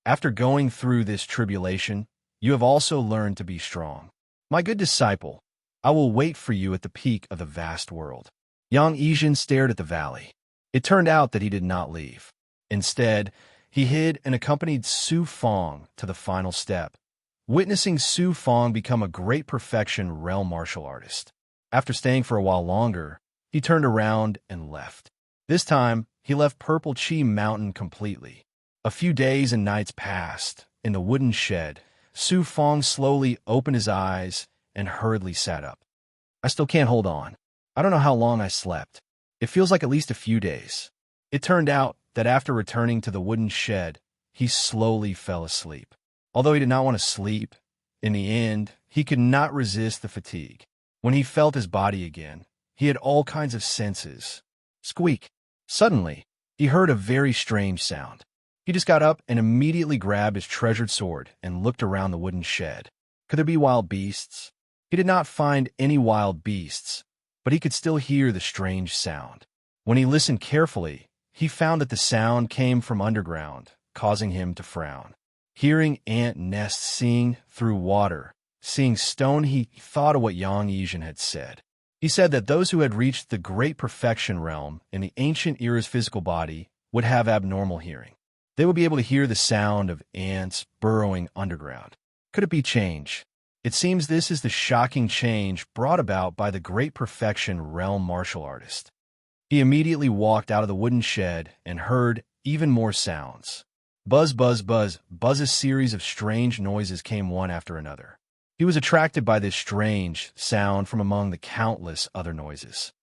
After going through this tribulation, you have also learned to be strong. My good disciple, I will wait for you at the peak of the vast world. Yang Yizhen stared at the valley. It turned out that he did not leave. Instead, he hid and accompanied Su Fong to the final step, witnessing Su Fong become a great perfection realm martial artist. After staying for a while longer, he turned around and left. This time, he left Purple Chi Mountain completely. A few days and nights passed. In the wooden shed, Su Fong slowly opened his eyes and hurriedly sat up. I still can't hold on. I don't know how long I slept. It feels like at least a few days. It turned out that after returning to the wooden shed, he slowly fell asleep. Although he did not want to sleep, in the end, he could not resist the fatigue. When he felt his body again, he had all kinds of senses. Squeak! Suddenly, he heard a very strange sound. He just got up and immediately grabbed his treasured sword and looked around the wooden shed. Could there be wild beasts? He did not find any wild beasts, but he could still hear the strange sound. When he listened carefully, he found that the sound came from underground, causing him to frown. Hearing ant nests sing through water, seeing stone, he thought of what Yang Yizhen had said. He said that those who had reached the great perfection realm in the ancient era's physical body would have abnormal hearing. They would be able to hear the sound of ants burrowing underground. Could it be change? It seems this is the shocking change brought about by the great perfection realm martial artist. He immediately walked out of the wooden shed and heard even more sounds. Buzz, buzz, buzz, buzz. A series of strange noises came one after another. He was attracted by this strange sound from among the countless other noises.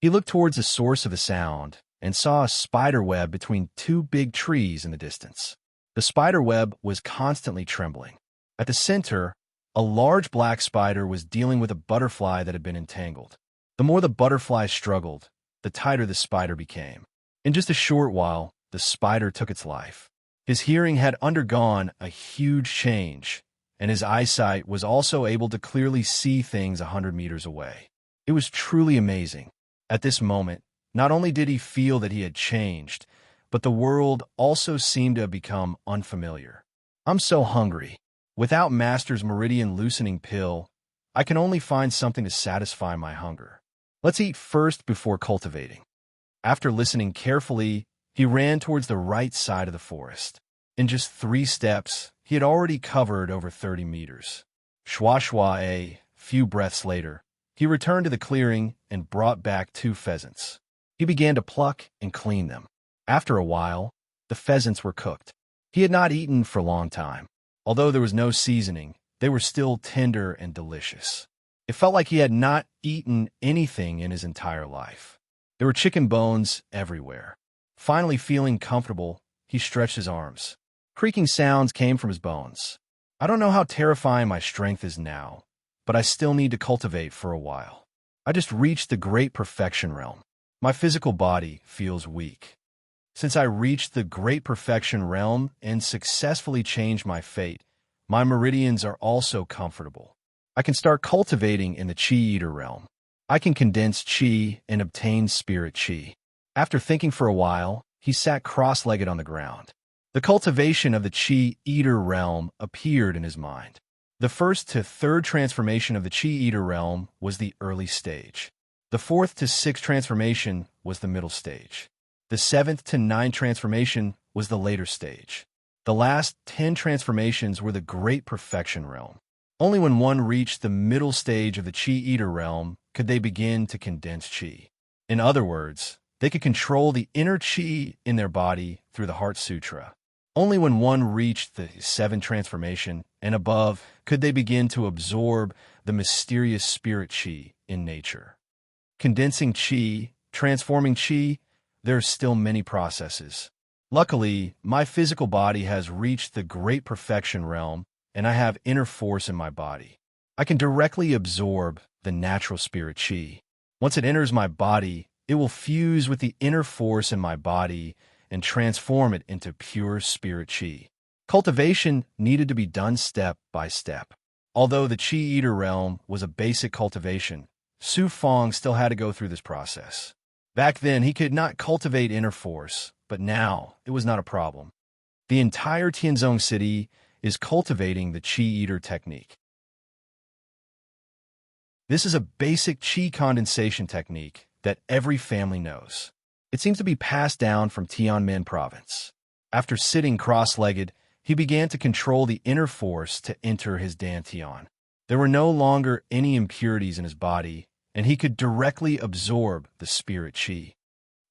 He looked towards the source of the sound and saw a spider web between two big trees in the distance. The spider web was constantly trembling. At the center, a large black spider was dealing with a butterfly that had been entangled. The more the butterfly struggled, the tighter the spider became. In just a short while, the spider took its life. His hearing had undergone a huge change, and his eyesight was also able to clearly see things 100 meters away. It was truly amazing. At this moment, not only did he feel that he had changed, but the world also seemed to have become unfamiliar. I'm so hungry. Without Master's meridian loosening pill, I can only find something to satisfy my hunger. Let's eat first before cultivating. After listening carefully, he ran towards the right side of the forest. In just 3 steps, he had already covered over 30 meters. Schwa schwa. A few breaths later, he returned to the clearing and brought back 2 pheasants. He began to pluck and clean them. After a while, the pheasants were cooked. He had not eaten for a long time. Although there was no seasoning, they were still tender and delicious. It felt like he had not eaten anything in his entire life. There were chicken bones everywhere. Finally feeling comfortable, he stretched his arms. Creaking sounds came from his bones. I don't know how terrifying my strength is now, but I still need to cultivate for a while. I just reached the great perfection realm. My physical body feels weak. Since I reached the great perfection realm and successfully changed my fate, my meridians are also comfortable. I can start cultivating in the Chi Eater realm. I can condense Chi and obtain spirit Chi. After thinking for a while, he sat cross-legged on the ground. The cultivation of the Chi Eater realm appeared in his mind. The 1st to 3rd transformation of the Chi Eater realm was the early stage. The 4th to 6th transformation was the middle stage. The 7th to 9th transformation was the later stage. The last 10 transformations were the great perfection realm. Only when one reached the middle stage of the Chi Eater realm could they begin to condense Chi. In other words, they could control the inner Chi in their body through the Heart Sutra. Only when one reached the 7 transformation and above could they begin to absorb the mysterious spirit chi in nature. Condensing chi, transforming chi, there are still many processes. Luckily, my physical body has reached the great perfection realm, and I have inner force in my body. I can directly absorb the natural spirit chi. Once it enters my body, it will fuse with the inner force in my body and transform it into pure spirit chi. Cultivation needed to be done step by step. Although the Chi Eater realm was a basic cultivation, Su Fong still had to go through this process. Back then, he could not cultivate inner force, but now it was not a problem. The entire Tianzong city is cultivating the Chi Eater technique. This is a basic Qi condensation technique that every family knows. It seems to be passed down from Tianmen province. After sitting cross-legged, he began to control the inner force to enter his dantian. There were no longer any impurities in his body, and he could directly absorb the spirit Qi.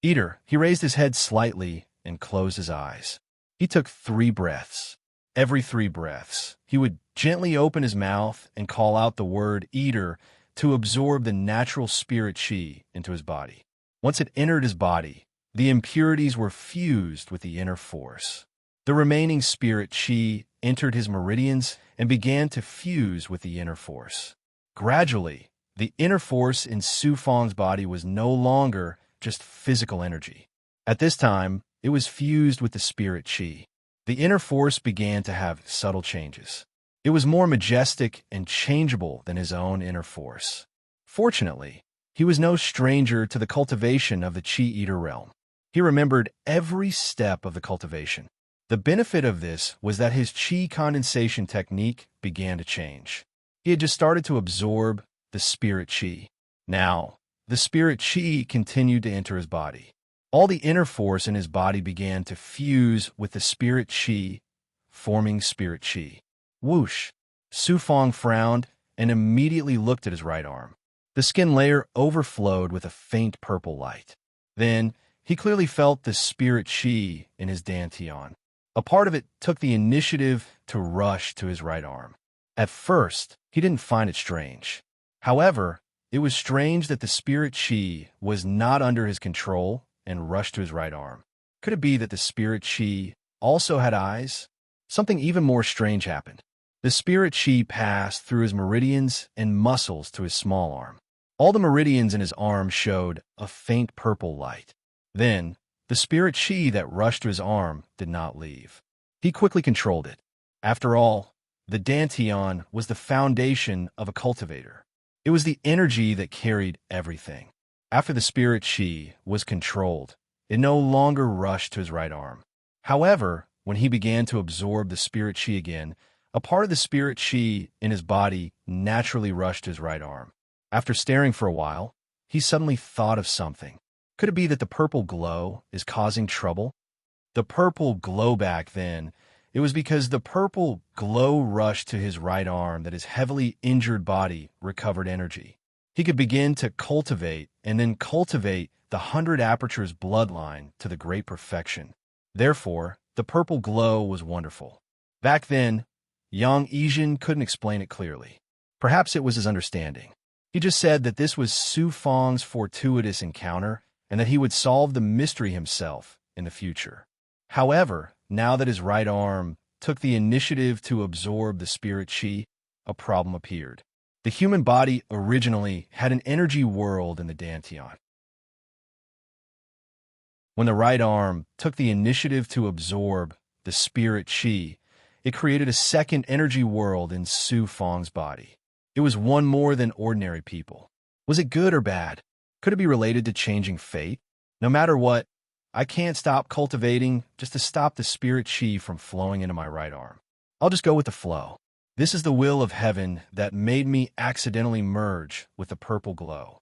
Eater, he raised his head slightly and closed his eyes. He took 3 breaths. Every 3 breaths, he would gently open his mouth and call out the word Eater to absorb the natural spirit Qi into his body. Once it entered his body, the impurities were fused with the inner force. The remaining spirit Qi entered his meridians and began to fuse with the inner force. Gradually, the inner force in Su Fong's body was no longer just physical energy. At this time, it was fused with the spirit Qi. The inner force began to have subtle changes. It was more majestic and changeable than his own inner force. Fortunately, he was no stranger to the cultivation of the Chi Eater realm. He remembered every step of the cultivation. The benefit of this was that his Chi condensation technique began to change. He had just started to absorb the spirit Qi. Now, the spirit Qi continued to enter his body. All the inner force in his body began to fuse with the spirit Qi, forming spirit Qi. Whoosh! Su Fong frowned and immediately looked at his right arm. The skin layer overflowed with a faint purple light. Then, he clearly felt the spirit Qi in his dantian. A part of it took the initiative to rush to his right arm. At first, he didn't find it strange. However, it was strange that the spirit Qi was not under his control and rushed to his right arm. Could it be that the spirit Qi also had eyes? Something even more strange happened. The spirit Qi passed through his meridians and muscles to his small arm. All the meridians in his arm showed a faint purple light. Then, the spirit Qi that rushed to his arm did not leave. He quickly controlled it. After all, the dantian was the foundation of a cultivator. It was the energy that carried everything. After the spirit Qi was controlled, it no longer rushed to his right arm. However, when he began to absorb the spirit Qi again, a part of the spirit Qi in his body naturally rushed to his right arm. After staring for a while, he suddenly thought of something. Could it be that the purple glow is causing trouble? The purple glow back then, it was because the purple glow rushed to his right arm that his heavily injured body recovered energy. He could begin to cultivate and then cultivate the 100 Apertures bloodline to the great perfection. Therefore, the purple glow was wonderful. Back then, Yang Yijin couldn't explain it clearly. Perhaps it was his understanding. He just said that this was Su Fong's fortuitous encounter and that he would solve the mystery himself in the future. However, now that his right arm took the initiative to absorb the spirit Qi, a problem appeared. The human body originally had an energy world in the dantian. When the right arm took the initiative to absorb the spirit Qi, it created a second energy world in Su Fong's body. It was one more than ordinary people. Was it good or bad? Could it be related to changing fate? No matter what, I can't stop cultivating just to stop the spirit Qi from flowing into my right arm. I'll just go with the flow. This is the will of heaven that made me accidentally merge with the purple glow.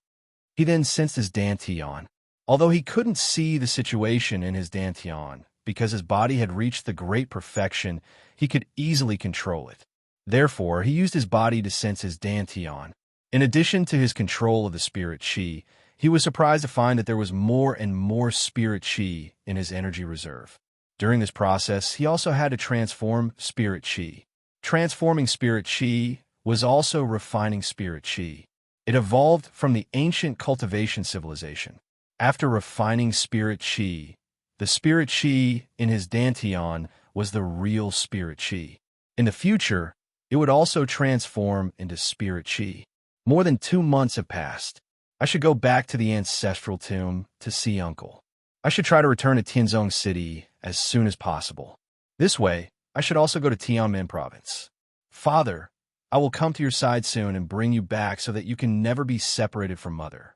He then sensed his dantian. Although he couldn't see the situation in his dantian, because his body had reached the great perfection, he could easily control it. Therefore, he used his body to sense his dantian. In addition to his control of the spirit Qi, he was surprised to find that there was more and more spirit Qi in his energy reserve. During this process, he also had to transform spirit chi. Transforming spirit chi was also refining spirit chi. It evolved from the ancient cultivation civilization. After refining spirit chi, the spirit chi in his dantian was the real spirit chi. In the future, it would also transform into spirit chi. More than 2 months have passed. I should go back to the ancestral tomb to see Uncle. I should try to return to Tianzong City as soon as possible. This way, I should also go to Tianmen province. Father, I will come to your side soon and bring you back so that you can never be separated from Mother.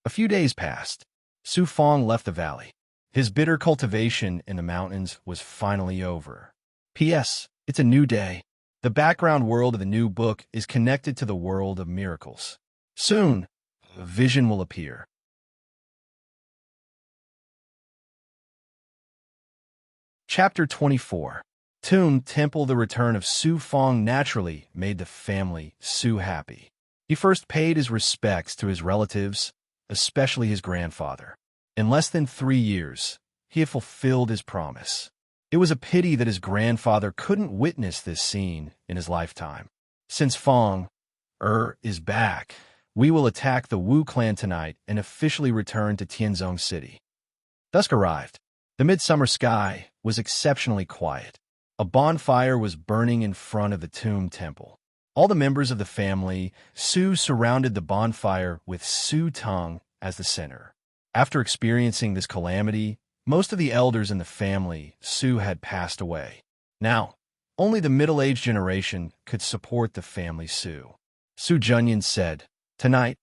A few days passed. Su Fong left the valley. His bitter cultivation in the mountains was finally over. P.S. It's a new day. The background world of the new book is connected to the world of miracles. Soon, a vision will appear. Chapter 24. Tomb Temple. The return of Su Fong naturally made the family Su happy. He first paid his respects to his relatives, especially his grandfather. In less than 3 years, he had fulfilled his promise. It was a pity that his grandfather couldn't witness this scene in his lifetime. Since Fong is back, we will attack the Wu clan tonight and officially return to Tianzong City. Dusk arrived. The midsummer sky was exceptionally quiet. A bonfire was burning in front of the tomb temple. All the members of the family Su surrounded the bonfire with Su Tong as the center. After experiencing this calamity, most of the elders in the family Su had passed away. Now, only the middle-aged generation could support the family Su. Su Junyan said, "Tonight,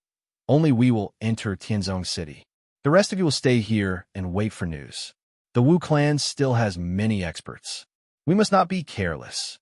only we will enter Tianzong City. The rest of you will stay here and wait for news. The Wu clan still has many experts. We must not be careless.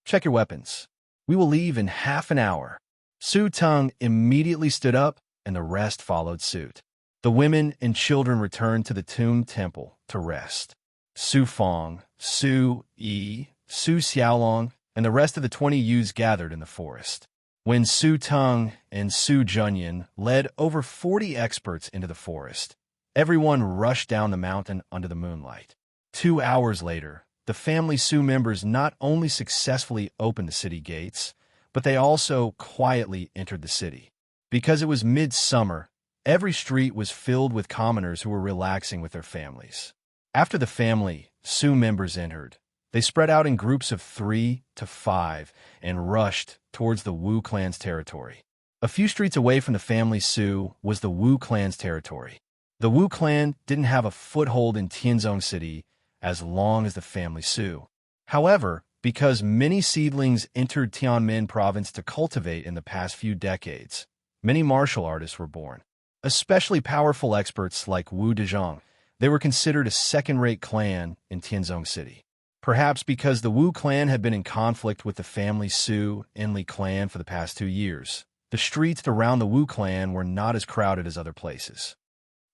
Check your weapons. We will leave in half an hour." Su Tong immediately stood up, and the rest followed suit. The women and children returned to the tomb temple to rest. Su Fong, Su Yi, Su Xiaolong, and the rest of the 20 youths gathered in the forest. When Su Tong and Su Junyan led over 40 experts into the forest, everyone rushed down the mountain under the moonlight. 2 hours later, the family Su members not only successfully opened the city gates, but they also quietly entered the city. Because it was midsummer, every street was filled with commoners who were relaxing with their families. After the family Su members entered, they spread out in groups of 3 to 5 and rushed towards the Wu clan's territory. A few streets away from the family Su was the Wu clan's territory. The Wu clan didn't have a foothold in Tianzong City as long as the family Su. However, because many seedlings entered Tianmen province to cultivate in the past few decades, many martial artists were born. Especially powerful experts like Wu Dezhong, they were considered a second-rate clan in Tianzong City. Perhaps because the Wu clan had been in conflict with the family Su Enli clan for the past 2 years, the streets around the Wu clan were not as crowded as other places.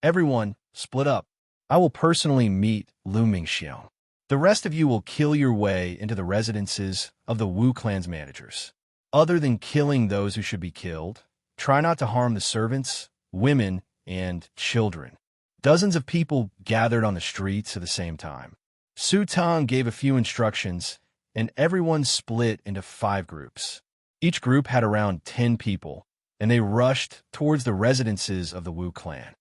Everyone split up. I will personally meet Lu Mingxiang. The rest of you will kill your way into the residences of the Wu clan's managers. Other than killing those who should be killed, try not to harm the servants, women, and children. Dozens of people gathered on the streets at the same time. Su Tong gave a few instructions, and everyone split into 5 groups. Each group had around 10 people, and they rushed towards the residences of the Wu clan.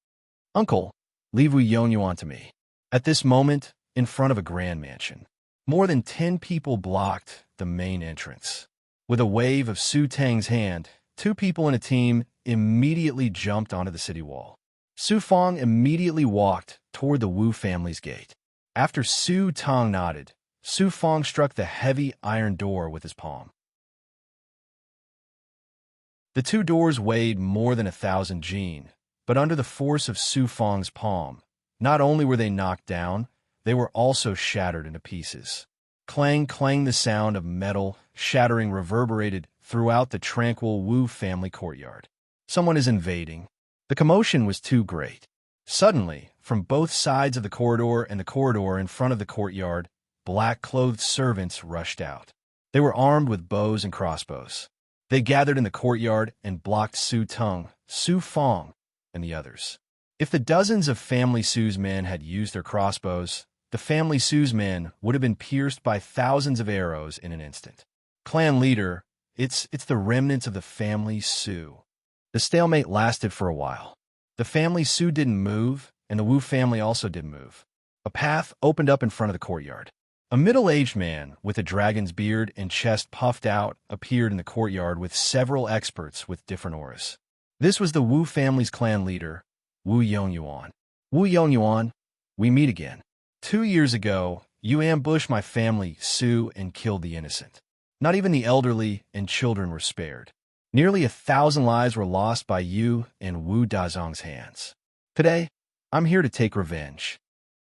"Uncle, leave Wu Yonyuan to me." At this moment, in front of a grand mansion, more than 10 people blocked the main entrance. With a wave of Su Tang's hand, 2 people in a team immediately jumped onto the city wall. Su Fong immediately walked toward the Wu family's gate. After Su Tong nodded, Su Fong struck the heavy iron door with his palm. The 2 doors weighed more than 1,000 jin, but under the force of Su Fong's palm, not only were they knocked down, they were also shattered into pieces. Clang, clang, the sound of metal shattering reverberated throughout the tranquil Wu family courtyard. Someone is invading. The commotion was too great. Suddenly, from both sides of the corridor and the corridor in front of the courtyard, black-clothed servants rushed out. They were armed with bows and crossbows. They gathered in the courtyard and blocked Su Tong, Su Fong, and the others. If the dozens of family Su's men had used their crossbows, the family Su's men would have been pierced by thousands of arrows in an instant. Clan leader, it's the remnants of the family Su. The stalemate lasted for a while. The family Su didn't move, and the Wu family also didn't move. A path opened up in front of the courtyard. A middle-aged man with a dragon's beard and chest puffed out appeared in the courtyard with several experts with different auras. This was the Wu family's clan leader, Wu Yongyuan. Wu Yongyuan, we meet again. 2 years ago, you ambushed my family Su and killed the innocent. Not even the elderly and children were spared. Nearly 1,000 lives were lost by you and Wu Dazong's hands. Today, I'm here to take revenge.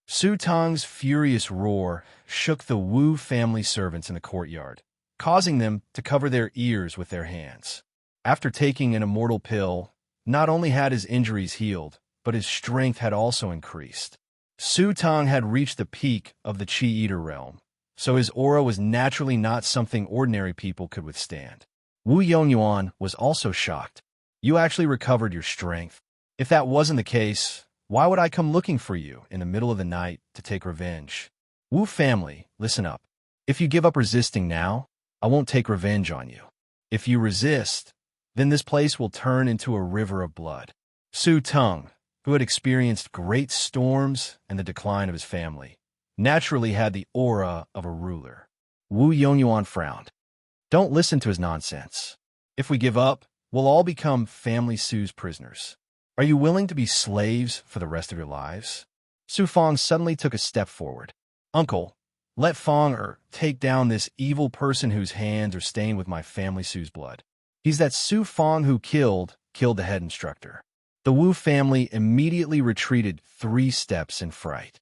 Su Tong's furious roar shook the Wu family servants in the courtyard, causing them to cover their ears with their hands. After taking an immortal pill, not only had his injuries healed, but his strength had also increased. Su Tong had reached the peak of the Chi Eater realm, so his aura was naturally not something ordinary people could withstand. Wu Yongyuan was also shocked. You actually recovered your strength. If that wasn't the case, why would I come looking for you in the middle of the night to take revenge? Wu family, listen up. If you give up resisting now, I won't take revenge on you. If you resist, then this place will turn into a river of blood. Su Tong, who had experienced great storms and the decline of his family, naturally had the aura of a ruler. Wu Yongyuan frowned. Don't listen to his nonsense. If we give up, we'll all become family Su's prisoners. Are you willing to be slaves for the rest of your lives? Su Fong suddenly took a step forward. Uncle, let Fong take down this evil person whose hands are stained with my family Su's blood. He's that Su Fong who killed the head instructor. The Wu family immediately retreated 3 steps in fright.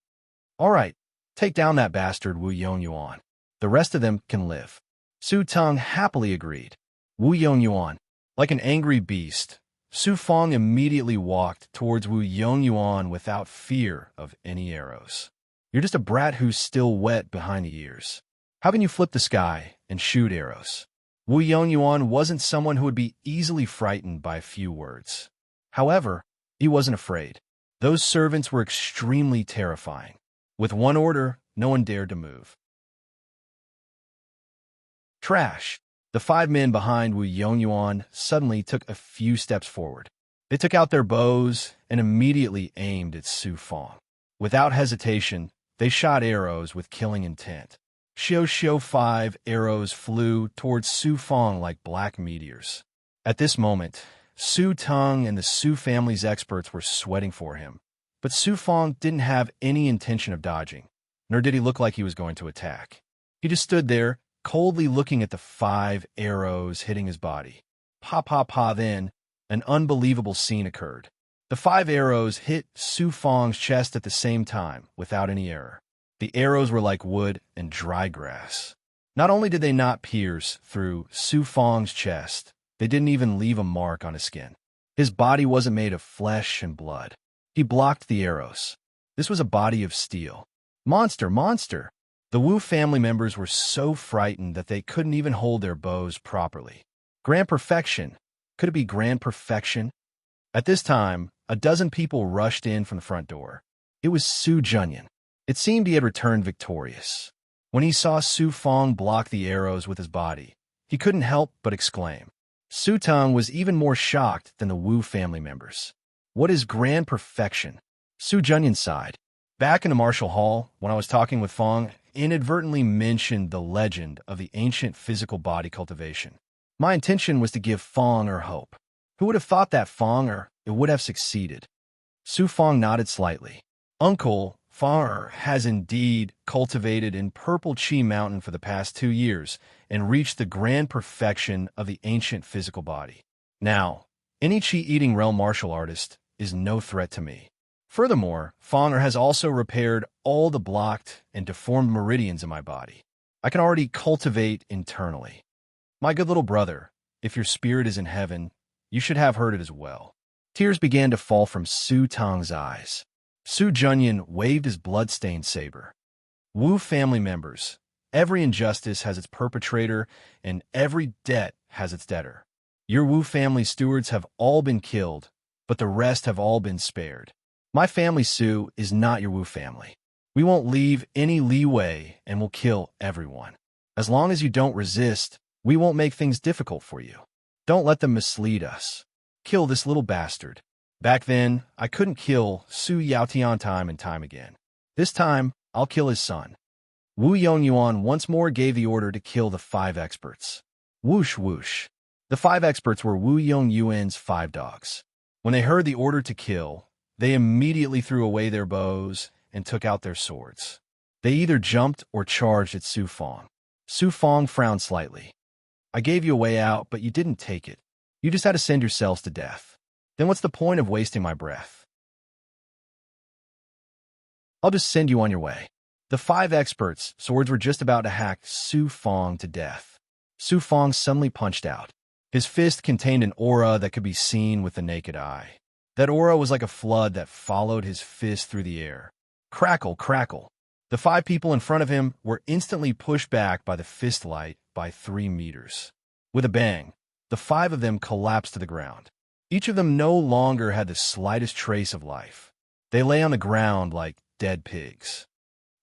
All right, take down that bastard Wu Yongyuan. The rest of them can live. Su Tong happily agreed. Wu Yongyuan, like an angry beast, Su Fong immediately walked towards Wu Yongyuan without fear of any arrows. You're just a brat who's still wet behind the ears. How can you flip the sky and shoot arrows? Wu Yongyuan wasn't someone who would be easily frightened by a few words. However, he wasn't afraid. Those servants were extremely terrifying. With one order, no one dared to move. Trash. The 5 men behind Wu Yongyuan suddenly took a few steps forward. They took out their bows and immediately aimed at Su Fong. Without hesitation, they shot arrows with killing intent. Xiao 5 arrows flew towards Su Fong like black meteors. At this moment, Su Tong and the Su family's experts were sweating for him. But Su Fong didn't have any intention of dodging, nor did he look like he was going to attack. He just stood there, coldly looking at the 5 arrows hitting his body. Then, an unbelievable scene occurred. The 5 arrows hit Su Fong's chest at the same time, without any error. The arrows were like wood and dry grass. Not only did they not pierce through Su Fong's chest, they didn't even leave a mark on his skin. His body wasn't made of flesh and blood. He blocked the arrows. This was a body of steel. Monster! Monster! The Wu family members were so frightened that they couldn't even hold their bows properly. Grand perfection! Could it be grand perfection? At this time, a dozen people rushed in from the front door. It was Su Junyan. It seemed he had returned victorious. When he saw Su Fong block the arrows with his body, he couldn't help but exclaim. Su Tong was even more shocked than the Wu family members. What is grand perfection? Su Junyan sighed. Back in the martial hall, when I was talking with Fong, inadvertently mentioned the legend of the ancient physical body cultivation. My intention was to give Fong hope. Who would have thought that Fong it would have succeeded? Su Fong nodded slightly. Uncle, Fong has indeed cultivated in Purple Chi Mountain for the past 2 years and reached the grand perfection of the ancient physical body. Now, any Chi-eating realm martial artist is no threat to me. Furthermore, Fong has also repaired all the blocked and deformed meridians in my body. I can already cultivate internally. My good little brother, if your spirit is in heaven, you should have heard it as well. Tears began to fall from Su Tong's eyes. Su Junyan waved his blood-stained saber. Wu family members, every injustice has its perpetrator, and every debt has its debtor. Your Wu family stewards have all been killed, but the rest have all been spared. My family Su is not your Wu family. We won't leave any leeway and we'll kill everyone. As long as you don't resist, we won't make things difficult for you. Don't let them mislead us. Kill this little bastard. Back then, I couldn't kill Su Yaotian time and time again. This time, I'll kill his son. Wu Yongyuan once more gave the order to kill the 5 experts. Whoosh whoosh. The 5 experts were Wu Yongyuan's 5 dogs. When they heard the order to kill, they immediately threw away their bows and took out their swords. They either jumped or charged at Su Fong. Su Fong frowned slightly. I gave you a way out, but you didn't take it. You just had to send yourselves to death. Then what's the point of wasting my breath? I'll just send you on your way. The 5 experts' swords were just about to hack Su Fong to death. Su Fong suddenly punched out. His fist contained an aura that could be seen with the naked eye. That aura was like a flood that followed his fist through the air. Crackle, crackle. The 5 people in front of him were instantly pushed back by the fist light by 3 meters. With a bang, the 5 of them collapsed to the ground. Each of them no longer had the slightest trace of life. They lay on the ground like dead pigs.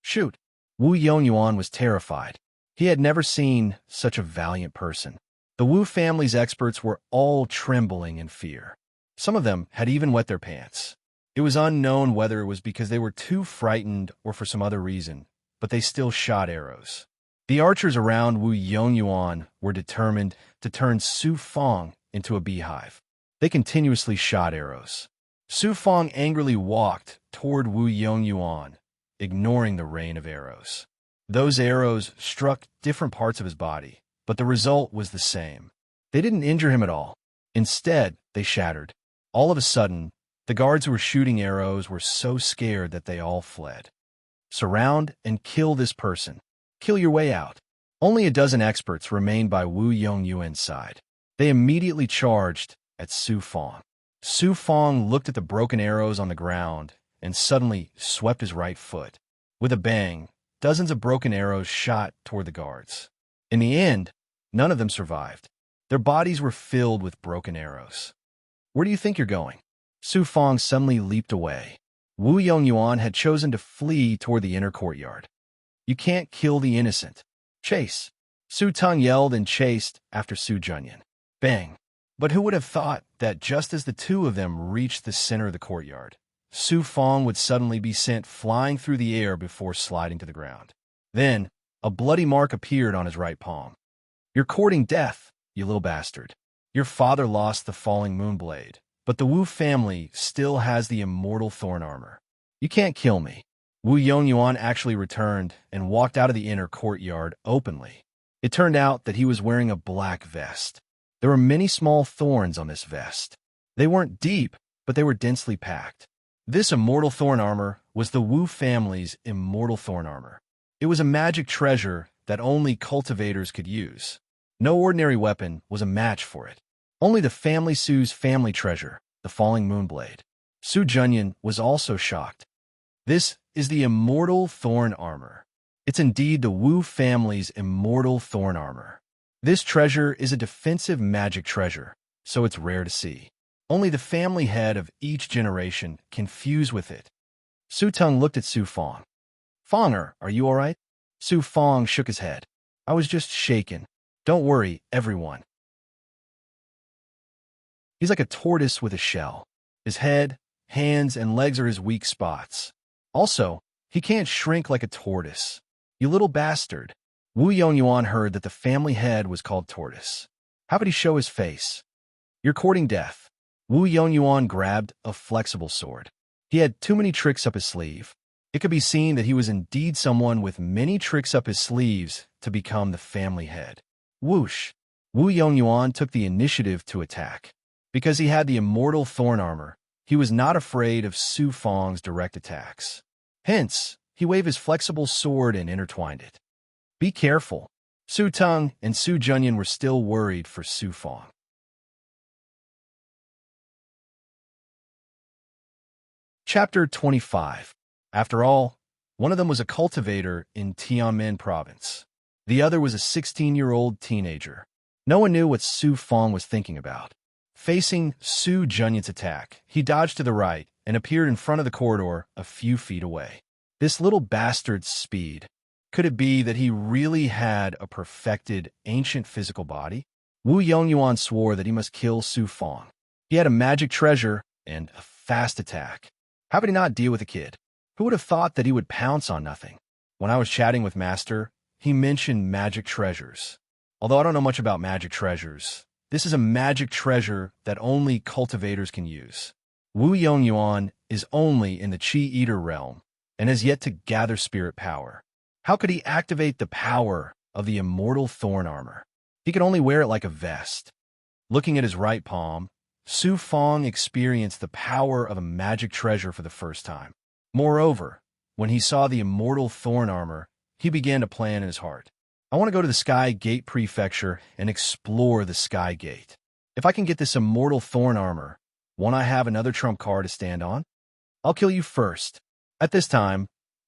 Shoot! Wu Yongyuan was terrified. He had never seen such a valiant person. The Wu family's experts were all trembling in fear. Some of them had even wet their pants. It was unknown whether it was because they were too frightened or for some other reason, but they still shot arrows. The archers around Wu Yongyuan were determined to turn Su Fong into a beehive. They continuously shot arrows. Su Fong angrily walked toward Wu Yongyuan, ignoring the rain of arrows. Those arrows struck different parts of his body, but the result was the same. They didn't injure him at all. Instead, they shattered. All of a sudden, the guards who were shooting arrows were so scared that they all fled. Surround and kill this person. Kill your way out. Only a dozen experts remained by Wu Yongyuan's side. They immediately charged at Su Fong. Su Fong looked at the broken arrows on the ground and suddenly swept his right foot. With a bang, dozens of broken arrows shot toward the guards. In the end, none of them survived. Their bodies were filled with broken arrows. Where do you think you're going? Su Fong suddenly leaped away. Wu Yongyuan had chosen to flee toward the inner courtyard. You can't kill the innocent. Chase! Su Tung yelled and chased after Su Junyan. Bang! But who would have thought that just as the two of them reached the center of the courtyard, Su Fong would suddenly be sent flying through the air before sliding to the ground. Then, a bloody mark appeared on his right palm. You're courting death, you little bastard. Your father lost the falling moonblade, but the Wu family still has the immortal thorn armor. You can't kill me. Wu Yongyuan actually returned and walked out of the inner courtyard openly. It turned out that he was wearing a black vest. There were many small thorns on this vest. They weren't deep, but they were densely packed. This immortal thorn armor was the Wu family's immortal thorn armor. It was a magic treasure that only cultivators could use. No ordinary weapon was a match for it. Only the family Su's family treasure, the falling moonblade. Su Junyan was also shocked. This is the immortal thorn armor. It's indeed the Wu family's immortal thorn armor. This treasure is a defensive magic treasure, so it's rare to see. Only the family head of each generation can fuse with it. Su Tung looked at Su Fong. Fonger, are you all right? Su Fong shook his head. I was just shaken. Don't worry, everyone. He's like a tortoise with a shell. His head, hands, and legs are his weak spots. Also, he can't shrink like a tortoise. You little bastard. Wu Yongyuan heard that the family head was called Tortoise. How could he show his face? You're courting death. Wu Yongyuan grabbed a flexible sword. He had too many tricks up his sleeve. It could be seen that he was indeed someone with many tricks up his sleeves to become the family head. Whoosh! Wu Yongyuan took the initiative to attack. Because he had the immortal thorn armor, he was not afraid of Su Fong's direct attacks. Hence, he waved his flexible sword and intertwined it. Be careful. Su Tung and Su Junyan were still worried for Su Fong. Chapter 25. After all, one of them was a cultivator in Tianmen province. The other was a 16-year-old teenager. No one knew what Su Fong was thinking about. Facing Su Junyan's attack, he dodged to the right and appeared in front of the corridor a few feet away. This little bastard's speed. Could it be that he really had a perfected, ancient physical body? Wu Yongyuan swore that he must kill Su Fong. He had a magic treasure and a fast attack. How could he not deal with a kid? Who would have thought that he would pounce on nothing? When I was chatting with Master, he mentioned magic treasures. Although I don't know much about magic treasures, this is a magic treasure that only cultivators can use. Wu Yongyuan is only in the Chi Eater realm and has yet to gather spirit power. How could he activate the power of the immortal thorn armor? He could only wear it like a vest. Looking at his right palm, Su Fong experienced the power of a magic treasure for the first time. Moreover, when he saw the immortal thorn armor, he began to plan in his heart. I want to go to the Sky Gate Prefecture and explore the Sky Gate. If I can get this immortal thorn armor, won't I have another trump card to stand on? I'll kill you first. At this time,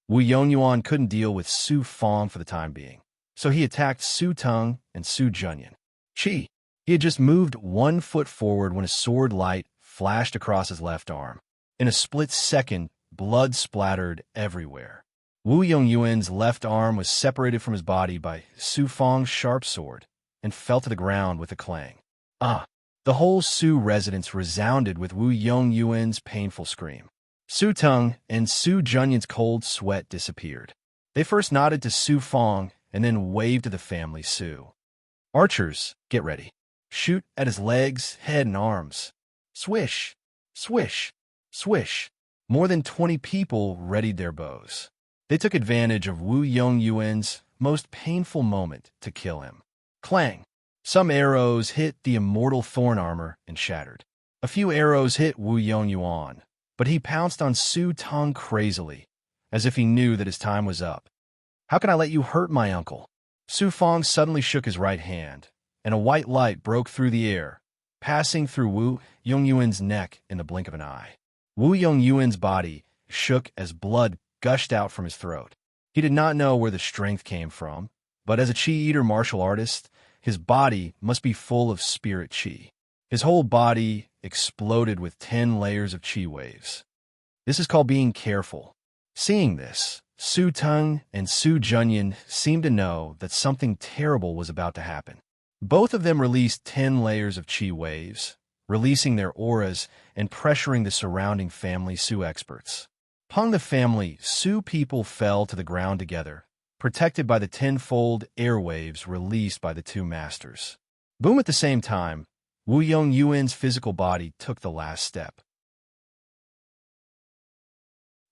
Wu Yongyuan couldn't deal with Su Fong for the time being, so he attacked Su Tung and Su Junyan. He had just moved 1 foot forward when a sword light flashed across his left arm. In a split second, blood splattered everywhere. Wu Yongyuan's left arm was separated from his body by Su Fong's sharp sword and fell to the ground with a clang. The whole Su residence resounded with Wu Yongyuan's painful scream. Su Tung and Su Junyan's cold sweat disappeared. They first nodded to Su Fong and then waved to the family Su. Archers, get ready. Shoot at his legs, head, and arms. Swish, swish, swish. More than 20 people readied their bows. They took advantage of Wu Yongyuan's most painful moment to kill him. Clang! Some arrows hit the immortal thorn armor and shattered. A few arrows hit Wu Yongyuan, but he pounced on Su Tung crazily, as if he knew that his time was up. How can I let you hurt my uncle? Su Fong suddenly shook his right hand, and a white light broke through the air, passing through Wu Yongyuan's neck in the blink of an eye. Wu Yongyuan's body shook as blood gushed out from his throat. He did not know where the strength came from, but as a Chi Eater martial artist, his body must be full of spirit Chi. His whole body exploded with 10 layers of Chi waves. This is called being careful. Seeing this, Su Tung and Su Junyan seemed to know that something terrible was about to happen. Both of them released 10 layers of Chi waves, releasing their auras and pressuring the surrounding family Su experts. Upon the family, Su people fell to the ground together, protected by the 10-fold airwaves released by the 2 masters. Boom! At the same time, Wu Yongyuan's physical body took the last step.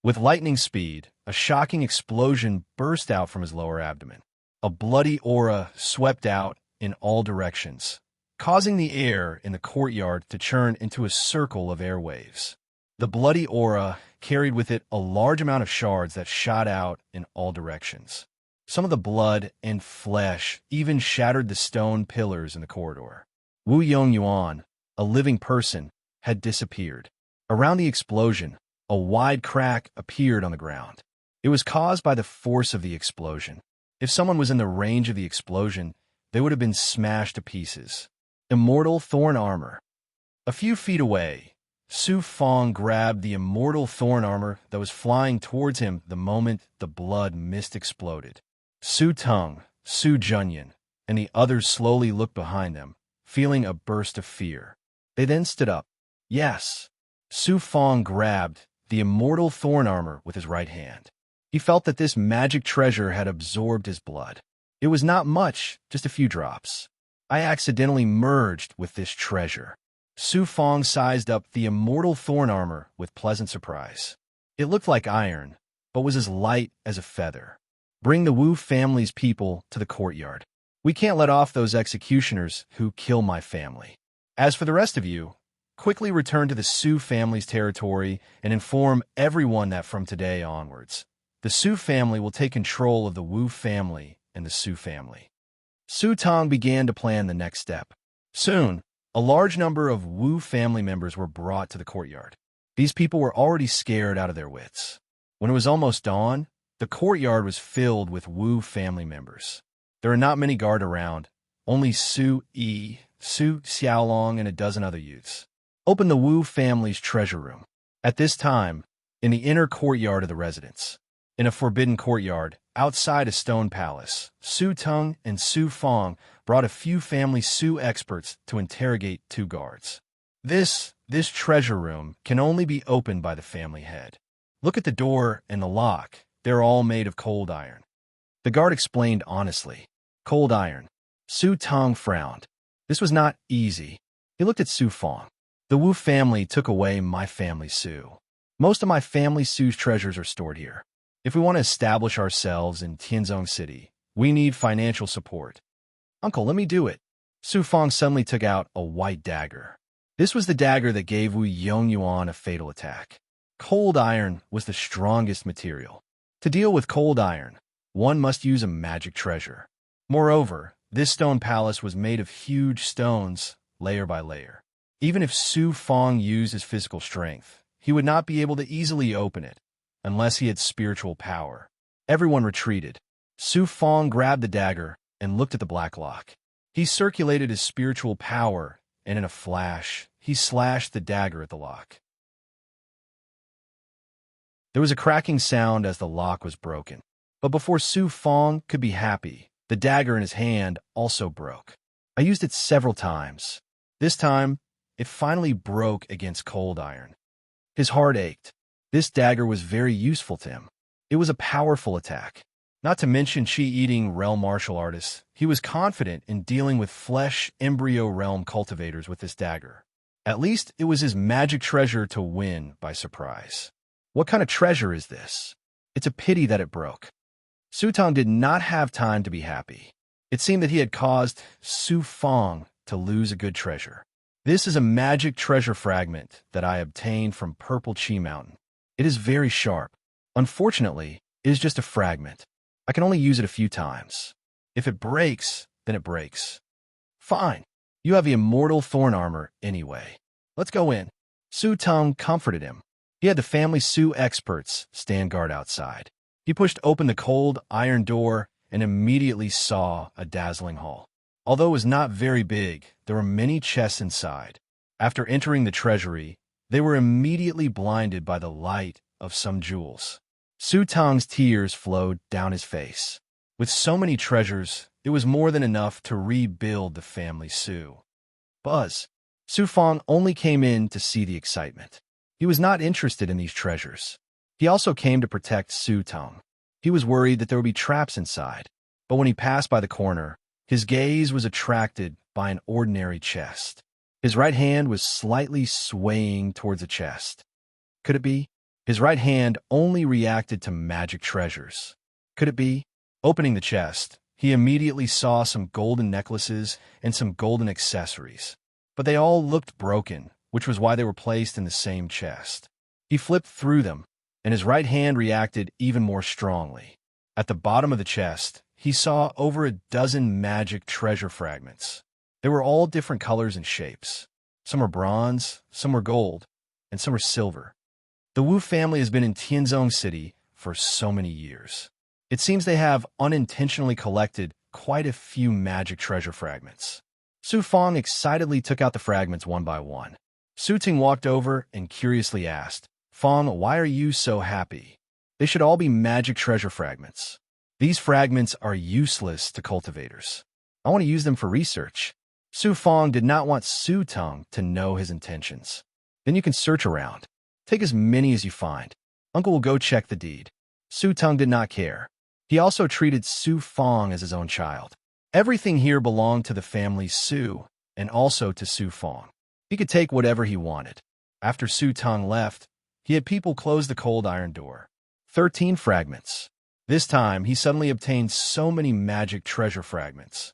With lightning speed, a shocking explosion burst out from his lower abdomen. A bloody aura swept out in all directions, causing the air in the courtyard to churn into a circle of airwaves. The bloody aura carried with it a large amount of shards that shot out in all directions. Some of the blood and flesh even shattered the stone pillars in the corridor. Wu Yongyuan, a living person, had disappeared. Around the explosion, a wide crack appeared on the ground. It was caused by the force of the explosion. If someone was in the range of the explosion, they would have been smashed to pieces. Immortal thorn armor. A few feet away, Su Fong grabbed the immortal thorn armor that was flying towards him the moment the blood mist exploded. Su Tung, Su Junyan, and the others slowly looked behind them, feeling a burst of fear. They then stood up. Yes. Su Fong grabbed the immortal thorn armor with his right hand. He felt that this magic treasure had absorbed his blood. It was not much, just a few drops. I accidentally merged with this treasure. Su Fong sized up the immortal thorn armor with pleasant surprise. It looked like iron, but was as light as a feather. Bring the Wu family's people to the courtyard. We can't let off those executioners who kill my family. As for the rest of you, quickly return to the Su family's territory and inform everyone that from today onwards, the Su family will take control of the Wu family and the Su family. Su Tong began to plan the next step. Soon, a large number of Wu family members were brought to the courtyard. These people were already scared out of their wits. When it was almost dawn, the courtyard was filled with Wu family members. There are not many guard around, only Su Yi, Su Xiaolong, and a dozen other youths. Open the Wu family's treasure room. At this time, in the inner courtyard of the residence, In a forbidden courtyard, outside a stone palace, Su Tung and Su Fong brought a few family Su experts to interrogate two guards. This treasure room can only be opened by the family head. Look at the door and the lock. They're all made of cold iron. The guard explained honestly. Cold iron. Su Tung frowned. This was not easy. He looked at Su Fong. The Wu family took away my family Su. Most of my family Su's treasures are stored here. If we want to establish ourselves in Tianzong City, we need financial support. Uncle, let me do it. Su Fong suddenly took out a white dagger. This was the dagger that gave Wu Yongyuan a fatal attack. Cold iron was the strongest material. To deal with cold iron, one must use a magic treasure. Moreover, this stone palace was made of huge stones, layer by layer. Even if Su Fong used his physical strength, he would not be able to easily open it, unless he had spiritual power. Everyone retreated. Su Fong grabbed the dagger and looked at the black lock. He circulated his spiritual power, and in a flash, he slashed the dagger at the lock. There was a cracking sound as the lock was broken. But before Su Fong could be happy, the dagger in his hand also broke. I used it several times. This time, it finally broke against cold iron. His heart ached. This dagger was very useful to him. It was a powerful attack. Not to mention chi-eating realm martial artists, he was confident in dealing with flesh embryo realm cultivators with this dagger. At least it was his magic treasure to win by surprise. What kind of treasure is this? It's a pity that it broke. Su Tong did not have time to be happy. It seemed that he had caused Su Fong to lose a good treasure. This is a magic treasure fragment that I obtained from Purple Chi Mountain. It is very sharp. Unfortunately, it is just a fragment. I can only use it a few times. If it breaks, then it breaks. Fine. You have the immortal thorn armor anyway. Let's go in. Su Tong comforted him. He had the family Su experts stand guard outside. He pushed open the cold iron door and immediately saw a dazzling hall. Although it was not very big, there were many chests inside. After entering the treasury, they were immediately blinded by the light of some jewels. Su Tong's tears flowed down his face. With so many treasures, it was more than enough to rebuild the family Su. Buzz. Su Fong only came in to see the excitement. He was not interested in these treasures. He also came to protect Su Tong. He was worried that there would be traps inside, but when he passed by the corner, his gaze was attracted by an ordinary chest. His right hand was slightly swaying towards the chest. Could it be? His right hand only reacted to magic treasures. Could it be? Opening the chest, he immediately saw some golden necklaces and some golden accessories. But they all looked broken, which was why they were placed in the same chest. He flipped through them, and his right hand reacted even more strongly. At the bottom of the chest, he saw over a dozen magic treasure fragments. They were all different colors and shapes. Some were bronze, some were gold, and some were silver. The Wu family has been in Tianzong City for so many years. It seems they have unintentionally collected quite a few magic treasure fragments. Su Fong excitedly took out the fragments one by one. Su Ting walked over and curiously asked, Fong, why are you so happy? They should all be magic treasure fragments. These fragments are useless to cultivators. I want to use them for research. Su Fong did not want Su Tong to know his intentions. Then you can search around. Take as many as you find. Uncle will go check the deed. Su Tong did not care. He also treated Su Fong as his own child. Everything here belonged to the family Su, and also to Su Fong. He could take whatever he wanted. After Su Tong left, he had people close the cold iron door. 13 fragments. This time, he suddenly obtained so many magic treasure fragments.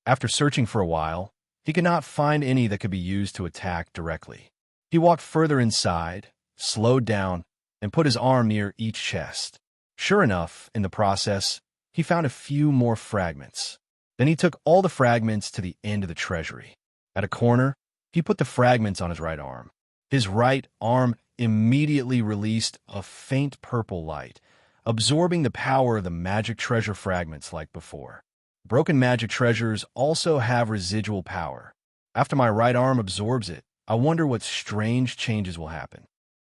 After searching for a while, he could not find any that could be used to attack directly. He walked further inside, slowed down, and put his arm near each chest. Sure enough, in the process, he found a few more fragments. Then he took all the fragments to the end of the treasury. At a corner, he put the fragments on his right arm. His right arm immediately released a faint purple light, absorbing the power of the magic treasure fragments like before. Broken magic treasures also have residual power. After my right arm absorbs it, I wonder what strange changes will happen.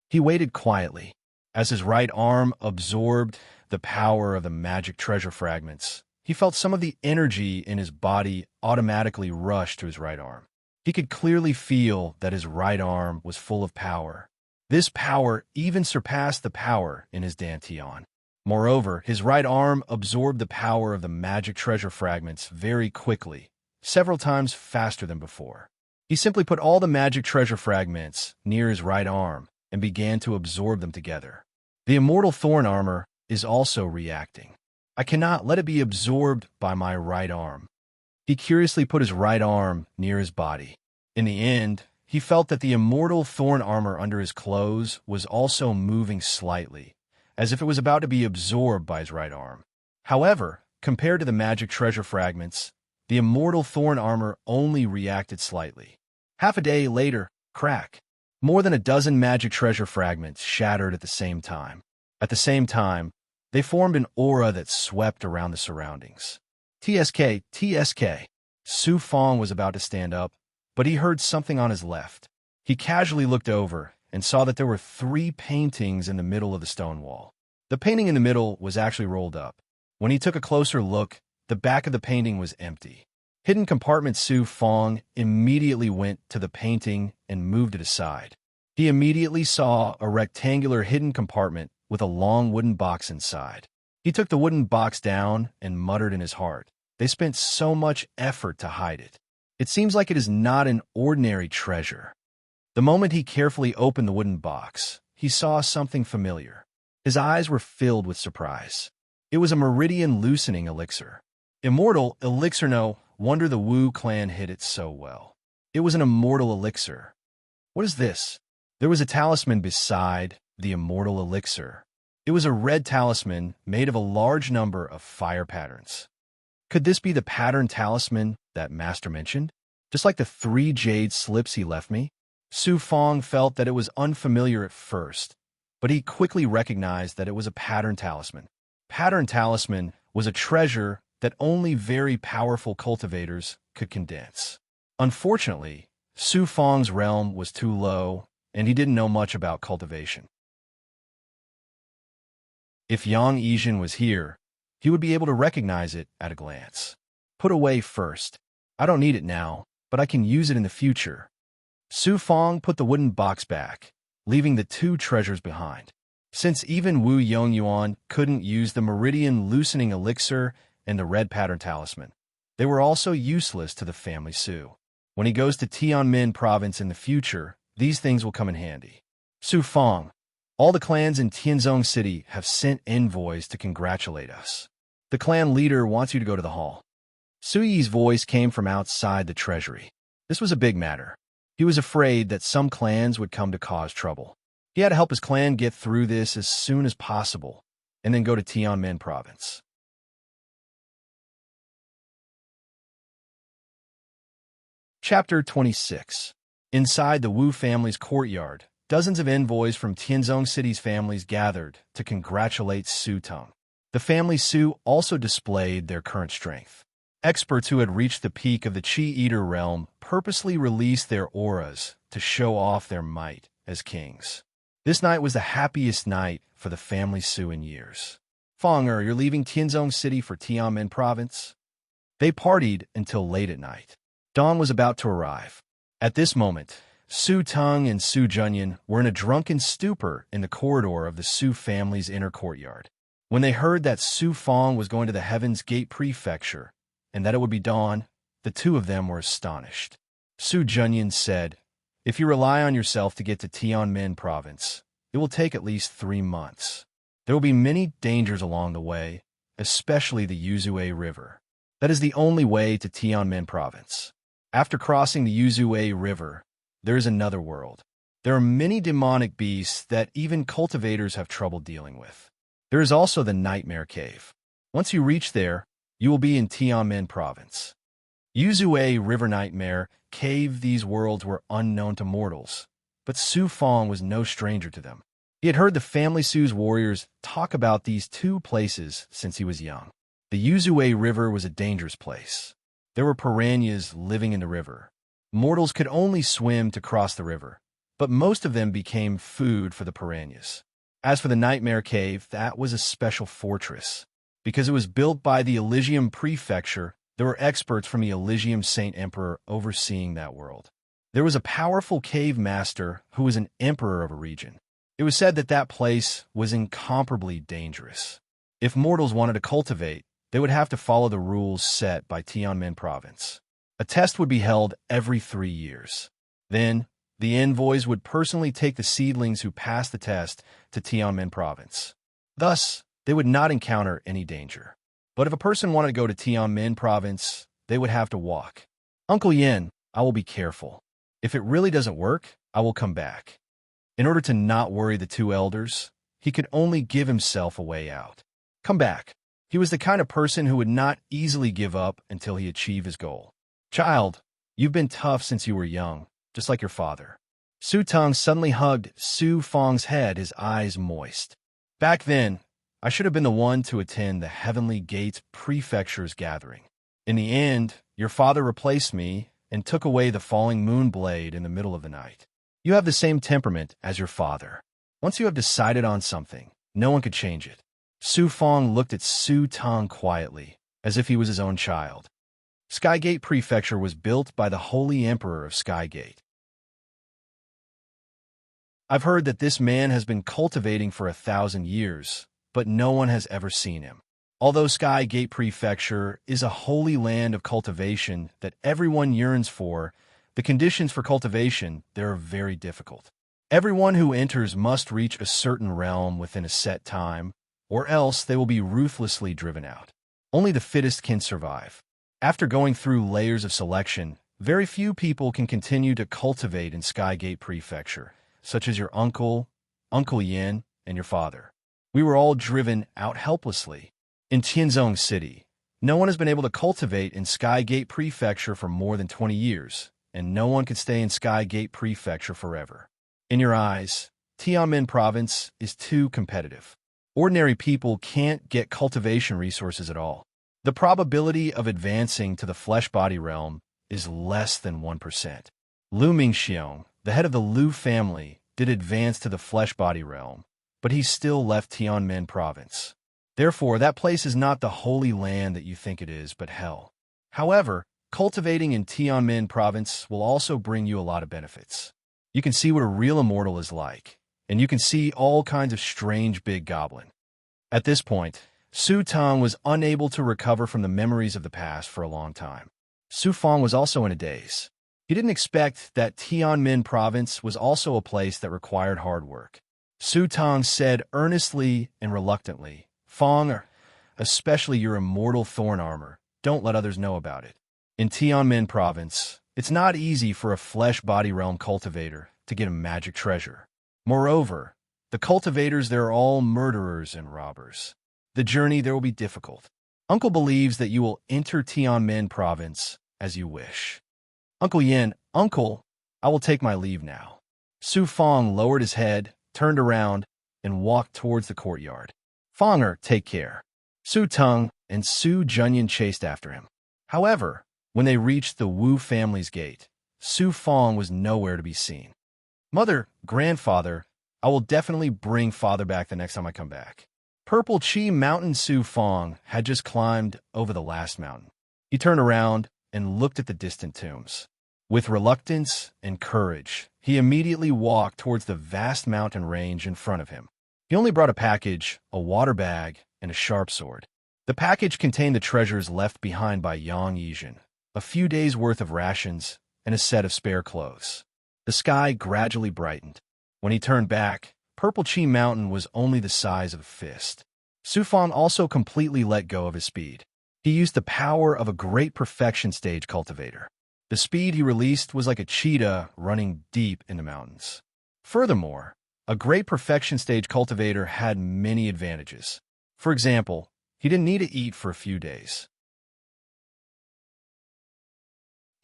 He waited quietly. As his right arm absorbed the power of the magic treasure fragments, he felt some of the energy in his body automatically rush to his right arm. He could clearly feel that his right arm was full of power. This power even surpassed the power in his dantian. Moreover, his right arm absorbed the power of the magic treasure fragments very quickly, several times faster than before. He simply put all the magic treasure fragments near his right arm and began to absorb them together. The immortal thorn armor is also reacting. I cannot let it be absorbed by my right arm. He curiously put his right arm near his body. In the end, he felt that the immortal thorn armor under his clothes was also moving slightly, as if it was about to be absorbed by his right arm. However, compared to the magic treasure fragments, the immortal thorn armor only reacted slightly. Half a day later, crack. More than a dozen magic treasure fragments shattered at the same time. At the same time, they formed an aura that swept around the surroundings. TSK, TSK. Su Fong was about to stand up, but he heard something on his left. He casually looked over and saw that there were 3 paintings in the middle of the stone wall. The painting in the middle was actually rolled up. When he took a closer look, the back of the painting was empty. Hidden compartment. Su Fong immediately went to the painting and moved it aside. He immediately saw a rectangular hidden compartment with a long wooden box inside. He took the wooden box down and muttered in his heart, "They spent so much effort to hide it. It seems like it is not an ordinary treasure." The moment he carefully opened the wooden box, he saw something familiar. His eyes were filled with surprise. It was a meridian loosening elixir. Immortal elixir. No wonder the Wu clan hid it so well. It was an immortal elixir. What is this? There was a talisman beside the immortal elixir. It was a red talisman made of a large number of fire patterns. Could this be the pattern talisman that Master mentioned? Just like the 3 jade slips he left me? Su Fong felt that it was unfamiliar at first, but he quickly recognized that it was a pattern talisman. Pattern talisman was a treasure that only very powerful cultivators could condense. Unfortunately, Su Fong's realm was too low, and he didn't know much about cultivation. If Yang Yijin was here, he would be able to recognize it at a glance. Put away first. I don't need it now, but I can use it in the future. Su Fong put the wooden box back, leaving the 2 treasures behind. Since even Wu Yongyuan couldn't use the meridian loosening elixir and the red pattern talisman, they were also useless to the family Su. When he goes to Tianmen province in the future, these things will come in handy. Su Fong, all the clans in Tianzong City have sent envoys to congratulate us. The clan leader wants you to go to the hall. Su Yi's voice came from outside the treasury. This was a big matter. He was afraid that some clans would come to cause trouble. He had to help his clan get through this as soon as possible, and then go to Tianmen province. Chapter 26. Inside the Wu family's courtyard, dozens of envoys from Tianzong City's families gathered to congratulate Su Teng. The family Su also displayed their current strength. Experts who had reached the peak of the Qi Eater realm purposely released their auras to show off their might as kings. This night was the happiest night for the family Su in years. Fong you're leaving Tianzong City for Tianmen province? They partied until late at night. Dawn was about to arrive. At this moment, Su Teng and Su Junyan were in a drunken stupor in the corridor of the Su family's inner courtyard. When they heard that Su Fong was going to the Heaven's Gate Prefecture, and that it would be dawn, the 2 of them were astonished. Su Junyan said, "If you rely on yourself to get to Tianmen province, it will take at least 3 months. There will be many dangers along the way, especially the Yuzue River. That is the only way to Tianmen province. After crossing the Yuzue River, there is another world. There are many demonic beasts that even cultivators have trouble dealing with. There is also the Nightmare Cave. Once you reach there, you will be in Tianmen province. Yuzue River Nightmare Cave. These worlds were unknown to mortals, but Su Fong was no stranger to them. He had heard the family Su's warriors talk about these 2 places since he was young. The Yuzue River was a dangerous place. There were piranhas living in the river. Mortals could only swim to cross the river, but most of them became food for the piranhas. As for the Nightmare Cave, that was a special fortress. Because it was built by the Elysium Prefecture, there were experts from the Elysium Saint Emperor overseeing that world. There was a powerful cave master who was an emperor of a region. It was said that that place was incomparably dangerous. If mortals wanted to cultivate, they would have to follow the rules set by Tianmen Province. A test would be held every 3 years. Then, the envoys would personally take the seedlings who passed the test to Tianmen Province. Thus, they would not encounter any danger. But if a person wanted to go to Tianmen Province, they would have to walk. Uncle Yin, I will be careful. If it really doesn't work, I will come back. In order to not worry the two elders, he could only give himself a way out. Come back. He was the kind of person who would not easily give up until he achieved his goal. Child, you've been tough since you were young, just like your father. Su Teng suddenly hugged Su Fang's head, his eyes moist. Back then, I should have been the one to attend the Heavenly Gate Prefecture's gathering. In the end, your father replaced me and took away the falling moon blade in the middle of the night. You have the same temperament as your father. Once you have decided on something, no one could change it. Su Fang looked at Su Teng quietly, as if he was his own child. Skygate Prefecture was built by the Holy Emperor of Skygate. I've heard that this man has been cultivating for 1,000 years, but no one has ever seen him. Although Skygate Prefecture is a holy land of cultivation that everyone yearns for, the conditions for cultivation there are very difficult. Everyone who enters must reach a certain realm within a set time, or else they will be ruthlessly driven out. Only the fittest can survive. After going through layers of selection, very few people can continue to cultivate in Skygate Prefecture, such as your uncle, Uncle Yin, and your father. We were all driven out helplessly. In Tianzong City, no one has been able to cultivate in Skygate Prefecture for more than 20 years, and no one could stay in Skygate Prefecture forever. In your eyes, Tianmen Province is too competitive. Ordinary people can't get cultivation resources at all. The probability of advancing to the flesh-body realm is less than 1%. Lu Mingxiong, the head of the Lu family, did advance to the flesh-body realm, but he still left Tianmen Province. Therefore, that place is not the holy land that you think it is, but hell. However, cultivating in Tianmen Province will also bring you a lot of benefits. You can see what a real immortal is like, and you can see all kinds of strange big goblin. At this point, Su Teng was unable to recover from the memories of the past for a long time. Su Fang was also in a daze. He didn't expect that Tianmen Province was also a place that required hard work. Su Teng said earnestly and reluctantly, Fang, especially your immortal thorn armor, don't let others know about it. In Tianmen Province, it's not easy for a flesh-body realm cultivator to get a magic treasure. Moreover, the cultivators there are all murderers and robbers. The journey there will be difficult. Uncle believes that you will enter Tianmen Province as you wish. Uncle Yin, Uncle, I will take my leave now. Su Fang lowered his head, turned around, and walked towards the courtyard. Fanger, take care. Su Teng and Su Junyan chased after him. However, when they reached the Wu family's gate, Su Fang was nowhere to be seen. Mother, grandfather, I will definitely bring father back the next time I come back. Purple Chi Mountain Su Fang had just climbed over the last mountain. He turned around and looked at the distant tombs. With reluctance and courage, he immediately walked towards the vast mountain range in front of him. He only brought a package, a water bag, and a sharp sword. The package contained the treasures left behind by Yang Yizhen, a few days' worth of rations, and a set of spare clothes. The sky gradually brightened. When he turned back, Purple Chi Mountain was only the size of a fist. Su Fang also completely let go of his speed. He used the power of a great perfection stage cultivator. The speed he released was like a cheetah running deep in the mountains. Furthermore, a great perfection stage cultivator had many advantages. For example, he didn't need to eat for a few days.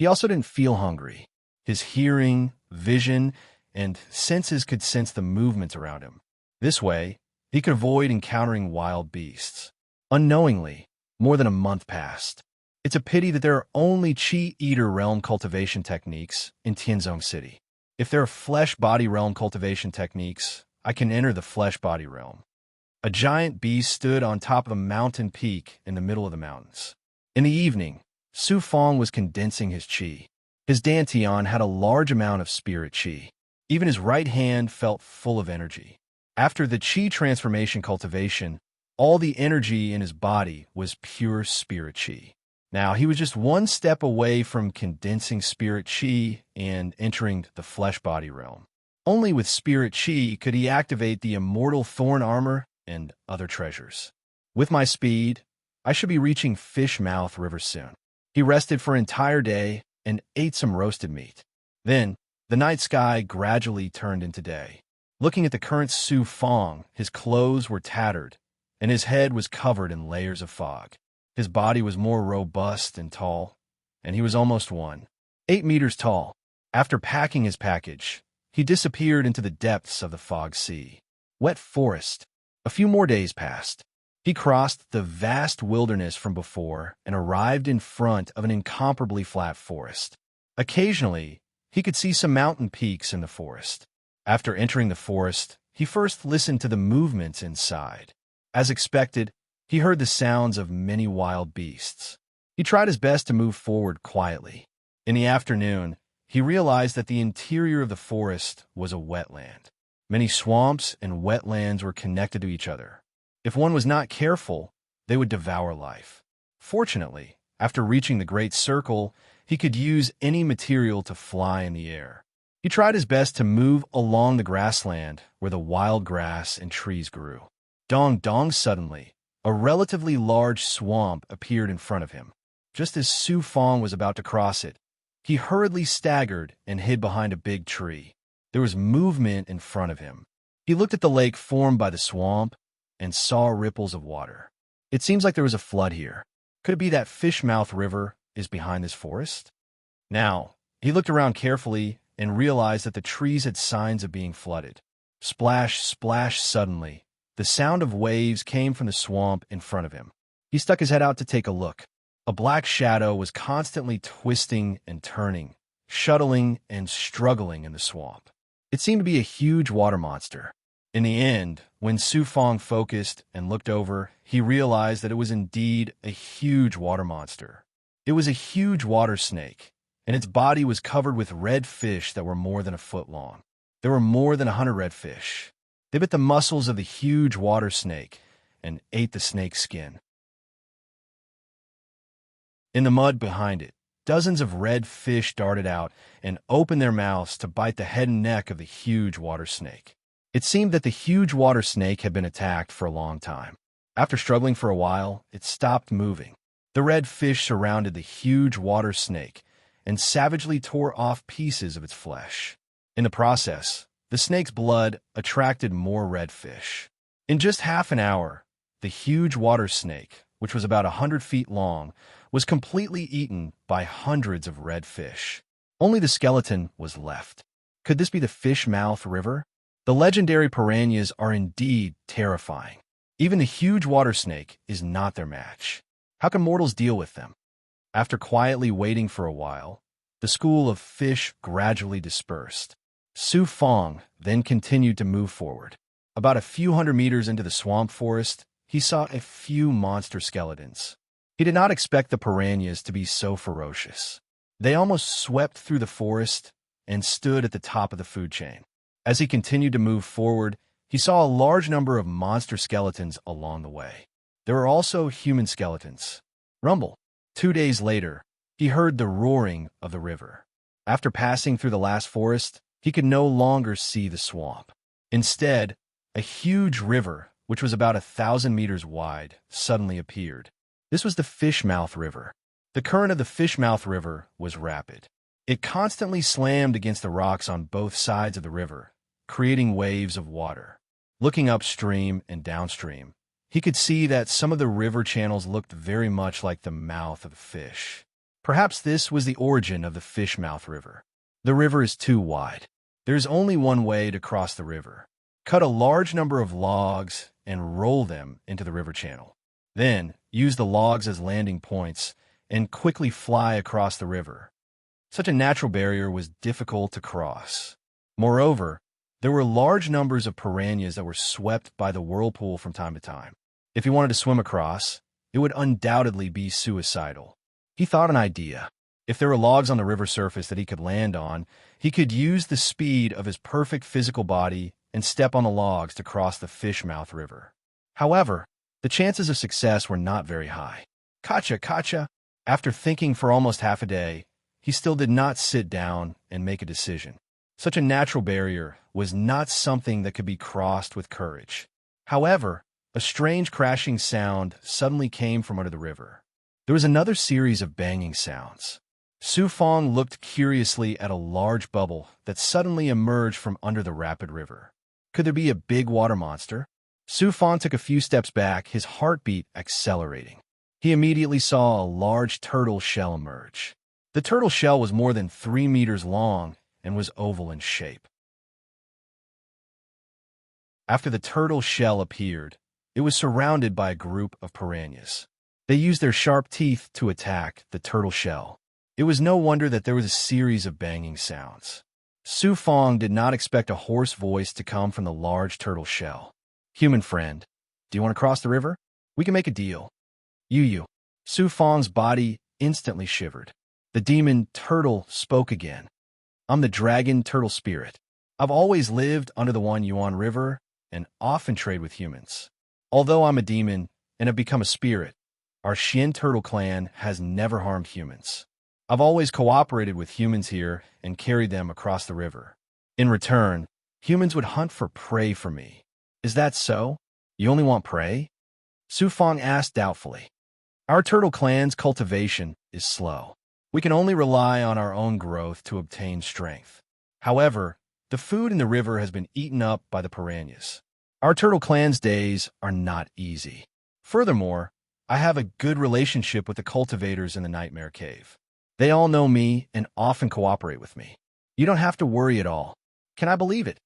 He also didn't feel hungry. His hearing, vision, and senses could sense the movements around him. This way, he could avoid encountering wild beasts. Unknowingly, more than a month passed. It's a pity that there are only Chi Eater realm cultivation techniques in Tianzong City. If there are flesh-body realm cultivation techniques, I can enter the flesh body realm. A giant beast stood on top of a mountain peak in the middle of the mountains. In the evening, Su Fong was condensing his qi. His dantian had a large amount of spirit qi. Even his right hand felt full of energy. After the qi transformation cultivation, all the energy in his body was pure spirit qi. Now, he was just one step away from condensing spirit qi and entering the flesh body realm. Only with spirit qi could he activate the immortal thorn armor and other treasures. With my speed, I should be reaching Fish Mouth River soon. He rested for an entire day and ate some roasted meat. Then, the night sky gradually turned into day. Looking at the current Su Fong, his clothes were tattered, and his head was covered in layers of fog. His body was more robust and tall, and he was almost 8 meters tall. After packing his package, he disappeared into the depths of the fog sea. Wet forest. A few more days passed. He crossed the vast wilderness from before and arrived in front of an incomparably flat forest. Occasionally, he could see some mountain peaks in the forest. After entering the forest, he first listened to the movements inside. As expected, he heard the sounds of many wild beasts. He tried his best to move forward quietly. In the afternoon, he realized that the interior of the forest was a wetland. Many swamps and wetlands were connected to each other. If one was not careful, they would devour life. Fortunately, after reaching the Great Circle, he could use any material to fly in the air. He tried his best to move along the grassland where the wild grass and trees grew. Dong dong suddenly, a relatively large swamp appeared in front of him. Just as Su Fong was about to cross it, he hurriedly staggered and hid behind a big tree. There was movement in front of him. He looked at the lake formed by the swamp and saw ripples of water. It seems like there was a flood here. Could it be that Fish Mouth River is behind this forest? Now, he looked around carefully and realized that the trees had signs of being flooded. Splash, splash suddenly. The sound of waves came from the swamp in front of him. He stuck his head out to take a look. A black shadow was constantly twisting and turning, shuttling and struggling in the swamp. It seemed to be a huge water monster. In the end, when Su Fong focused and looked over, he realized that it was indeed a huge water monster. It was a huge water snake, and its body was covered with red fish that were more than a foot long. There were more than 100 red fish. They bit the muscles of the huge water snake and ate the snake's skin. In the mud behind it, dozens of red fish darted out and opened their mouths to bite the head and neck of the huge water snake. It seemed that the huge water snake had been attacked for a long time. After struggling for a while, it stopped moving. The red fish surrounded the huge water snake and savagely tore off pieces of its flesh. In the process, the snake's blood attracted more red fish. In just half an hour, the huge water snake, which was about 100 feet long, was completely eaten by hundreds of red fish. Only the skeleton was left. Could this be the Fish Mouth River? The legendary piranhas are indeed terrifying. Even the huge water snake is not their match. How can mortals deal with them? After quietly waiting for a while, the school of fish gradually dispersed. Su Fong then continued to move forward. About a few hundred meters into the swamp forest, he saw a few monster skeletons. He did not expect the piranhas to be so ferocious. They almost swept through the forest and stood at the top of the food chain. As he continued to move forward, he saw a large number of monster skeletons along the way. There were also human skeletons. Rumble. 2 days later, he heard the roaring of the river. After passing through the last forest, he could no longer see the swamp. Instead, a huge river, which was about 1,000 meters wide, suddenly appeared. This was the Fish Mouth River. The current of the Fish Mouth River was rapid. It constantly slammed against the rocks on both sides of the river, creating waves of water. Looking upstream and downstream, he could see that some of the river channels looked very much like the mouth of a fish. Perhaps this was the origin of the Fish Mouth River. The river is too wide. There's only one way to cross the river. Cut a large number of logs and roll them into the river channel. Then, use the logs as landing points and quickly fly across the river. Such a natural barrier was difficult to cross. Moreover, There were large numbers of piranhas that were swept by the whirlpool from time to time. If he wanted to swim across, it would undoubtedly be suicidal. He thought an idea. If there were logs on the river surface that he could land on, he could use the speed of his perfect physical body and step on the logs to cross the Fishmouth River. However, the chances of success were not very high. Gotcha. After thinking for almost half a day, he still did not sit down and make a decision. Such a natural barrier was not something that could be crossed with courage. However, a strange crashing sound suddenly came from under the river. There was another series of banging sounds. Su Fong looked curiously at a large bubble that suddenly emerged from under the rapid river. Could there be a big water monster? Su Fong took a few steps back, his heartbeat accelerating. He immediately saw a large turtle shell emerge. The turtle shell was more than 3 meters long and was oval in shape. After the turtle shell appeared, it was surrounded by a group of piranhas. They used their sharp teeth to attack the turtle shell. It was no wonder that there was a series of banging sounds. Su Fong did not expect a hoarse voice to come from the large turtle shell. "Human friend, do you want to cross the river? We can make a deal." You. Su Fong's body instantly shivered. The demon turtle spoke again. "I'm the dragon turtle spirit. I've always lived under the One Yuan River and often trade with humans. Although I'm a demon and have become a spirit, our Xian turtle clan has never harmed humans. I've always cooperated with humans here and carried them across the river. In return, humans would hunt for prey for me. Is that so? You only want prey?" Su Fong asked doubtfully. "Our turtle clan's cultivation is slow. We can only rely on our own growth to obtain strength. However, the food in the river has been eaten up by the piranhas. Our turtle clan's days are not easy. Furthermore, I have a good relationship with the cultivators in the Nightmare Cave. They all know me and often cooperate with me. You don't have to worry at all. Can I believe it?"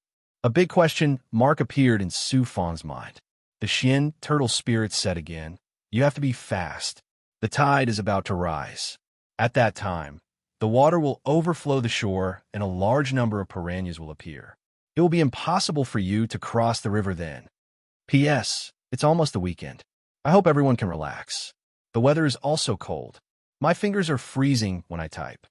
A big question mark appeared in Su Fong's mind. The Xian turtle spirit said again, "You have to be fast. The tide is about to rise. At that time, the water will overflow the shore and a large number of piranhas will appear. It will be impossible for you to cross the river then. P.S. It's almost the weekend. I hope everyone can relax. The weather is also cold. My fingers are freezing when I type."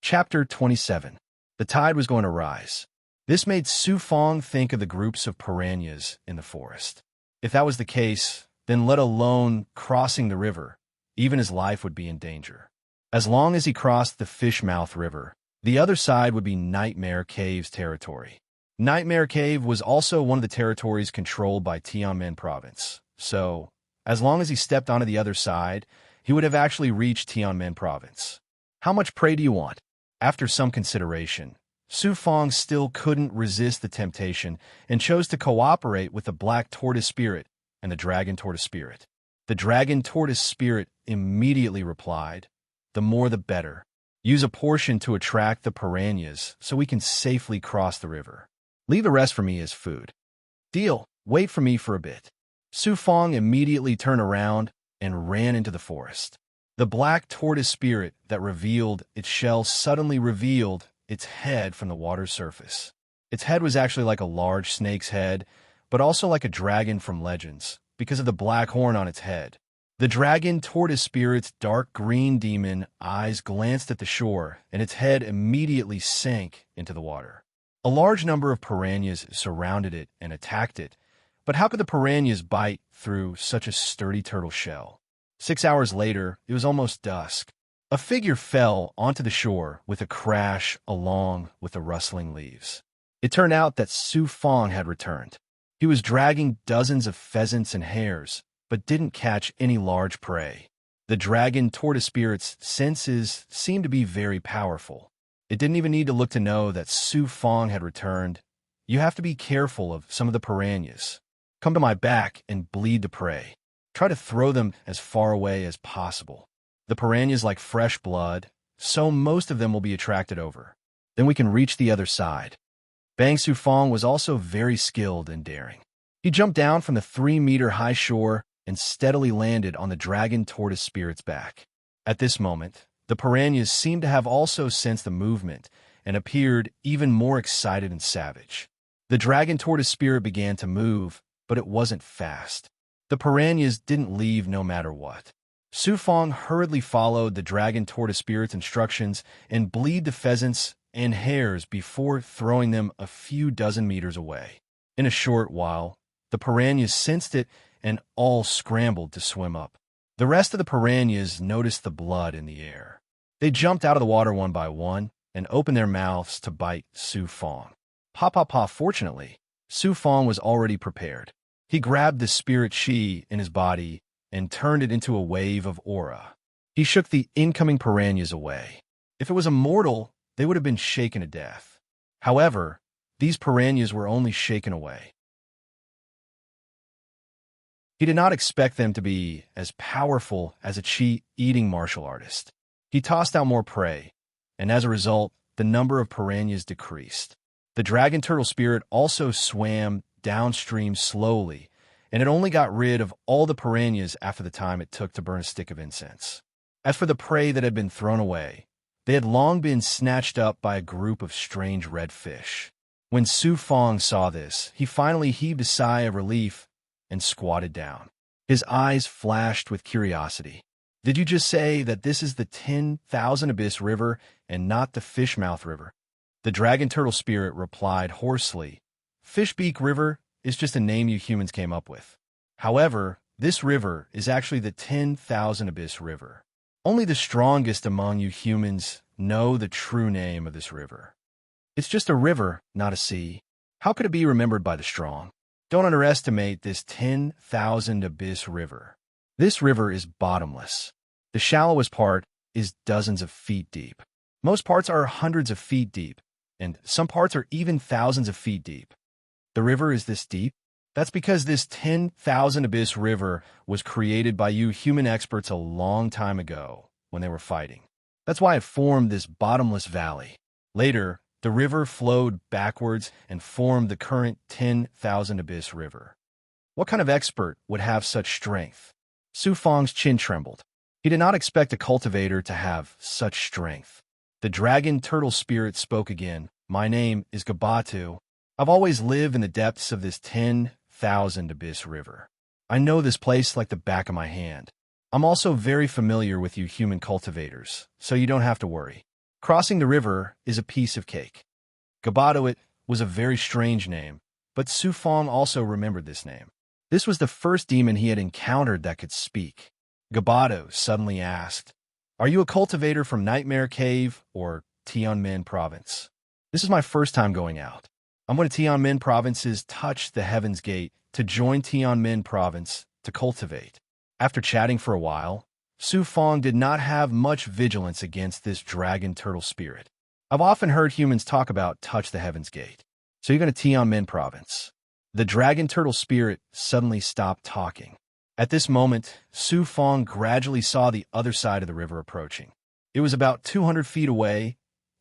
Chapter 27. The tide was going to rise. This made Su Fong think of the groups of piranhas in the forest. If that was the case, then let alone crossing the river, even his life would be in danger. As long as he crossed the Fishmouth River, the other side would be Nightmare Cave's territory. Nightmare Cave was also one of the territories controlled by Tianmen Province, so as long as he stepped onto the other side, he would have actually reached Tianmen Province. "How much prey do you want?" After some consideration, Su Fong still couldn't resist the temptation and chose to cooperate with the Black Tortoise Spirit and the Dragon Tortoise Spirit. The Dragon Tortoise Spirit immediately replied, "The more the better. Use a portion to attract the piranhas so we can safely cross the river. Leave the rest for me as food." "Deal. Wait for me for a bit." Su Fong immediately turned around and ran into the forest. The Black Tortoise Spirit that revealed its shell suddenly revealed its head from the water's surface. Its head was actually like a large snake's head, but also like a dragon from Legends, because of the black horn on its head. The Dragon Tortoise Spirit's dark green demon eyes glanced at the shore, and its head immediately sank into the water. A large number of piranhas surrounded it and attacked it, but how could the piranhas bite through such a sturdy turtle shell? 6 hours later, it was almost dusk. A figure fell onto the shore with a crash along with the rustling leaves. It turned out that Su Fong had returned. He was dragging dozens of pheasants and hares, but didn't catch any large prey. The Dragon Tortoise Spirit's senses seemed to be very powerful. It didn't even need to look to know that Su Fong had returned. "You have to be careful of some of the piranhas. Come to my back and bleed the prey. Try to throw them as far away as possible. The piranhas like fresh blood, so most of them will be attracted over. Then we can reach the other side." Bang Su Fong was also very skilled and daring. He jumped down from the 3-meter-high shore and steadily landed on the Dragon Tortoise Spirit's back. At this moment, The piranhas seemed to have also sensed the movement and appeared even more excited and savage. The dragon tortoise spirit began to move, but it wasn't fast. The piranhas didn't leave no matter what. Sufong hurriedly followed the dragon tortoise spirit's instructions and bleed the pheasants and hares before throwing them a few dozen meters away. In a short while, the piranhas sensed it and all scrambled to swim up. The rest of the piranhas noticed the blood in the air. They jumped out of the water one by one and opened their mouths to bite Sufong. Fortunately, Sufong was already prepared. He grabbed the spirit chi in his body and turned it into a wave of aura. He shook the incoming piranhas away. If it was a mortal, they would have been shaken to death. However, these piranhas were only shaken away. He did not expect them to be as powerful as a chi-eating martial artist. He tossed out more prey, and as a result, the number of piranhas decreased. The dragon turtle spirit also swam downstream slowly, and it only got rid of all the piranhas after the time it took to burn a stick of incense. As for the prey that had been thrown away, they had long been snatched up by a group of strange red fish. When Sufong saw this, he finally heaved a sigh of relief and squatted down. His eyes flashed with curiosity. "Did you just say that this is the 10,000 Abyss River and not the Fishmouth River?" The dragon turtle spirit replied hoarsely, "Fishbeak River is just a name you humans came up with. However, this river is actually the 10,000 Abyss River. Only the strongest among you humans know the true name of this river. It's just a river, not a sea. How could it be remembered by the strong? Don't underestimate this 10,000 Abyss River. This river is bottomless. The shallowest part is dozens of feet deep. Most parts are hundreds of feet deep, and some parts are even thousands of feet deep. The river is this deep? That's because this 10,000 Abyss River was created by you human experts a long time ago when they were fighting. That's why it formed this bottomless valley. Later, the river flowed backwards and formed the current 10,000 Abyss River. What kind of expert would have such strength?" Sufong's chin trembled. He did not expect a cultivator to have such strength. The dragon turtle spirit spoke again. "My name is Gabatu. I've always lived in the depths of this 10,000 Abyss River. I know this place like the back of my hand. I'm also very familiar with you human cultivators, so you don't have to worry. Crossing the river is a piece of cake." Gabatu was a very strange name, but Sufong also remembered this name. This was the first demon he had encountered that could speak. Gabatu suddenly asked, "Are you a cultivator from Nightmare Cave or Tianmen Province?" "This is my first time going out. I'm going to Tianmen Province's Touch the Heaven's Gate to join Tianmen Province to cultivate." After chatting for a while, Sufong did not have much vigilance against this dragon turtle spirit. "I've often heard humans talk about Touch the Heaven's Gate. So you're going to Tianmen Province." The dragon turtle spirit suddenly stopped talking. At this moment, Sufong gradually saw the other side of the river approaching. It was about 200 feet away,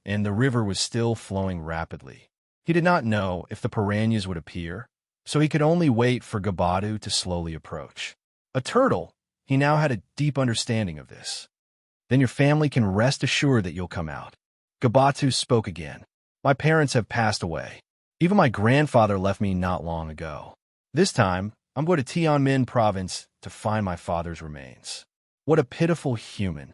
and the river was still flowing rapidly. He did not know if the piranhas would appear, so he could only wait for Gabatu to slowly approach. A turtle, he now had a deep understanding of this. "Then your family can rest assured that you'll come out." Gabatu spoke again. "My parents have passed away. Even my grandfather left me not long ago. This time, I'm going to Tianmen Province to find my father's remains." What a pitiful human.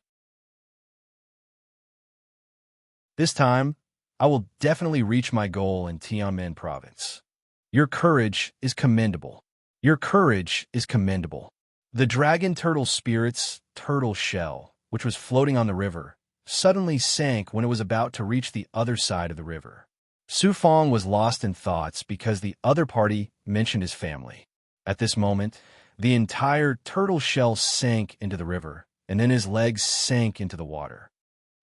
"This time, I will definitely reach my goal in Tianmen Province. Your courage is commendable. Your courage is commendable." The dragon turtle spirit's turtle shell, which was floating on the river, suddenly sank when it was about to reach the other side of the river. Sufong was lost in thoughts because the other party mentioned his family. At this moment, the entire turtle shell sank into the river, and then his legs sank into the water.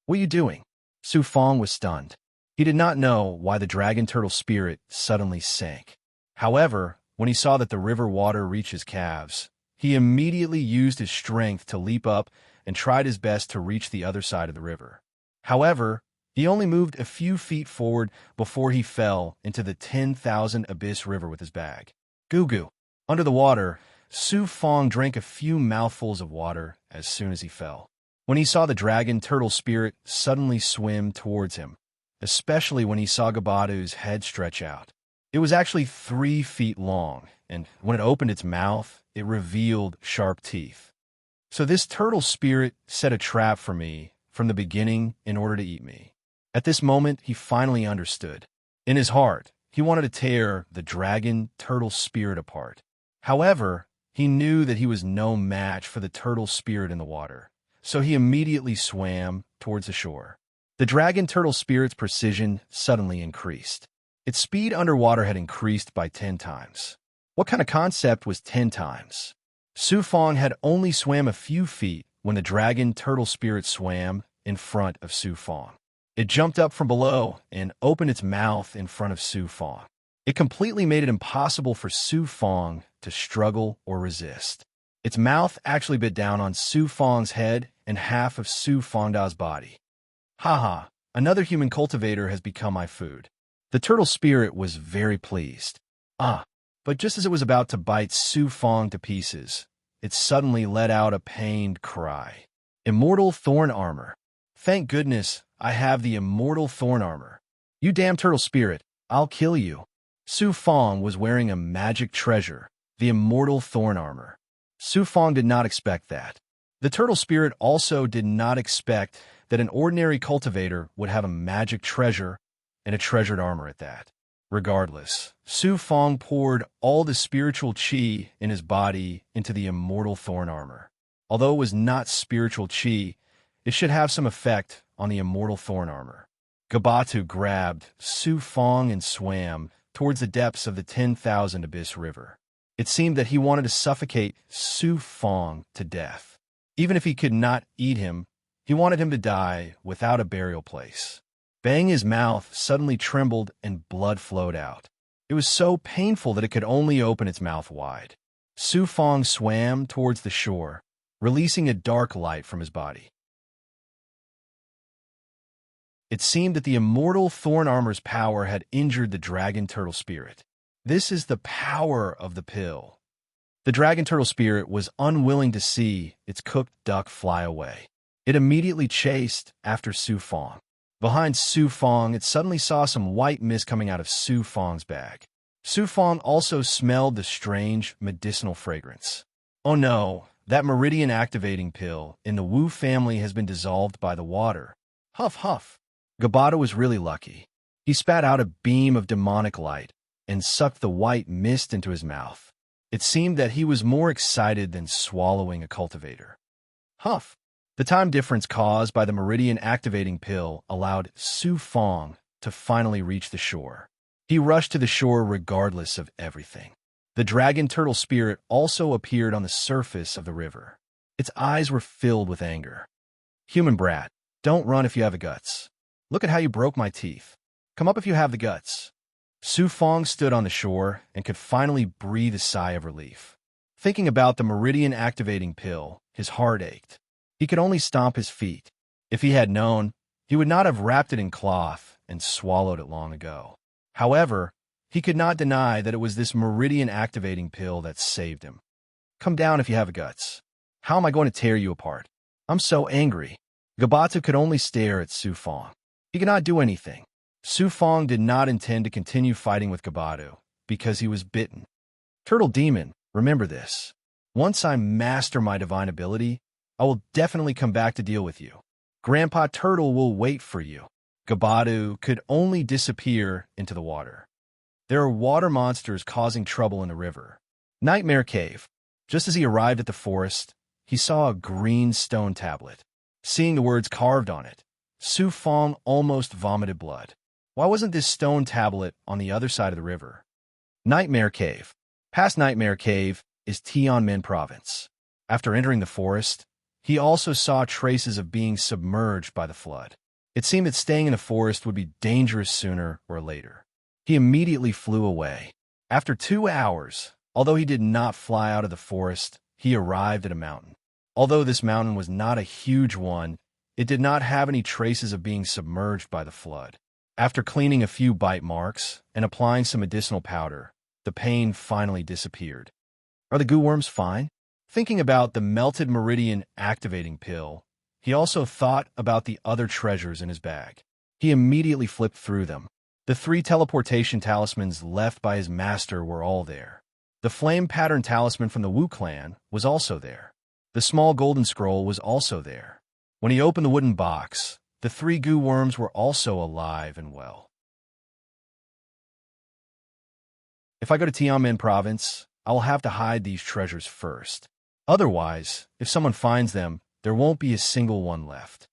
"What are you doing?" Sufong was stunned. He did not know why the dragon turtle spirit suddenly sank. However, when he saw that the river water reached his calves, he immediately used his strength to leap up and tried his best to reach the other side of the river. However, he only moved a few feet forward before he fell into the 10,000 Abyss River with his bag. Goo. Under the water, Sufong drank a few mouthfuls of water as soon as he fell. when he saw the dragon turtle spirit suddenly swim towards him, especially when he saw Gabadu's head stretch out. It was actually 3 feet long, and when it opened its mouth, it revealed sharp teeth. So this turtle spirit set a trap for me from the beginning in order to eat me. At this moment, he finally understood. In his heart, he wanted to tear the dragon turtle spirit apart. However, he knew that he was no match for the turtle spirit in the water, so he immediately swam towards the shore. The dragon turtle spirit's precision suddenly increased. Its speed underwater had increased by 10 times. What kind of concept was 10 times? Su Fong had only swam a few feet when the dragon turtle spirit swam in front of Su Fong. It jumped up from below and opened its mouth in front of Su Fong. It completely made it impossible for Su Fong to struggle or resist. Its mouth actually bit down on Su Fong's head and half of Su Fongda's body. Haha, another human cultivator has become my food. The turtle spirit was very pleased. But just as it was about to bite Su Fong to pieces, it suddenly let out a pained cry. Immortal thorn armor. Thank goodness I have the immortal thorn armor. You damn turtle spirit, I'll kill you. Su Fong was wearing a magic treasure, the immortal thorn armor. Su Fong did not expect that. The turtle spirit also did not expect that an ordinary cultivator would have a magic treasure and a treasured armor at that. Regardless, Su Fong poured all the spiritual qi in his body into the immortal thorn armor. Although it was not spiritual qi, it should have some effect on the immortal thorn armor. Gabatu grabbed Su Fong and swam towards the depths of the 10,000 Abyss River. It seemed that he wanted to suffocate Su Fong to death. Even if he could not eat him, he wanted him to die without a burial place. Bang, his mouth suddenly trembled and blood flowed out. It was so painful that it could only open its mouth wide. Su Fong swam towards the shore, releasing a dark light from his body. It seemed that the immortal thorn armor's power had injured the dragon turtle spirit. This is the power of the pill. The dragon turtle spirit was unwilling to see its cooked duck fly away. It immediately chased after Su Fong. Behind Su Fong, it suddenly saw some white mist coming out of Su Fong's bag. Su Fong also smelled the strange medicinal fragrance. Oh no, that meridian activating pill in the Wu family has been dissolved by the water. Huff, huff. Gabata was really lucky. He spat out a beam of demonic light and sucked the white mist into his mouth. It seemed that he was more excited than swallowing a cultivator. Huff. The time difference caused by the meridian activating pill allowed Su Fong to finally reach the shore. He rushed to the shore regardless of everything. The dragon turtle spirit also appeared on the surface of the river. Its eyes were filled with anger. Human brat, don't run if you have the guts. Look at how you broke my teeth. Come up if you have the guts. Su Fong stood on the shore and could finally breathe a sigh of relief. Thinking about the meridian activating pill, his heart ached. He could only stomp his feet. If he had known, he would not have wrapped it in cloth and swallowed it long ago. However, he could not deny that it was this meridian activating pill that saved him. Come down if you have the guts. How am I going to tear you apart? I'm so angry. Gabatu could only stare at Su Fong. He could not do anything. Su Fong did not intend to continue fighting with Gabatu because he was bitten. Turtle Demon, remember this. Once I master my divine ability, I will definitely come back to deal with you. Grandpa Turtle will wait for you. Gabatu could only disappear into the water. There are water monsters causing trouble in the river. Nightmare Cave. Just as he arrived at the forest, he saw a green stone tablet. Seeing the words carved on it, Su Fong almost vomited blood. Why wasn't this stone tablet on the other side of the river? Nightmare Cave. Past Nightmare Cave is Tianmen Province. After entering the forest, he also saw traces of being submerged by the flood. It seemed that staying in the forest would be dangerous sooner or later. He immediately flew away. After 2 hours, although he did not fly out of the forest, he arrived at a mountain. Although this mountain was not a huge one, it did not have any traces of being submerged by the flood. After cleaning a few bite marks and applying some medicinal powder, the pain finally disappeared. Are the goo worms fine? Thinking about the melted meridian activating pill, he also thought about the other treasures in his bag. He immediately flipped through them. The 3 teleportation talismans left by his master were all there. The flame-patterned talisman from the Wu clan was also there. The small golden scroll was also there. When he opened the wooden box, the 3 goo worms were also alive and well. If I go to Tianmen province, I will have to hide these treasures first. Otherwise, if someone finds them, there won't be a single one left.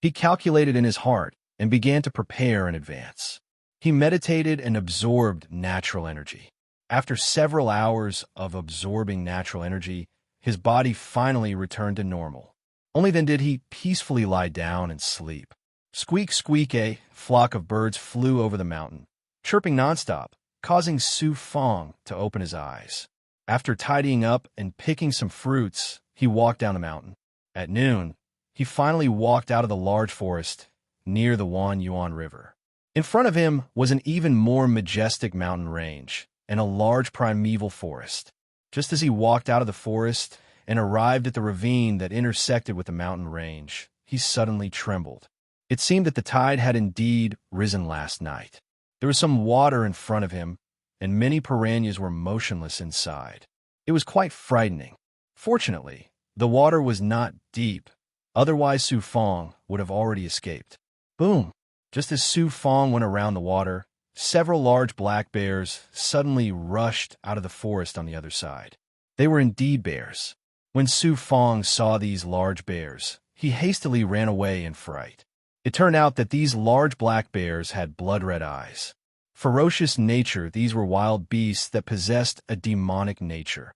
He calculated in his heart and began to prepare in advance. He meditated and absorbed natural energy. After several hours of absorbing natural energy, his body finally returned to normal. Only then did he peacefully lie down and sleep. Squeak, squeak, a flock of birds flew over the mountain, chirping nonstop, causing Su Fong to open his eyes. After tidying up and picking some fruits, he walked down the mountain. At noon, he finally walked out of the large forest near the Yuan River. In front of him was an even more majestic mountain range and a large primeval forest. Just as he walked out of the forest and arrived at the ravine that intersected with the mountain range, he suddenly trembled. It seemed that the tide had indeed risen last night. There was some water in front of him, and many piranhas were motionless inside. It was quite frightening. Fortunately, the water was not deep, otherwise Su Fong would have already escaped. Boom! Just as Su Fong went around the water, several large black bears suddenly rushed out of the forest on the other side. They were indeed bears. When Su Fong saw these large bears, he hastily ran away in fright. It turned out that these large black bears had blood-red eyes. Ferocious nature, these were wild beasts that possessed a demonic nature.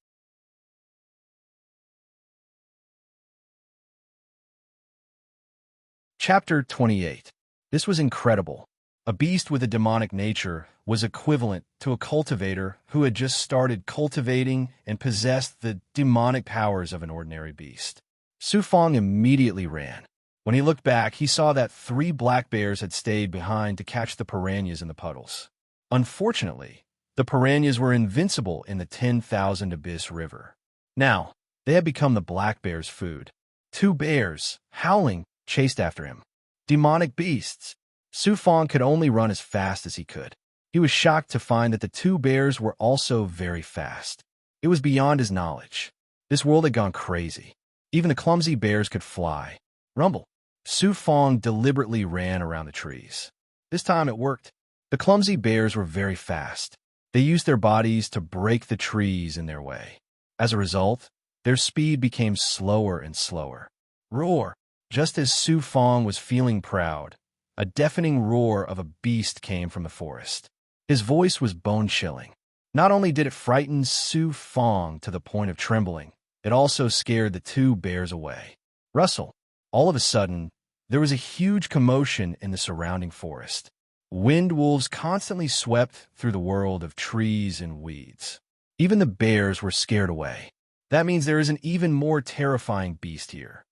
Chapter 28. This was incredible. A beast with a demonic nature was equivalent to a cultivator who had just started cultivating and possessed the demonic powers of an ordinary beast. Su Fong immediately ran. When he looked back, he saw that 3 black bears had stayed behind to catch the piranhas in the puddles. Unfortunately, the piranhas were invincible in the 10,000 Abyss River. Now, they had become the black bear's food. 2 bears, howling, chased after him. Demonic beasts. Su Fong could only run as fast as he could. He was shocked to find that the 2 bears were also very fast. It was beyond his knowledge. This world had gone crazy. Even the clumsy bears could fly. Rumble. Su Fong deliberately ran around the trees. This time it worked. The clumsy bears were very fast. They used their bodies to break the trees in their way. As a result, their speed became slower and slower. Roar! Just as Su Fong was feeling proud, a deafening roar of a beast came from the forest. His voice was bone-chilling. Not only did it frighten Su Fong to the point of trembling, it also scared the 2 bears away. Rustle! All of a sudden, there was a huge commotion in the surrounding forest. Wind wolves constantly swept through the world of trees and weeds. Even the bears were scared away. That means there is an even more terrifying beast here.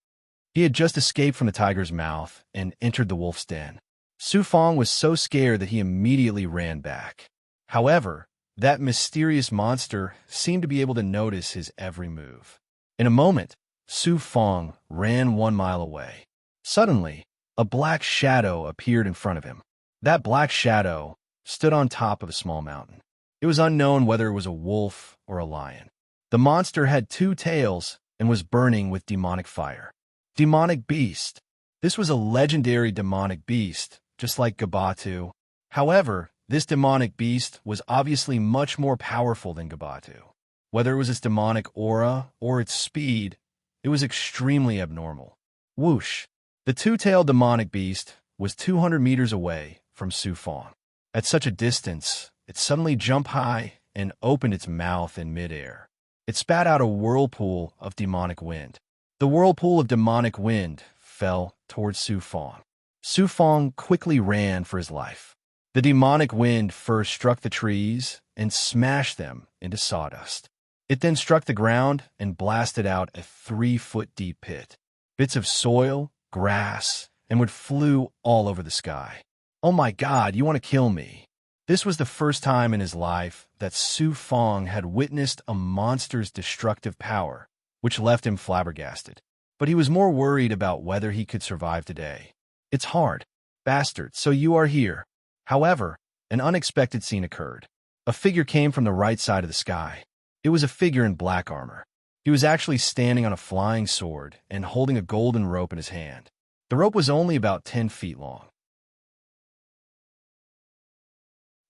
He had just escaped from the tiger's mouth and entered the wolf's den. Su Fong was so scared that he immediately ran back. However, that mysterious monster seemed to be able to notice his every move. In a moment, Su Fong ran 1 mile away. Suddenly, a black shadow appeared in front of him. That black shadow stood on top of a small mountain. It was unknown whether it was a wolf or a lion. The monster had 2 tails and was burning with demonic fire. Demonic beast. This was a legendary demonic beast, just like Gabatu. However, this demonic beast was obviously much more powerful than Gabatu. Whether it was its demonic aura or its speed, it was extremely abnormal. Whoosh! The 2-tailed demonic beast was 200 meters away from Su Fong. At such a distance, it suddenly jumped high and opened its mouth in midair. It spat out a whirlpool of demonic wind. The whirlpool of demonic wind fell towards Su Fong. Su Fong quickly ran for his life. The demonic wind first struck the trees and smashed them into sawdust. It then struck the ground and blasted out a 3-foot-deep pit. Bits of soil, grass, and wood flew all over the sky. Oh my God, you want to kill me? This was the first time in his life that Su Fong had witnessed a monster's destructive power, which left him flabbergasted. but he was more worried about whether he could survive today. "It's hard. Bastard, so you are here." However, an unexpected scene occurred. A figure came from the right side of the sky. It was a figure in black armor. He was actually standing on a flying sword and holding a golden rope in his hand. The rope was only about 10 feet long.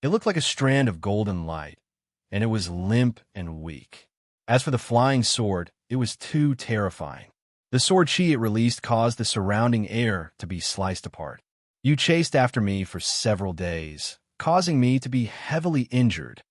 It looked like a strand of golden light, and it was limp and weak. As for the flying sword, it was too terrifying. The sword chi it released caused the surrounding air to be sliced apart. "You chased after me for several days, causing me to be heavily injured."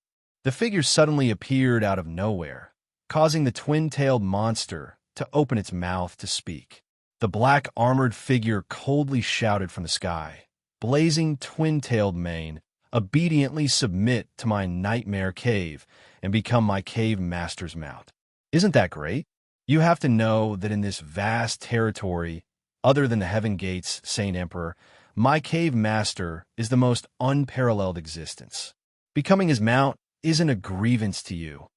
The figure suddenly appeared out of nowhere, causing the twin-tailed monster to open its mouth to speak. The black armored figure coldly shouted from the sky, "Blazing twin-tailed mane, obediently submit to my nightmare cave and become my cave master's mount." Isn't that great? You have to know that in this vast territory, other than the Heaven Gates, Saint Emperor, my cave master is the most unparalleled existence. Becoming his mount isn't a grievance to you.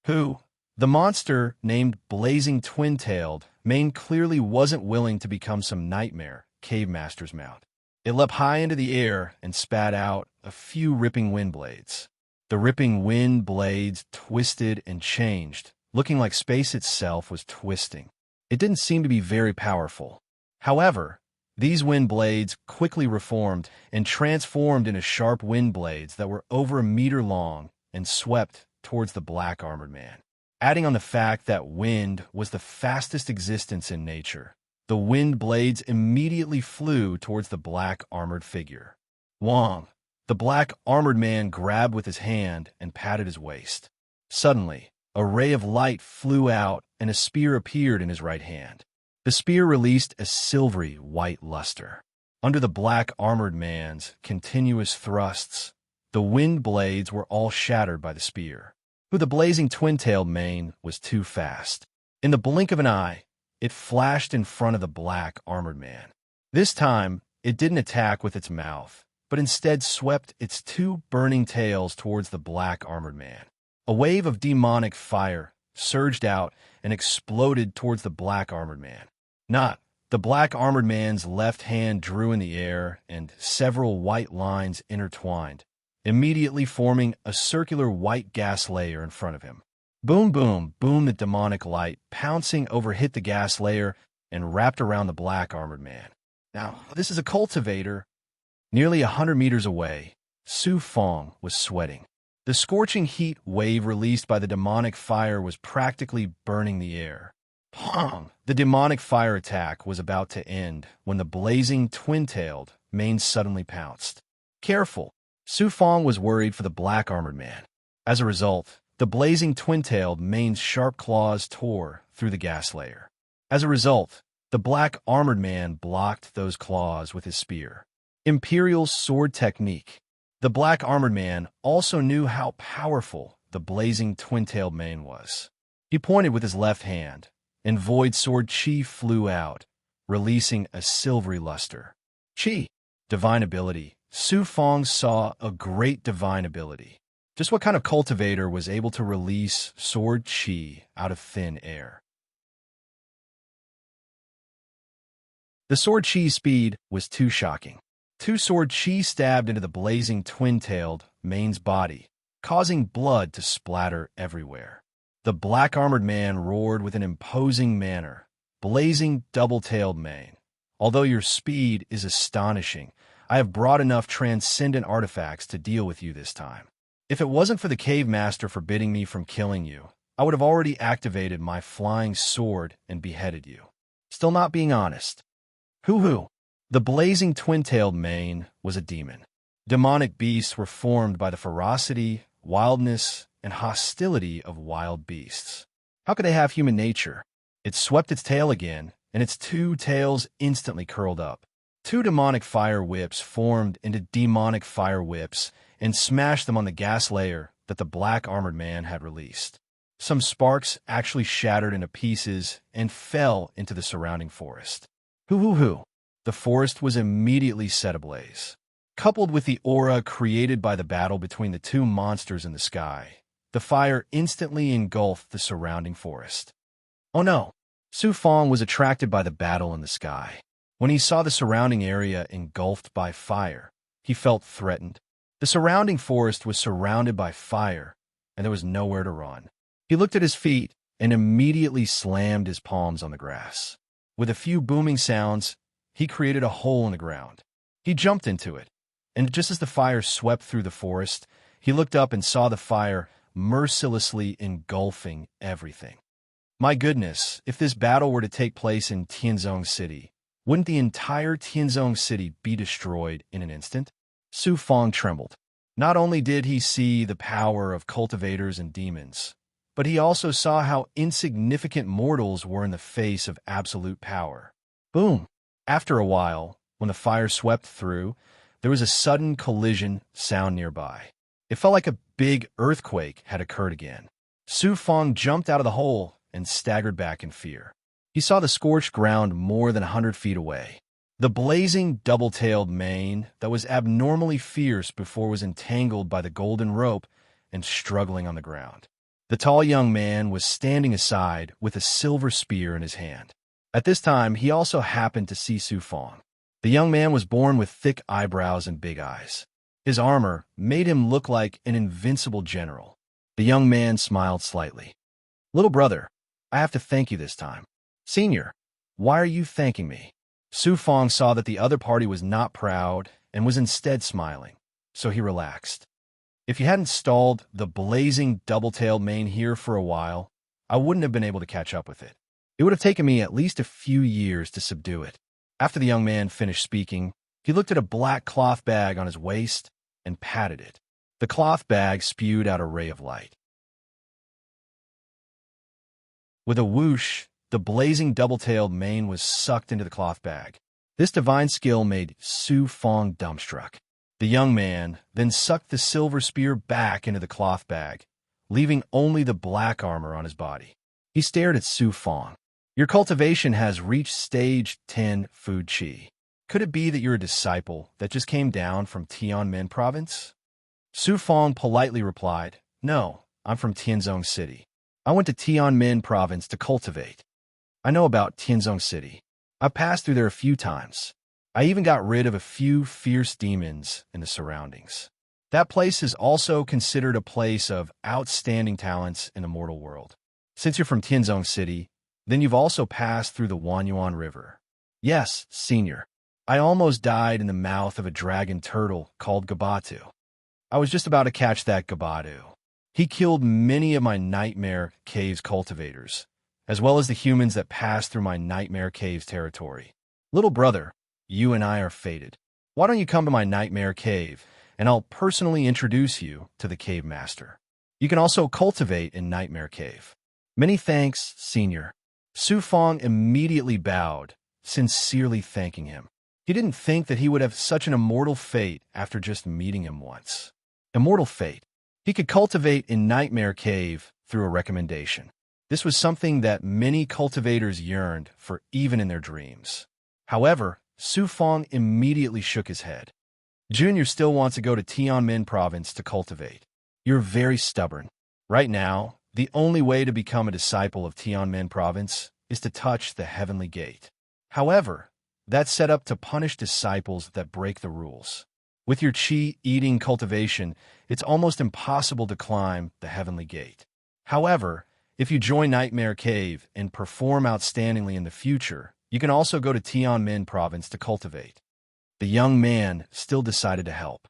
Who? The monster, named Blazing Twin-Tailed, Mane clearly wasn't willing to become some nightmare cave master's mount. It leapt high into the air and spat out a few ripping wind blades. The ripping wind blades twisted and changed, looking like space itself was twisting. It didn't seem to be very powerful. However, these wind blades quickly reformed and transformed into sharp wind blades that were over a meter long and swept towards the black armored man. Adding on the fact that wind was the fastest existence in nature, the wind blades immediately flew towards the black armored figure. Wong, the black armored man, grabbed with his hand and patted his waist. Suddenly, a ray of light flew out and a spear appeared in his right hand. The spear released a silvery white luster. Under the black armored man's continuous thrusts, the wind blades were all shattered by the spear. Who the blazing twin-tailed mane was too fast. In the blink of an eye, it flashed in front of the black armored man. This time, it didn't attack with its mouth, but instead swept its two burning tails towards the black armored man. A wave of demonic fire surged out and exploded towards the black armored man. The black armored man's left hand drew in the air, and several white lines intertwined, immediately forming a circular white gas layer in front of him. Boom, boom, boom, the demonic light, pouncing over, hit the gas layer and wrapped around the black armored man. Now, this is a cultivator. Nearly 100 meters away, Su Fong was sweating. The scorching heat wave released by the demonic fire was practically burning the air. Pong! The demonic fire attack was about to end when the blazing twin-tailed mane suddenly pounced. Careful! Su Fong was worried for the black armored man. As a result, the blazing twin-tailed mane's sharp claws tore through the gas layer. As a result, the black armored man blocked those claws with his spear. Imperial sword technique. The black armored man also knew how powerful the blazing twin-tailed mane was. He pointed with his left hand, and void sword chi flew out, releasing a silvery luster. Chi, divine ability. Su Fong saw a great divine ability. Just what kind of cultivator was able to release sword chi out of thin air? The sword chi speed was too shocking. Two sword chi stabbed into the blazing twin-tailed mane's body, causing blood to splatter everywhere. The black-armored man roared with an imposing manner. "Blazing double-tailed mane, although your speed is astonishing, I have brought enough transcendent artifacts to deal with you this time. If it wasn't for the cave master forbidding me from killing you, I would have already activated my flying sword and beheaded you." Still not being honest. Hoo-hoo. The blazing twin-tailed mane was a demon. Demonic beasts were formed by the ferocity, wildness, and hostility of wild beasts. How could they have human nature? It swept its tail again, and its two tails instantly curled up. Two demonic fire whips formed into demonic fire whips and smashed them on the gas layer that the black armored man had released. Some sparks actually shattered into pieces and fell into the surrounding forest. Hoo-hoo-hoo. The forest was immediately set ablaze. Coupled with the aura created by the battle between the two monsters in the sky, the fire instantly engulfed the surrounding forest. Oh no! Su Fong was attracted by the battle in the sky. When he saw the surrounding area engulfed by fire, he felt threatened. The surrounding forest was surrounded by fire, and there was nowhere to run. He looked at his feet and immediately slammed his palms on the grass. With a few booming sounds, he created a hole in the ground. He jumped into it, and just as the fire swept through the forest, he looked up and saw the fire mercilessly engulfing everything. My goodness, if this battle were to take place in Tianzong City, wouldn't the entire Tianzong City be destroyed in an instant? Su Fong trembled. Not only did he see the power of cultivators and demons, but he also saw how insignificant mortals were in the face of absolute power. Boom! After a while, when the fire swept through, there was a sudden collision sound nearby. It felt like a big earthquake had occurred again. Su Fong jumped out of the hole and staggered back in fear. He saw the scorched ground more than 100 feet away. The blazing double-tailed mane that was abnormally fierce before was entangled by the golden rope and struggling on the ground. The tall young man was standing aside with a silver spear in his hand. At this time, he also happened to see Su Fong. The young man was born with thick eyebrows and big eyes. His armor made him look like an invincible general. The young man smiled slightly. "Little brother, I have to thank you this time." "Senior, why are you thanking me?" Su Fong saw that the other party was not proud and was instead smiling, so he relaxed. "If you hadn't stalled the blazing double-tailed mane here for a while, I wouldn't have been able to catch up with it. It would have taken me at least a few years to subdue it." After the young man finished speaking, he looked at a black cloth bag on his waist and patted it. The cloth bag spewed out a ray of light. With a whoosh, the blazing double-tailed mane was sucked into the cloth bag. This divine skill made Su Fong dumbstruck. The young man then sucked the silver spear back into the cloth bag, leaving only the black armor on his body. He stared at Su Fong. "Your cultivation has reached stage 10 food chi. Could it be that you're a disciple that just came down from Tianmen province?" Su Fong politely replied, "No, I'm from Tianzong City. I went to Tianmen province to cultivate. I know about Tianzong City. I've passed through there a few times. I even got rid of a few fierce demons in the surroundings. That place is also considered a place of outstanding talents in the mortal world. Since you're from Tianzong City, then you've also passed through the Wanyuan River." "Yes, senior. I almost died in the mouth of a dragon turtle called Gabatu. I was just about to catch that Gabatu. He killed many of my Nightmare Caves cultivators, as well as the humans that passed through my Nightmare Caves territory. Little brother, you and I are fated. Why don't you come to my Nightmare Cave, and I'll personally introduce you to the Cave Master. You can also cultivate in Nightmare Cave." "Many thanks, senior." Su Fong immediately bowed, sincerely thanking him. He didn't think that he would have such an immortal fate after just meeting him once. Immortal fate. He could cultivate in Nightmare Cave through a recommendation. This was something that many cultivators yearned for even in their dreams. However, Su Fong immediately shook his head. "Junior still wants to go to Tianmen province to cultivate. You're very stubborn. Right now, the only way to become a disciple of Tianmen province is to touch the heavenly gate. However, that's set up to punish disciples that break the rules. With your chi-eating cultivation, it's almost impossible to climb the heavenly gate. However, if you join Nightmare Cave and perform outstandingly in the future, you can also go to Tianmen province to cultivate." The young man still decided to help.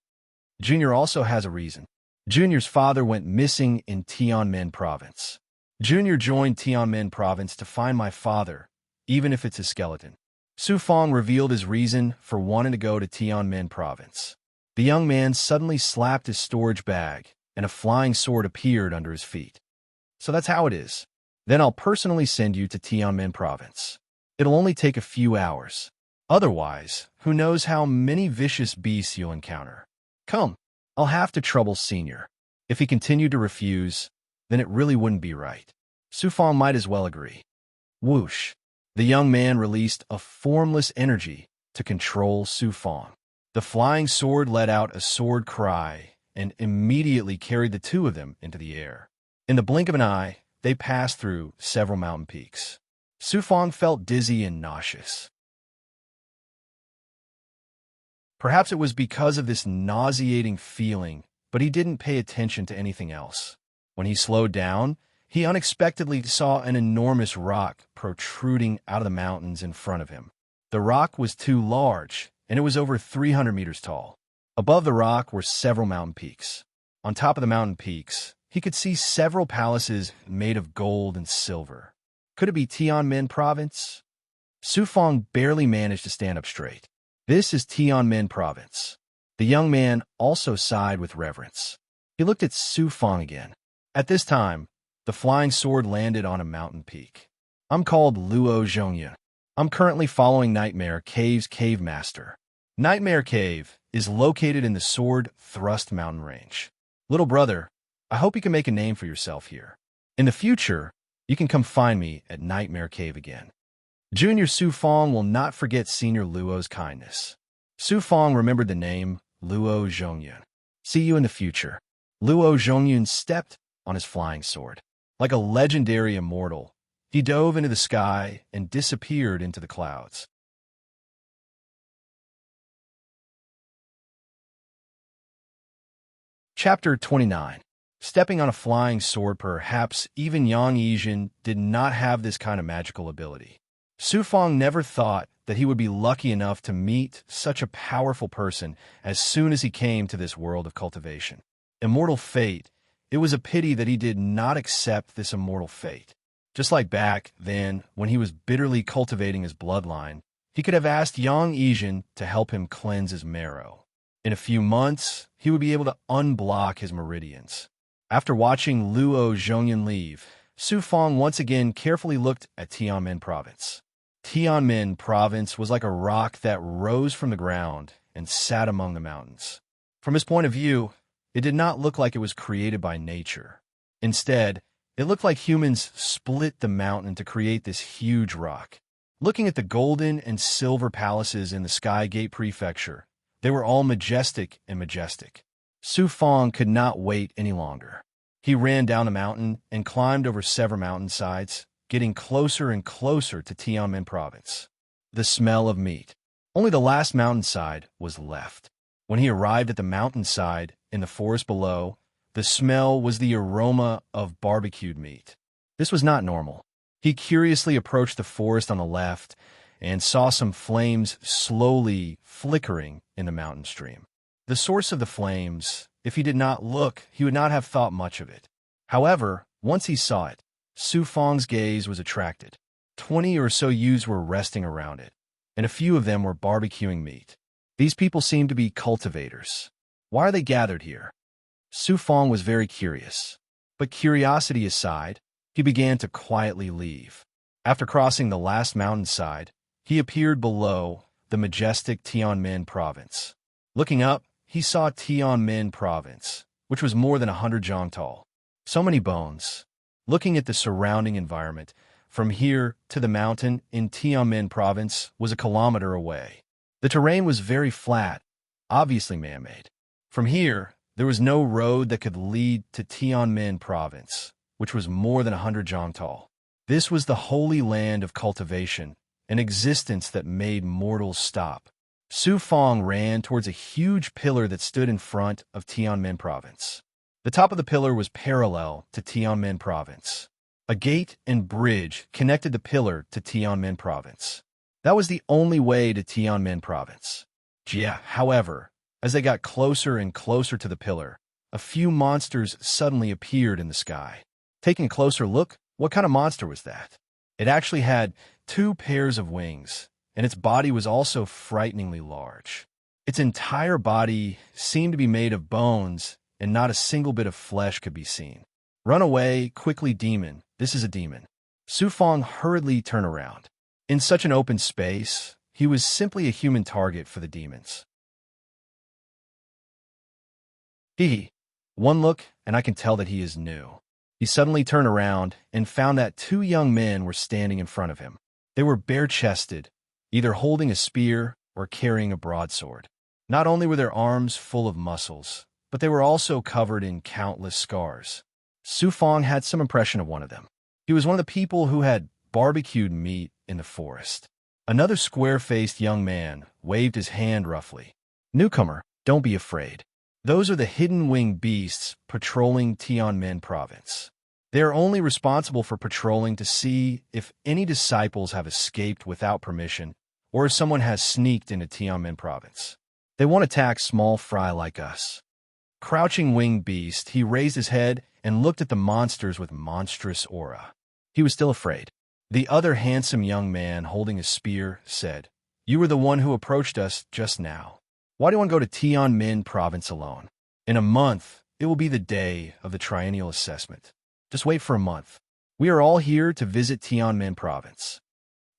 Junior also has a reason. Junior's father went missing in Tianmen province. Junior joined Tianmen province to find my father, even if it's a skeleton. Su Fong revealed his reason for wanting to go to Tianmen province. The young man suddenly slapped his storage bag, and a flying sword appeared under his feet. "So that's how it is. Then I'll personally send you to Tianmen province. It'll only take a few hours. Otherwise, who knows how many vicious beasts you'll encounter. Come, I'll have to trouble senior." If he continued to refuse, then it really wouldn't be right. Su Fong might as well agree. Whoosh! The young man released a formless energy to control Su Fong. The flying sword let out a sword cry and immediately carried the two of them into the air. In the blink of an eye, they passed through several mountain peaks. Su Fong felt dizzy and nauseous. Perhaps it was because of this nauseating feeling, but he didn't pay attention to anything else. When he slowed down, he unexpectedly saw an enormous rock protruding out of the mountains in front of him. The rock was too large, and it was over 300 meters tall. Above the rock were several mountain peaks. On top of the mountain peaks, he could see several palaces made of gold and silver. Could it be Tianmen Province? Su Fong barely managed to stand up straight. This is Tianmen Province. The young man also sighed with reverence. He looked at Su Fong again. At this time, the flying sword landed on a mountain peak. I'm called Luo Zhongyun. I'm currently following Nightmare Cave's Cave Master. Nightmare Cave is located in the Sword Thrust mountain range. Little brother, I hope you can make a name for yourself here. In the future, you can come find me at Nightmare Cave again. Junior Su Fong will not forget Senior Luo's kindness. Su Fong remembered the name Luo Zhongyun. See you in the future. Luo Zhongyun stepped on his flying sword. Like a legendary immortal, he dove into the sky and disappeared into the clouds. Chapter 29. Stepping on a flying sword. Perhaps even Yang Yijin did not have this kind of magical ability. Su Fong never thought that he would be lucky enough to meet such a powerful person as soon as he came to this world of cultivation. Immortal fate. It was a pity that he did not accept this immortal fate. Just like back then, when he was bitterly cultivating his bloodline, he could have asked Yang Yijin to help him cleanse his marrow. In a few months, he would be able to unblock his meridians. After watching Luo Zhongyun leave, Su Fong once again carefully looked at Tianmen Province. Tianmen Province was like a rock that rose from the ground and sat among the mountains. From his point of view, it did not look like it was created by nature. Instead, it looked like humans split the mountain to create this huge rock. Looking at the golden and silver palaces in the Sky Gate Prefecture, they were all majestic and majestic. Su Fong could not wait any longer. He ran down the mountain and climbed over several mountainsides, getting closer and closer to Tianmen Province. The smell of meat. Only the last mountainside was left. When he arrived at the mountainside in the forest below, the smell was the aroma of barbecued meat. This was not normal. He curiously approached the forest on the left and saw some flames slowly flickering in the mountain stream. The source of the flames, if he did not look, he would not have thought much of it. However, once he saw it, Su Fong's gaze was attracted. 20 or so youths were resting around it, and a few of them were barbecuing meat. These people seemed to be cultivators. Why are they gathered here? Su Fong was very curious. But curiosity aside, he began to quietly leave. After crossing the last mountainside, he appeared below the majestic Tianmen Province. Looking up, he saw Tianmen Province, which was more than 100 zhang tall. So many bones. Looking at the surrounding environment, from here to the mountain in Tianmen Province was a kilometer away. The terrain was very flat, obviously man-made. From here, there was no road that could lead to Tianmen Province, which was more than 100 zhang tall. This was the holy land of cultivation, an existence that made mortals stop. Su Fong ran towards a huge pillar that stood in front of Tianmen Province. The top of the pillar was parallel to Tianmen Province. A gate and bridge connected the pillar to Tianmen Province. That was the only way to Tianmen Province. However, as they got closer and closer to the pillar, a few monsters suddenly appeared in the sky. Taking a closer look, what kind of monster was that? It actually had 2 pairs of wings, and its body was also frighteningly large. Its entire body seemed to be made of bones, and not a single bit of flesh could be seen. Run away, quickly, demon. This is a demon. Su Fong hurriedly turned around. In such an open space, he was simply a human target for the demons. One look, and I can tell that he is new. He suddenly turned around and found that 2 young men were standing in front of him. They were bare-chested, either holding a spear or carrying a broadsword. Not only were their arms full of muscles, but they were also covered in countless scars. Su Fong had some impression of one of them. He was one of the people who had barbecued meat in the forest. Another square-faced young man waved his hand roughly. Newcomer, don't be afraid. Those are the hidden winged beasts patrolling Tianmen province. They are only responsible for patrolling to see if any disciples have escaped without permission or if someone has sneaked into Tianmen province. They won't attack small fry like us. Crouching winged beast, he raised his head and looked at the monsters with monstrous aura. He was still afraid. The other handsome young man holding a spear said, "You were the one who approached us just now. Why do you want to go to Tianmen province alone? In a month, it will be the day of the triennial assessment. Just wait for a month. We are all here to visit Tianmen province."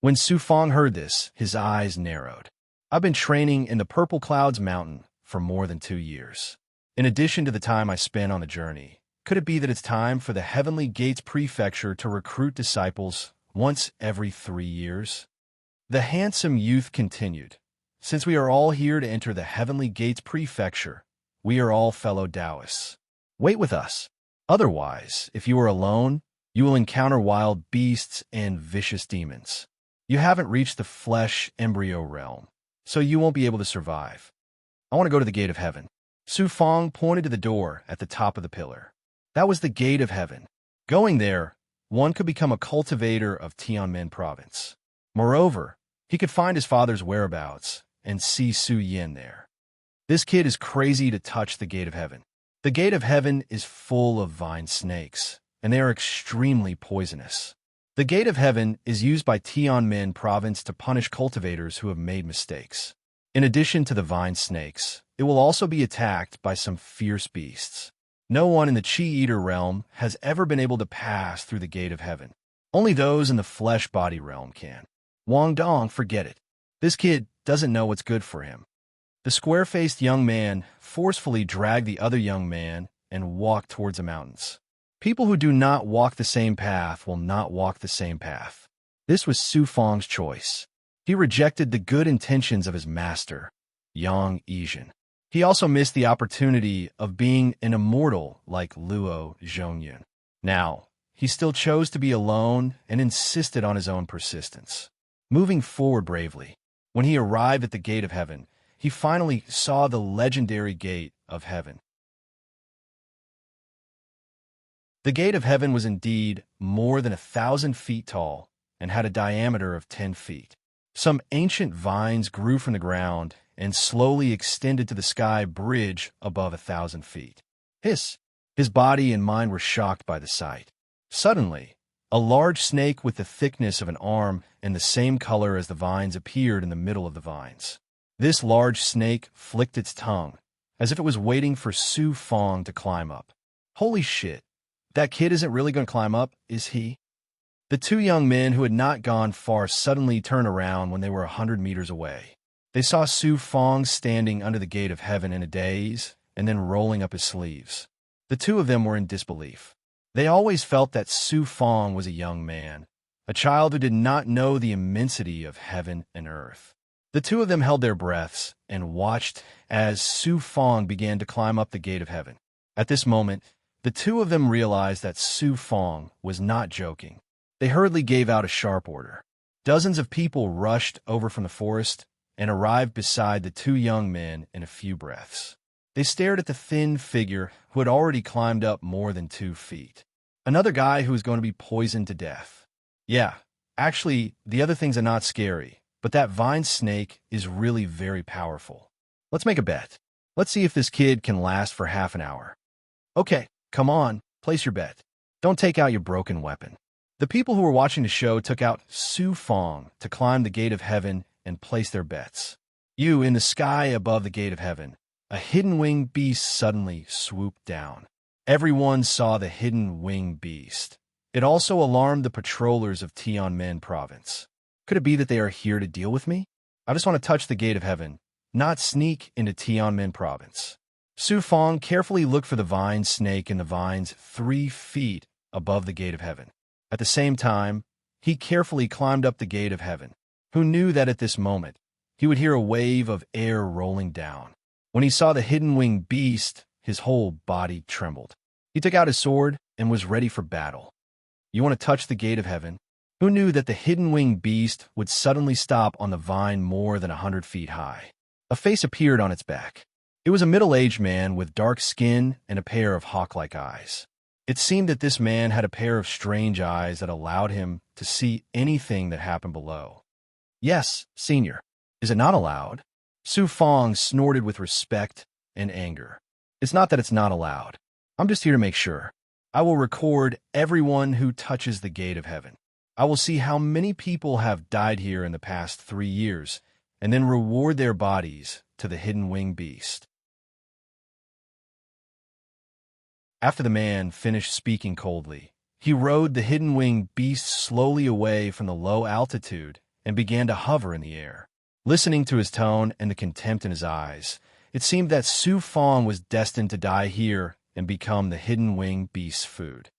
When Su Fong heard this, his eyes narrowed. "I've been training in the Purple Clouds Mountain for more than 2 years. In addition to the time I spent on the journey, could it be that it's time for the Heavenly Gates Prefecture to recruit disciples once every 3 years?" The handsome youth continued, "Since we are all here to enter the Heavenly Gates Prefecture, we are all fellow Taoists. Wait with us. Otherwise, if you are alone, you will encounter wild beasts and vicious demons. You haven't reached the flesh embryo realm, so you won't be able to survive. I want to go to the Gate of Heaven." Su Fong pointed to the door at the top of the pillar. That was the Gate of Heaven. Going there, one could become a cultivator of Tianmen province. Moreover, he could find his father's whereabouts and see Su Yin there. This kid is crazy to touch the Gate of Heaven. The Gate of Heaven is full of vine snakes, and they are extremely poisonous. The Gate of Heaven is used by Tianmen province to punish cultivators who have made mistakes. In addition to the vine snakes, it will also be attacked by some fierce beasts. No one in the Chi Eater realm has ever been able to pass through the Gate of Heaven. Only those in the flesh body realm can. Wang Dong, forget it. This kid doesn't know what's good for him. The square-faced young man forcefully dragged the other young man and walked towards the mountains. People who do not walk the same path will not walk the same path. This was Su Fong's choice. He rejected the good intentions of his master, Yang Yizhen. He also missed the opportunity of being an immortal like Luo Zhongyun. Now, he still chose to be alone and insisted on his own persistence. Moving forward bravely, when he arrived at the Gate of Heaven, he finally saw the legendary Gate of Heaven. The Gate of Heaven was indeed more than 1,000 feet tall and had a diameter of 10 feet. Some ancient vines grew from the ground and slowly extended to the sky bridge above 1,000 feet. His body and mind were shocked by the sight. Suddenly, a large snake with the thickness of an arm and the same color as the vines appeared in the middle of the vines. This large snake flicked its tongue, as if it was waiting for Su Fong to climb up. Holy shit, that kid isn't really going to climb up, is he? The two young men who had not gone far suddenly turned around when they were 100 meters away. They saw Su Fong standing under the Gate of Heaven in a daze and then rolling up his sleeves. The two of them were in disbelief. They always felt that Su Fong was a young man, a child who did not know the immensity of heaven and earth. The two of them held their breaths and watched as Su Fong began to climb up the Gate of Heaven. At this moment, the two of them realized that Su Fong was not joking. They hurriedly gave out a sharp order. Dozens of people rushed over from the forest and arrived beside the two young men in a few breaths. They stared at the thin figure who had already climbed up more than 2 feet. Another guy who was going to be poisoned to death. Yeah, actually, the other things are not scary, but that vine snake is really very powerful. Let's make a bet. Let's see if this kid can last for half an hour. Okay, come on, place your bet. Don't take out your broken weapon. The people who were watching the show took out Su Fong to climb the Gate of Heaven and place their bets. You, in the sky above the Gate of Heaven, a hidden winged beast suddenly swooped down. Everyone saw the hidden winged beast. It also alarmed the patrollers of Tianmen province. Could it be that they are here to deal with me? I just want to touch the Gate of Heaven, not sneak into Tianmen province. Su Fong carefully looked for the vine snake in the vines 3 feet above the Gate of Heaven. At the same time, he carefully climbed up the Gate of Heaven. Who knew that at this moment, he would hear a wave of air rolling down. When he saw the hidden winged beast, his whole body trembled. He took out his sword and was ready for battle. You want to touch the Gate of Heaven? Who knew that the hidden winged beast would suddenly stop on the vine more than 100 feet high? A face appeared on its back. It was a middle-aged man with dark skin and a pair of hawk-like eyes. It seemed that this man had a pair of strange eyes that allowed him to see anything that happened below. Yes, Senior. Is it not allowed? Su Fong snorted with respect and anger. It's not that it's not allowed. I'm just here to make sure. I will record everyone who touches the gate of heaven. I will see how many people have died here in the past 3 years, and then reward their bodies to the hidden winged beast. After the man finished speaking coldly, he rode the hidden winged beast slowly away from the low altitude and began to hover in the air. Listening to his tone and the contempt in his eyes, it seemed that Su Fong was destined to die here and become the hidden winged beast's food.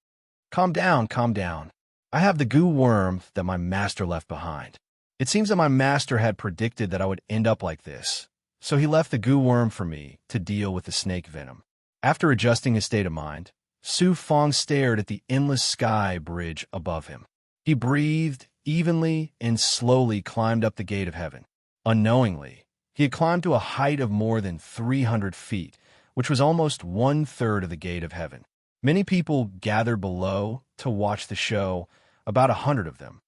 Calm down, calm down. I have the goo worm that my master left behind. It seems that my master had predicted that I would end up like this, so he left the goo worm for me to deal with the snake venom. After adjusting his state of mind, Su Fong stared at the endless sky bridge above him. He breathed evenly and slowly climbed up the gate of heaven. Unknowingly, he had climbed to a height of more than 300 feet, which was almost 1/3 of the gate of heaven. Many people gathered below to watch the show, about 100 of them.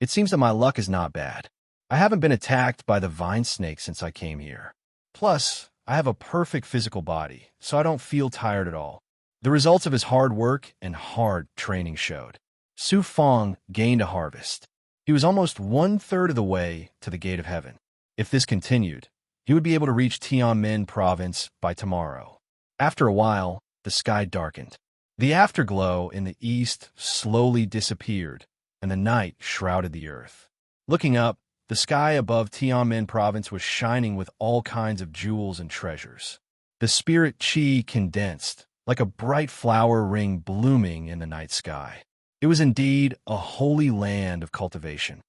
It seems that my luck is not bad. I haven't been attacked by the vine snake since I came here. Plus, I have a perfect physical body, so I don't feel tired at all. The results of his hard work and hard training showed. Su Fong gained a harvest. He was almost 1/3 of the way to the gate of heaven. If this continued, he would be able to reach Tianmen province by tomorrow. After a while, the sky darkened. The afterglow in the east slowly disappeared, and the night shrouded the earth. Looking up, the sky above Tianmen province was shining with all kinds of jewels and treasures. The spirit qi condensed, like a bright flower ring blooming in the night sky. It was indeed a holy land of cultivation.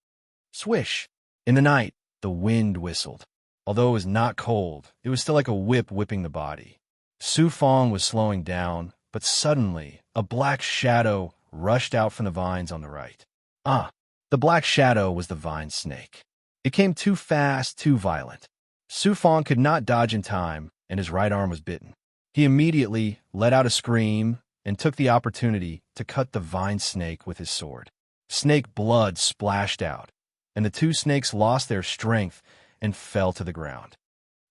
Swish! In the night, the wind whistled. Although it was not cold, it was still like a whip whipping the body. Su Fong was slowing down, but suddenly a black shadow rushed out from the vines on the right. The black shadow was the vine snake. It came too fast, too violent. Su Fong could not dodge in time, and his right arm was bitten. He immediately let out a scream and took the opportunity to cut the vine snake with his sword. Snake blood splashed out, and the two snakes lost their strength and fell to the ground.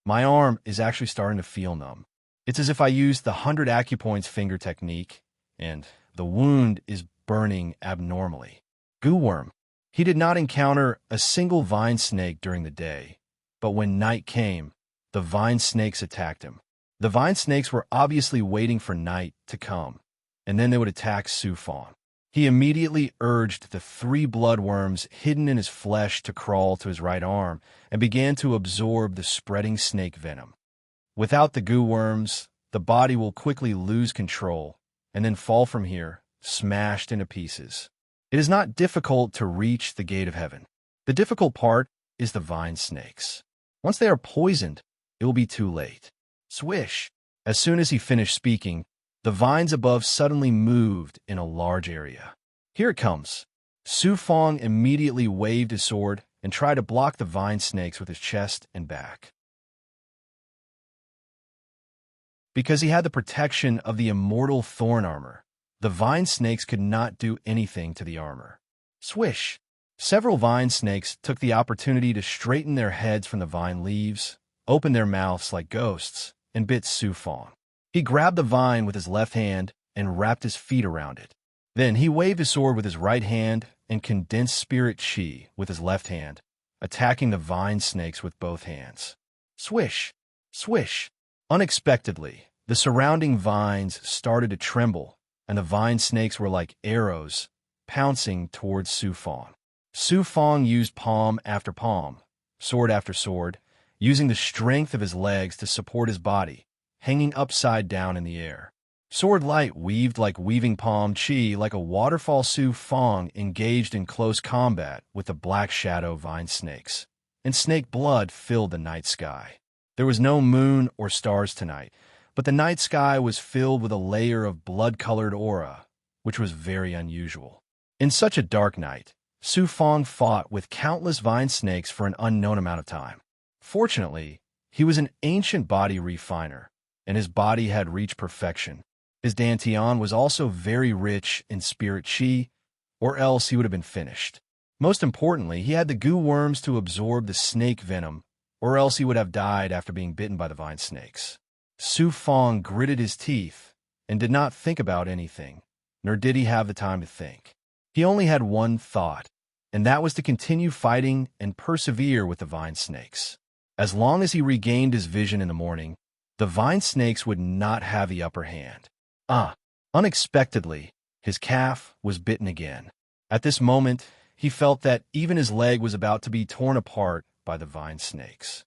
My arm is actually starting to feel numb. It's as if I used the 100 acupoints finger technique, and the wound is burning abnormally. Goo worm. He did not encounter a single vine snake during the day, but when night came, the vine snakes attacked him. The vine snakes were obviously waiting for night to come, and then they would attack Su Fong. He immediately urged the 3 bloodworms hidden in his flesh to crawl to his right arm and began to absorb the spreading snake venom. Without the goo worms, the body will quickly lose control and then fall from here, smashed into pieces. It is not difficult to reach the gate of heaven. The difficult part is the vine snakes. Once they are poisoned, it will be too late. Swish! As soon as he finished speaking, the vines above suddenly moved in a large area. Here it comes. Su Fong immediately waved his sword and tried to block the vine snakes with his chest and back. Because he had the protection of the immortal thorn armor, the vine snakes could not do anything to the armor. Swish! Several vine snakes took the opportunity to straighten their heads from the vine leaves, open their mouths like ghosts, and bit Su Fong. He grabbed the vine with his left hand and wrapped his feet around it. Then he waved his sword with his right hand and condensed spirit qi with his left hand, attacking the vine snakes with both hands. Swish! Swish! Unexpectedly, the surrounding vines started to tremble, and the vine snakes were like arrows, pouncing towards Su Fong. Su Fong used palm after palm, sword after sword, using the strength of his legs to support his body, hanging upside down in the air. Sword light weaved like weaving palm qi like a waterfall. Su Fong engaged in close combat with the black shadow vine snakes, and snake blood filled the night sky. There was no moon or stars tonight, but the night sky was filled with a layer of blood-colored aura, which was very unusual. In such a dark night, Su Fong fought with countless vine snakes for an unknown amount of time. Fortunately, he was an ancient body refiner, and his body had reached perfection. His dantian was also very rich in spirit chi, or else he would have been finished. Most importantly, he had the goo worms to absorb the snake venom, or else he would have died after being bitten by the vine snakes. Su Fong gritted his teeth and did not think about anything, nor did he have the time to think. He only had one thought, and that was to continue fighting and persevere with the vine snakes. As long as he regained his vision in the morning, the vine snakes would not have the upper hand. Unexpectedly, his calf was bitten again. At this moment, he felt that even his leg was about to be torn apart by the vine snakes.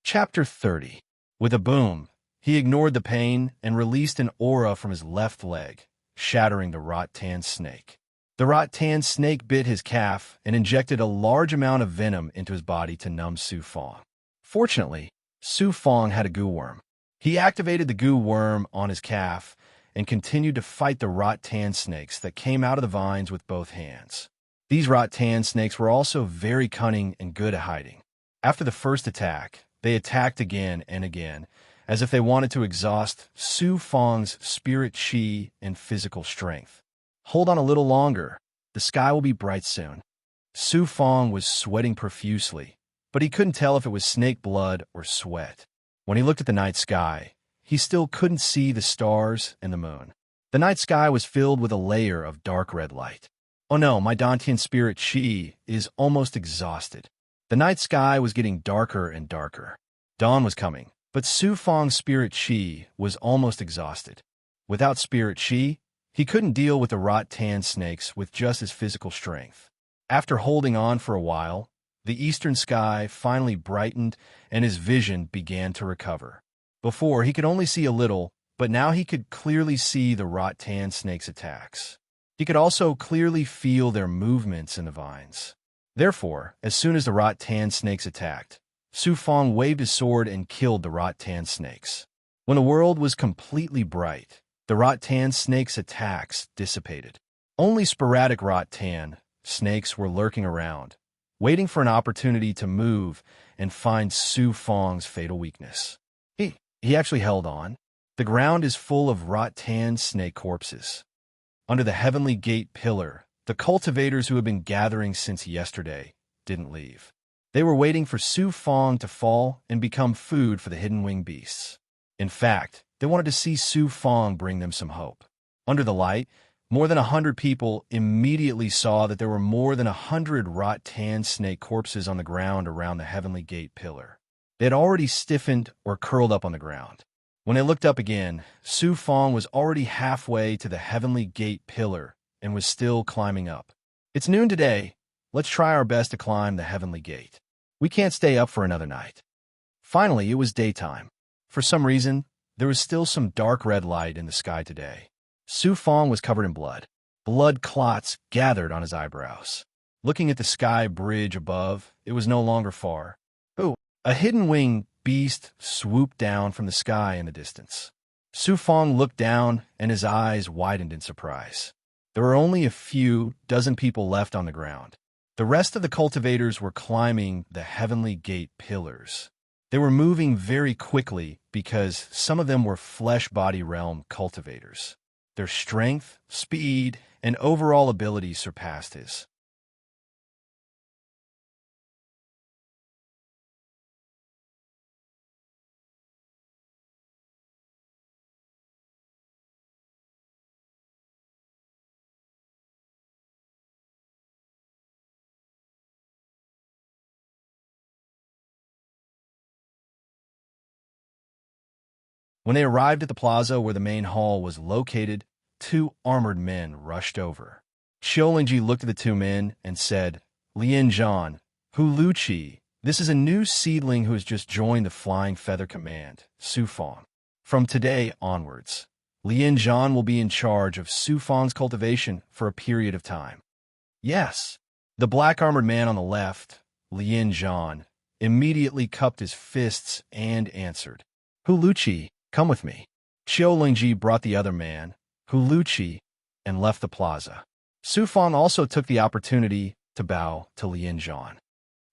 Chapter 30. With a boom, he ignored the pain and released an aura from his left leg, shattering the rattan snake. The rattan snake bit his calf and injected a large amount of venom into his body to numb Su Fong. Fortunately, Su Fong had a goo worm. He activated the goo worm on his calf and continued to fight the rattan snakes that came out of the vines with both hands. These rattan snakes were also very cunning and good at hiding. After the first attack, they attacked again and again, as if they wanted to exhaust Su Fong's spirit chi and physical strength. Hold on a little longer. The sky will be bright soon. Su Fong was sweating profusely, but he couldn't tell if it was snake blood or sweat. When he looked at the night sky, he still couldn't see the stars and the moon. The night sky was filled with a layer of dark red light. Oh no, my Dantian spirit chi is almost exhausted. The night sky was getting darker and darker. Dawn was coming, but Su Fong's spirit chi was almost exhausted. Without spirit chi, he couldn't deal with the rattan snakes with just his physical strength. After holding on for a while, the eastern sky finally brightened and his vision began to recover. Before, he could only see a little, but now he could clearly see the rattan snakes' attacks. He could also clearly feel their movements in the vines. Therefore, as soon as the rattan snakes attacked, Su Fong waved his sword and killed the rattan snakes. When the world was completely bright, the rattan snakes' attacks dissipated. Only sporadic rattan snakes were lurking around, waiting for an opportunity to move and find Su Fong's fatal weakness. He actually held on. The ground is full of rattan snake corpses. Under the heavenly gate pillar, the cultivators who had been gathering since yesterday didn't leave. They were waiting for Su Fong to fall and become food for the hidden wing beasts. In fact, they wanted to see Su Fong bring them some hope. Under the light, more than 100 people immediately saw that there were more than 100 rattan snake corpses on the ground around the heavenly gate pillar. They had already stiffened or curled up on the ground. When they looked up again, Su Fong was already halfway to the heavenly gate pillar and was still climbing up. It's noon today. Let's try our best to climb the heavenly gate. We can't stay up for another night. Finally, it was daytime. For some reason, there was still some dark red light in the sky today. Su Fong was covered in blood. Blood clots gathered on his eyebrows. Looking at the sky bridge above, it was no longer far. Oh, a hidden wing beast swooped down from the sky in the distance. Su Fong looked down, and his eyes widened in surprise. There were only a few dozen people left on the ground. The rest of the cultivators were climbing the heavenly gate pillars. They were moving very quickly because some of them were flesh-body realm cultivators. Their strength, speed, and overall ability surpassed his. When they arrived at the plaza where the main hall was located, two armored men rushed over. Xiolingji looked at the two men and said, "Lian Zhan, Hu Luqi, this is a new seedling who has just joined the Flying Feather Command, Su Fong. From today onwards, Lian Zhan will be in charge of Su Fong's cultivation for a period of time." Yes. The black-armored man on the left, Lian Zhan, immediately cupped his fists and answered, "Hu Luqi, come with me." Qiu Lingji brought the other man, Hu Luqi, and left the plaza. Su Fang also took the opportunity to bow to Lian Zhan.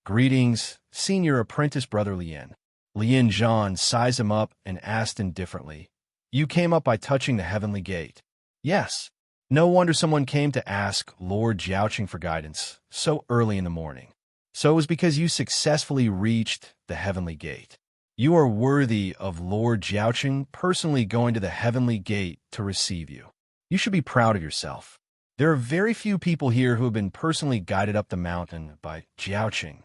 Greetings, senior apprentice brother Lian. Lian Zhan sized him up and asked indifferently, You came up by touching the heavenly gate. Yes. No wonder someone came to ask Lord Jiaoqing for guidance so early in the morning. So it was because you successfully reached the heavenly gate. You are worthy of Lord Jiaoqing personally going to the heavenly gate to receive you. You should be proud of yourself. There are very few people here who have been personally guided up the mountain by Jiaoqing.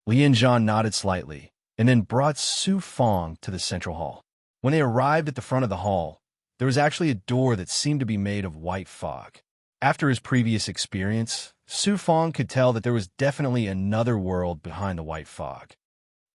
Lian Zhan nodded slightly and then brought Su Fang to the central hall. When they arrived at the front of the hall, there was actually a door that seemed to be made of white fog. After his previous experience, Su Fang could tell that there was definitely another world behind the white fog.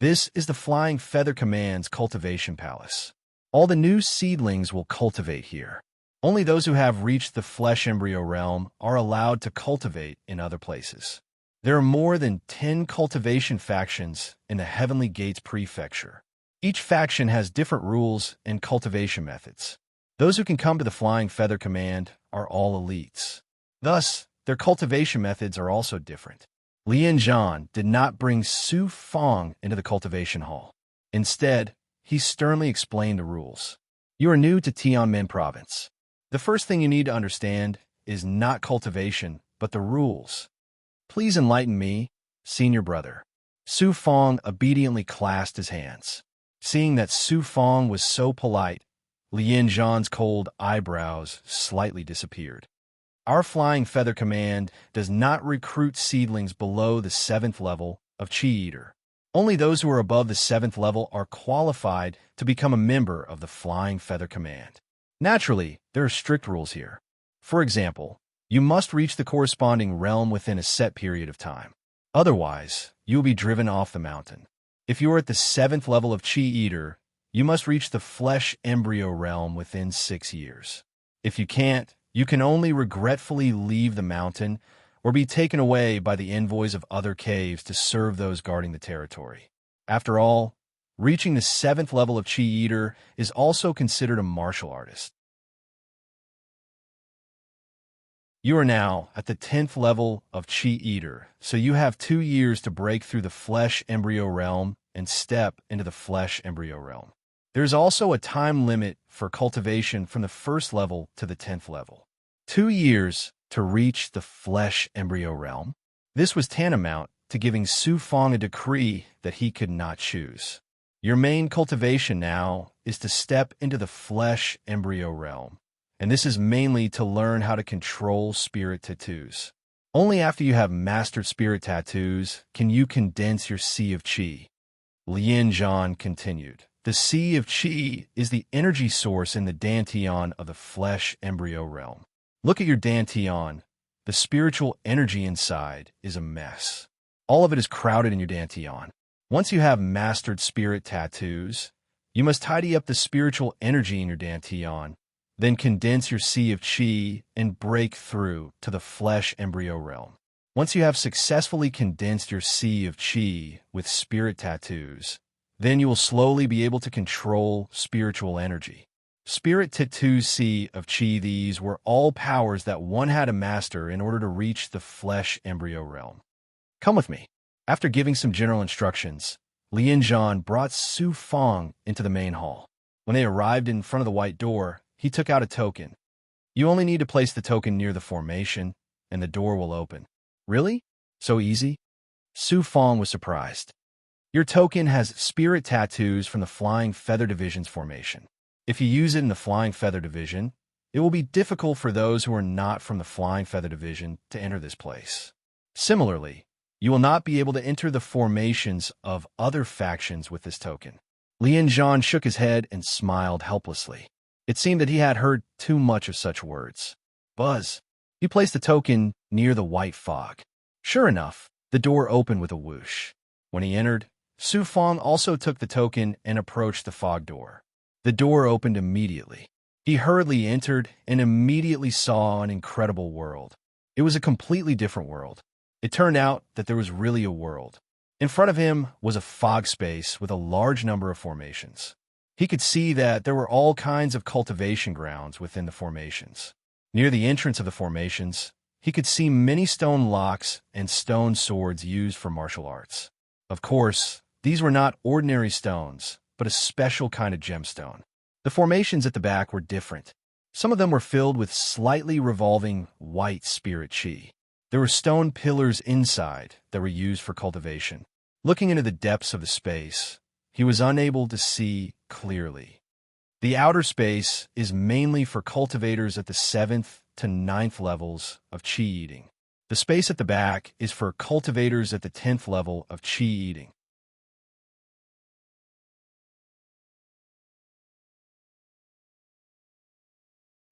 This is the Flying Feather Command's cultivation palace. All the new seedlings will cultivate here. Only those who have reached the flesh embryo realm are allowed to cultivate in other places. There are more than 10 cultivation factions in the Heavenly Gates Prefecture. Each faction has different rules and cultivation methods. Those who can come to the Flying Feather Command are all elites. Thus, their cultivation methods are also different. Lian Zhan did not bring Su Fang into the cultivation hall. Instead, he sternly explained the rules. You are new to Tianmen province. The first thing you need to understand is not cultivation, but the rules. Please enlighten me, senior brother. Su Fang obediently clasped his hands. Seeing that Su Fang was so polite, Lian Zhan's cold eyebrows slightly disappeared. Our Flying Feather Command does not recruit seedlings below the 7th level of Chi Eater. Only those who are above the 7th level are qualified to become a member of the Flying Feather Command. Naturally, there are strict rules here. For example, you must reach the corresponding realm within a set period of time. Otherwise, you will be driven off the mountain. If you are at the 7th level of Chi Eater, you must reach the flesh embryo realm within 6 years. If you can't, you can only regretfully leave the mountain or be taken away by the envoys of other caves to serve those guarding the territory. After all, reaching the 7th level of Chi Eater is also considered a martial artist. You are now at the 10th level of Chi Eater, so you have 2 years to break through the flesh embryo realm and step into the flesh embryo realm. There's also a time limit for cultivation from the 1st level to the 10th level. 2 years to reach the flesh embryo realm. This was tantamount to giving Su Fang a decree that he could not choose. Your main cultivation now is to step into the flesh embryo realm, and this is mainly to learn how to control spirit tattoos. Only after you have mastered spirit tattoos can you condense your Sea of Qi. Lian Zhan continued. The Sea of Qi is the energy source in the Dantian of the flesh embryo realm. Look at your Dantian. The spiritual energy inside is a mess. All of it is crowded in your Dantian. Once you have mastered spirit tattoos, you must tidy up the spiritual energy in your Dantian, then condense your Sea of Qi and break through to the flesh embryo realm. Once you have successfully condensed your Sea of Qi with spirit tattoos, then you will slowly be able to control spiritual energy. Spirit tattoos Sea of Qi, these were all powers that one had to master in order to reach the flesh embryo realm. Come with me. After giving some general instructions, Lian Zhan brought Su Fang into the main hall. When they arrived in front of the white door, he took out a token. You only need to place the token near the formation, and the door will open. Really? So easy? Su Fang was surprised. Your token has spirit tattoos from the Flying Feather Division's formation. If you use it in the Flying Feather Division, it will be difficult for those who are not from the Flying Feather Division to enter this place. Similarly, you will not be able to enter the formations of other factions with this token. Lian Zhan shook his head and smiled helplessly. It seemed that he had heard too much of such words. Buzz. He placed the token near the white fog. Sure enough, the door opened with a whoosh. When he entered, Su Fang also took the token and approached the fog door. The door opened immediately. He hurriedly entered and immediately saw an incredible world. It was a completely different world. It turned out that there was really a world. In front of him was a fog space with a large number of formations. He could see that there were all kinds of cultivation grounds within the formations. Near the entrance of the formations, he could see many stone locks and stone swords used for martial arts. Of course, these were not ordinary stones, but a special kind of gemstone. The formations at the back were different. Some of them were filled with slightly revolving white spirit chi. There were stone pillars inside that were used for cultivation. Looking into the depths of the space, he was unable to see clearly. The outer space is mainly for cultivators at the 7th to 9th levels of chi eating. The space at the back is for cultivators at the 10th level of chi eating.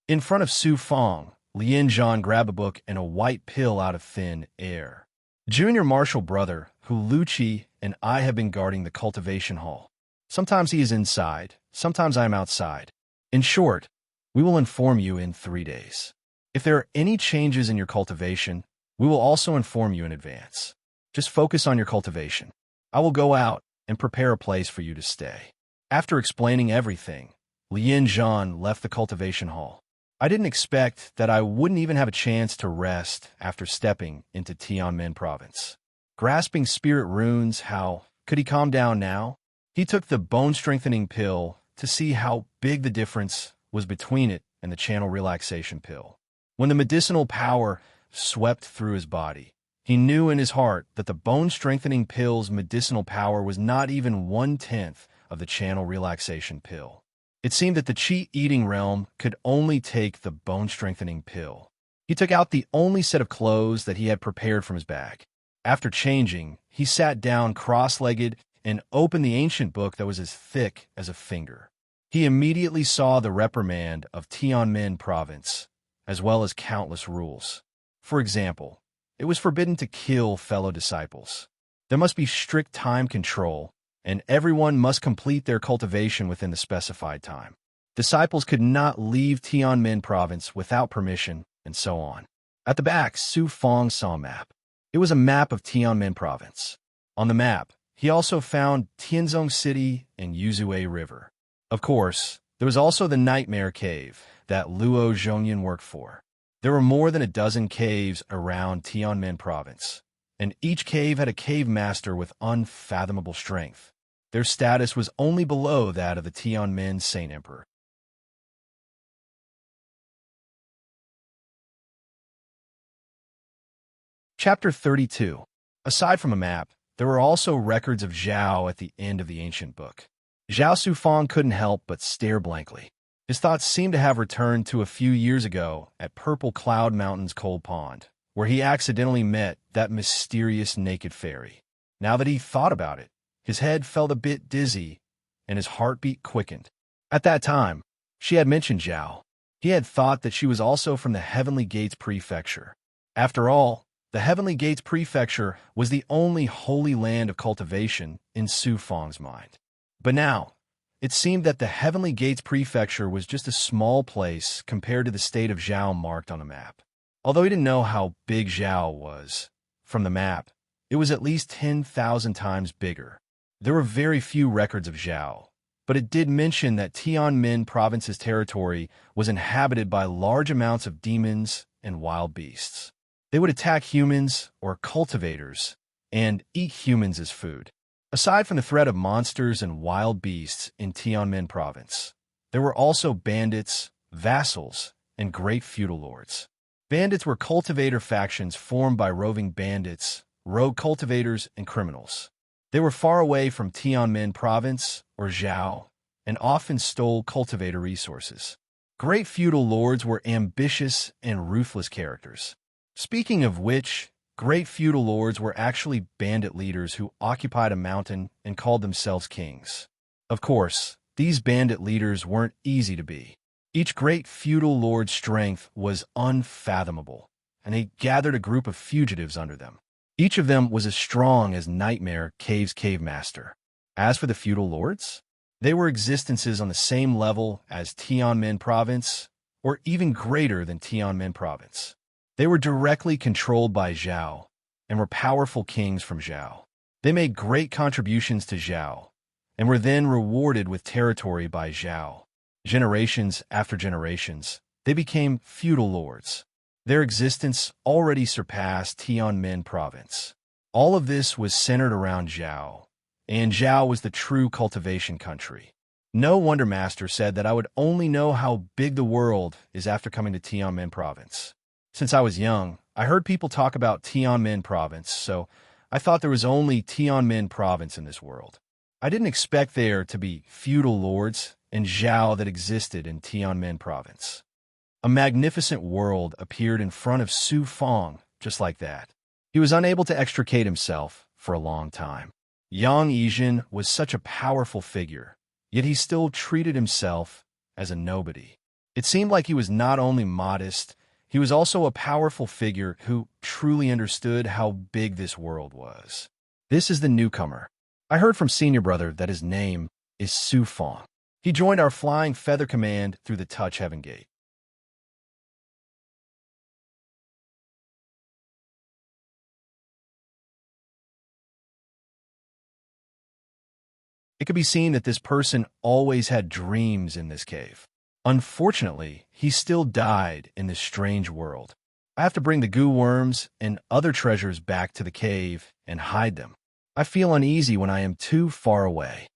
In front of Su Fong, Lien Zhan grabbed a book and a white pill out of thin air. Junior Marshal Brother, who Lu Chi and I have been guarding the cultivation hall. Sometimes he is inside, sometimes I am outside. In short, we will inform you in 3 days. If there are any changes in your cultivation, we will also inform you in advance. Just focus on your cultivation. I will go out and prepare a place for you to stay. After explaining everything, Lien Zhan left the cultivation hall. I didn't expect that I wouldn't even have a chance to rest after stepping into Tianmen province. Grasping spirit runes, how could he calm down now? He took the bone-strengthening pill to see how big the difference was between it and the channel relaxation pill. When the medicinal power swept through his body, he knew in his heart that the bone-strengthening pill's medicinal power was not even 1/10 of the channel relaxation pill. It seemed that the chi-eating realm could only take the bone-strengthening pill. He took out the only set of clothes that he had prepared from his bag. After changing, he sat down cross-legged and opened the ancient book that was as thick as a finger. He immediately saw the reprimand of Tianmen province, as well as countless rules. For example, it was forbidden to kill fellow disciples. There must be strict time control, and everyone must complete their cultivation within the specified time. Disciples could not leave Tianmen province without permission, and so on. At the back, Su Fong saw a map. It was a map of Tianmen province. On the map, he also found Tianzong City and Yuzue River. Of course, there was also the Nightmare Cave that Luo Zhongyan worked for. There were more than a dozen caves around Tianmen province, and each cave had a cave master with unfathomable strength. Their status was only below that of the Tianmen Saint Emperor. Chapter 32. Aside from a map, there were also records of Zhao at the end of the ancient book. Zhao Sufang couldn't help but stare blankly. His thoughts seemed to have returned to a few years ago at Purple Cloud Mountain's Cold Pond, where he accidentally met that mysterious naked fairy. Now that he thought about it, his head felt a bit dizzy, and his heartbeat quickened. At that time, she had mentioned Zhao. He had thought that she was also from the Heavenly Gates Prefecture. After all, the Heavenly Gates Prefecture was the only holy land of cultivation in Su Fang's mind. But now, it seemed that the Heavenly Gates Prefecture was just a small place compared to the state of Zhao marked on the map. Although he didn't know how big Zhao was, from the map, it was at least 10,000 times bigger. There were very few records of Zhao, but it did mention that Tianmen province's territory was inhabited by large amounts of demons and wild beasts. They would attack humans or cultivators and eat humans as food. Aside from the threat of monsters and wild beasts in Tianmen province, there were also bandits, vassals, and great feudal lords. Bandits were cultivator factions formed by roving bandits, rogue cultivators, and criminals. They were far away from Tianmen province or Zhao and often stole cultivator resources. Great feudal lords were ambitious and ruthless characters. Speaking of which, great feudal lords were actually bandit leaders who occupied a mountain and called themselves kings. Of course, these bandit leaders weren't easy to be. Each great feudal lord's strength was unfathomable, and they gathered a group of fugitives under them. Each of them was as strong as Nightmare Cave's cave master. As for the feudal lords, they were existences on the same level as Tianmen province, or even greater than Tianmen province. They were directly controlled by Zhao, and were powerful kings from Zhao. They made great contributions to Zhao, and were then rewarded with territory by Zhao. Generations after generations, they became feudal lords. Their existence already surpassed Tianmen province. All of this was centered around Zhao, and Zhao was the true cultivation country. No wonder Master said that I would only know how big the world is after coming to Tianmen province. Since I was young, I heard people talk about Tianmen province, so I thought there was only Tianmen province in this world. I didn't expect there to be feudal lords and Zhao that existed in Tianmen province. A magnificent world appeared in front of Su Fong, just like that. He was unable to extricate himself for a long time. Yang Yijin was such a powerful figure, yet he still treated himself as a nobody. It seemed like he was not only modest, he was also a powerful figure who truly understood how big this world was. This is the newcomer. I heard from Senior Brother that his name is Su Fong. He joined our Flying Feather Command through the Touch Heaven Gate. It could be seen that this person always had dreams in this cave. Unfortunately, he still died in this strange world. I have to bring the goo worms and other treasures back to the cave and hide them. I feel uneasy when I am too far away.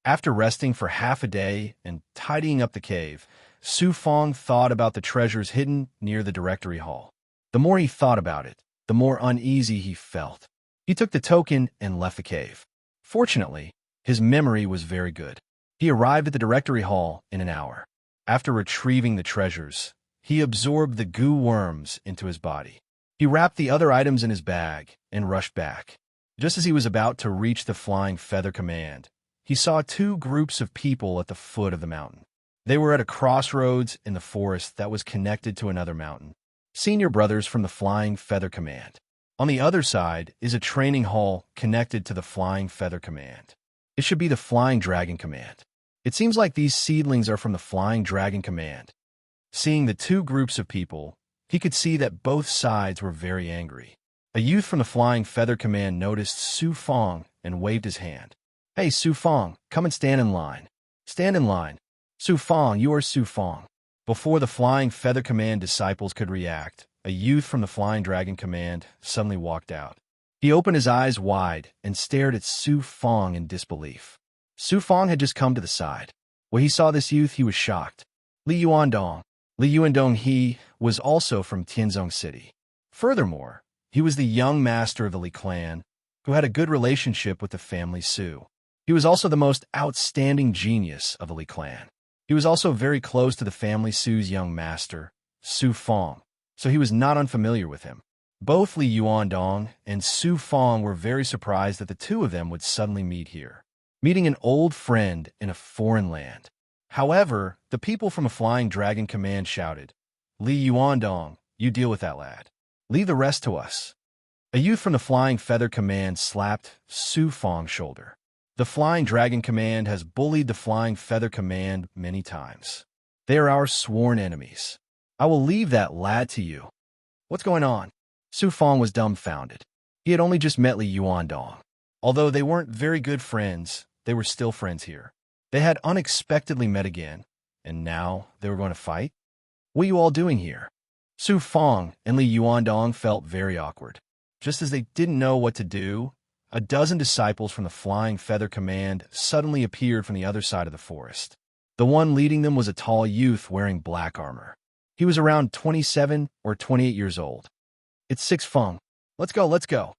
After resting for half a day and tidying up the cave, Su Fong thought about the treasures hidden near the directory hall. The more he thought about it, the more uneasy he felt. He took the token and left the cave. Fortunately, his memory was very good. He arrived at the directory hall in an hour. After retrieving the treasures, he absorbed the goo worms into his body. He wrapped the other items in his bag and rushed back. Just as he was about to reach the Flying Feather Command, he saw two groups of people at the foot of the mountain. They were at a crossroads in the forest that was connected to another mountain. Senior brothers from the Flying Feather Command. On the other side is a training hall connected to the Flying Feather Command. It should be the Flying Dragon Command. It seems like these seedlings are from the Flying Dragon Command. Seeing the two groups of people, he could see that both sides were very angry. A youth from the Flying Feather Command noticed Su Fong and waved his hand. "Hey, Su Fong, come and stand in line. Stand in line. Su Fong, you are Su Fong." Before the Flying Feather Command disciples could react, a youth from the Flying Dragon Command suddenly walked out. He opened his eyes wide and stared at Su Fong in disbelief. Su Fong had just come to the side. When he saw this youth, he was shocked. Li Yuandong. Li Yuandong, he was also from Tianzong City. Furthermore, he was the young master of the Li clan, who had a good relationship with the family Su. He was also the most outstanding genius of the Li clan. He was also very close to the family Su's young master, Su Fong, so he was not unfamiliar with him. Both Li Yuandong and Su Fong were very surprised that the two of them would suddenly meet here, meeting an old friend in a foreign land. However, the people from a Flying Dragon Command shouted, "Li Yuandong, you deal with that lad. Leave the rest to us." A youth from the Flying Feather Command slapped Su Fong's shoulder. The Flying Dragon Command has bullied the Flying Feather Command many times. They are our sworn enemies. I will leave that lad to you. What's going on? Su Fong was dumbfounded. He had only just met Li Yuandong. Although they weren't very good friends, they were still friends here. They had unexpectedly met again, and now they were going to fight? What are you all doing here? Su Fong and Li Yuandong felt very awkward. Just as they didn't know what to do, a dozen disciples from the Flying Feather Command suddenly appeared from the other side of the forest. The one leading them was a tall youth wearing black armor. He was around 27 or 28 years old. "It's Six Feng. Let's go, let's go."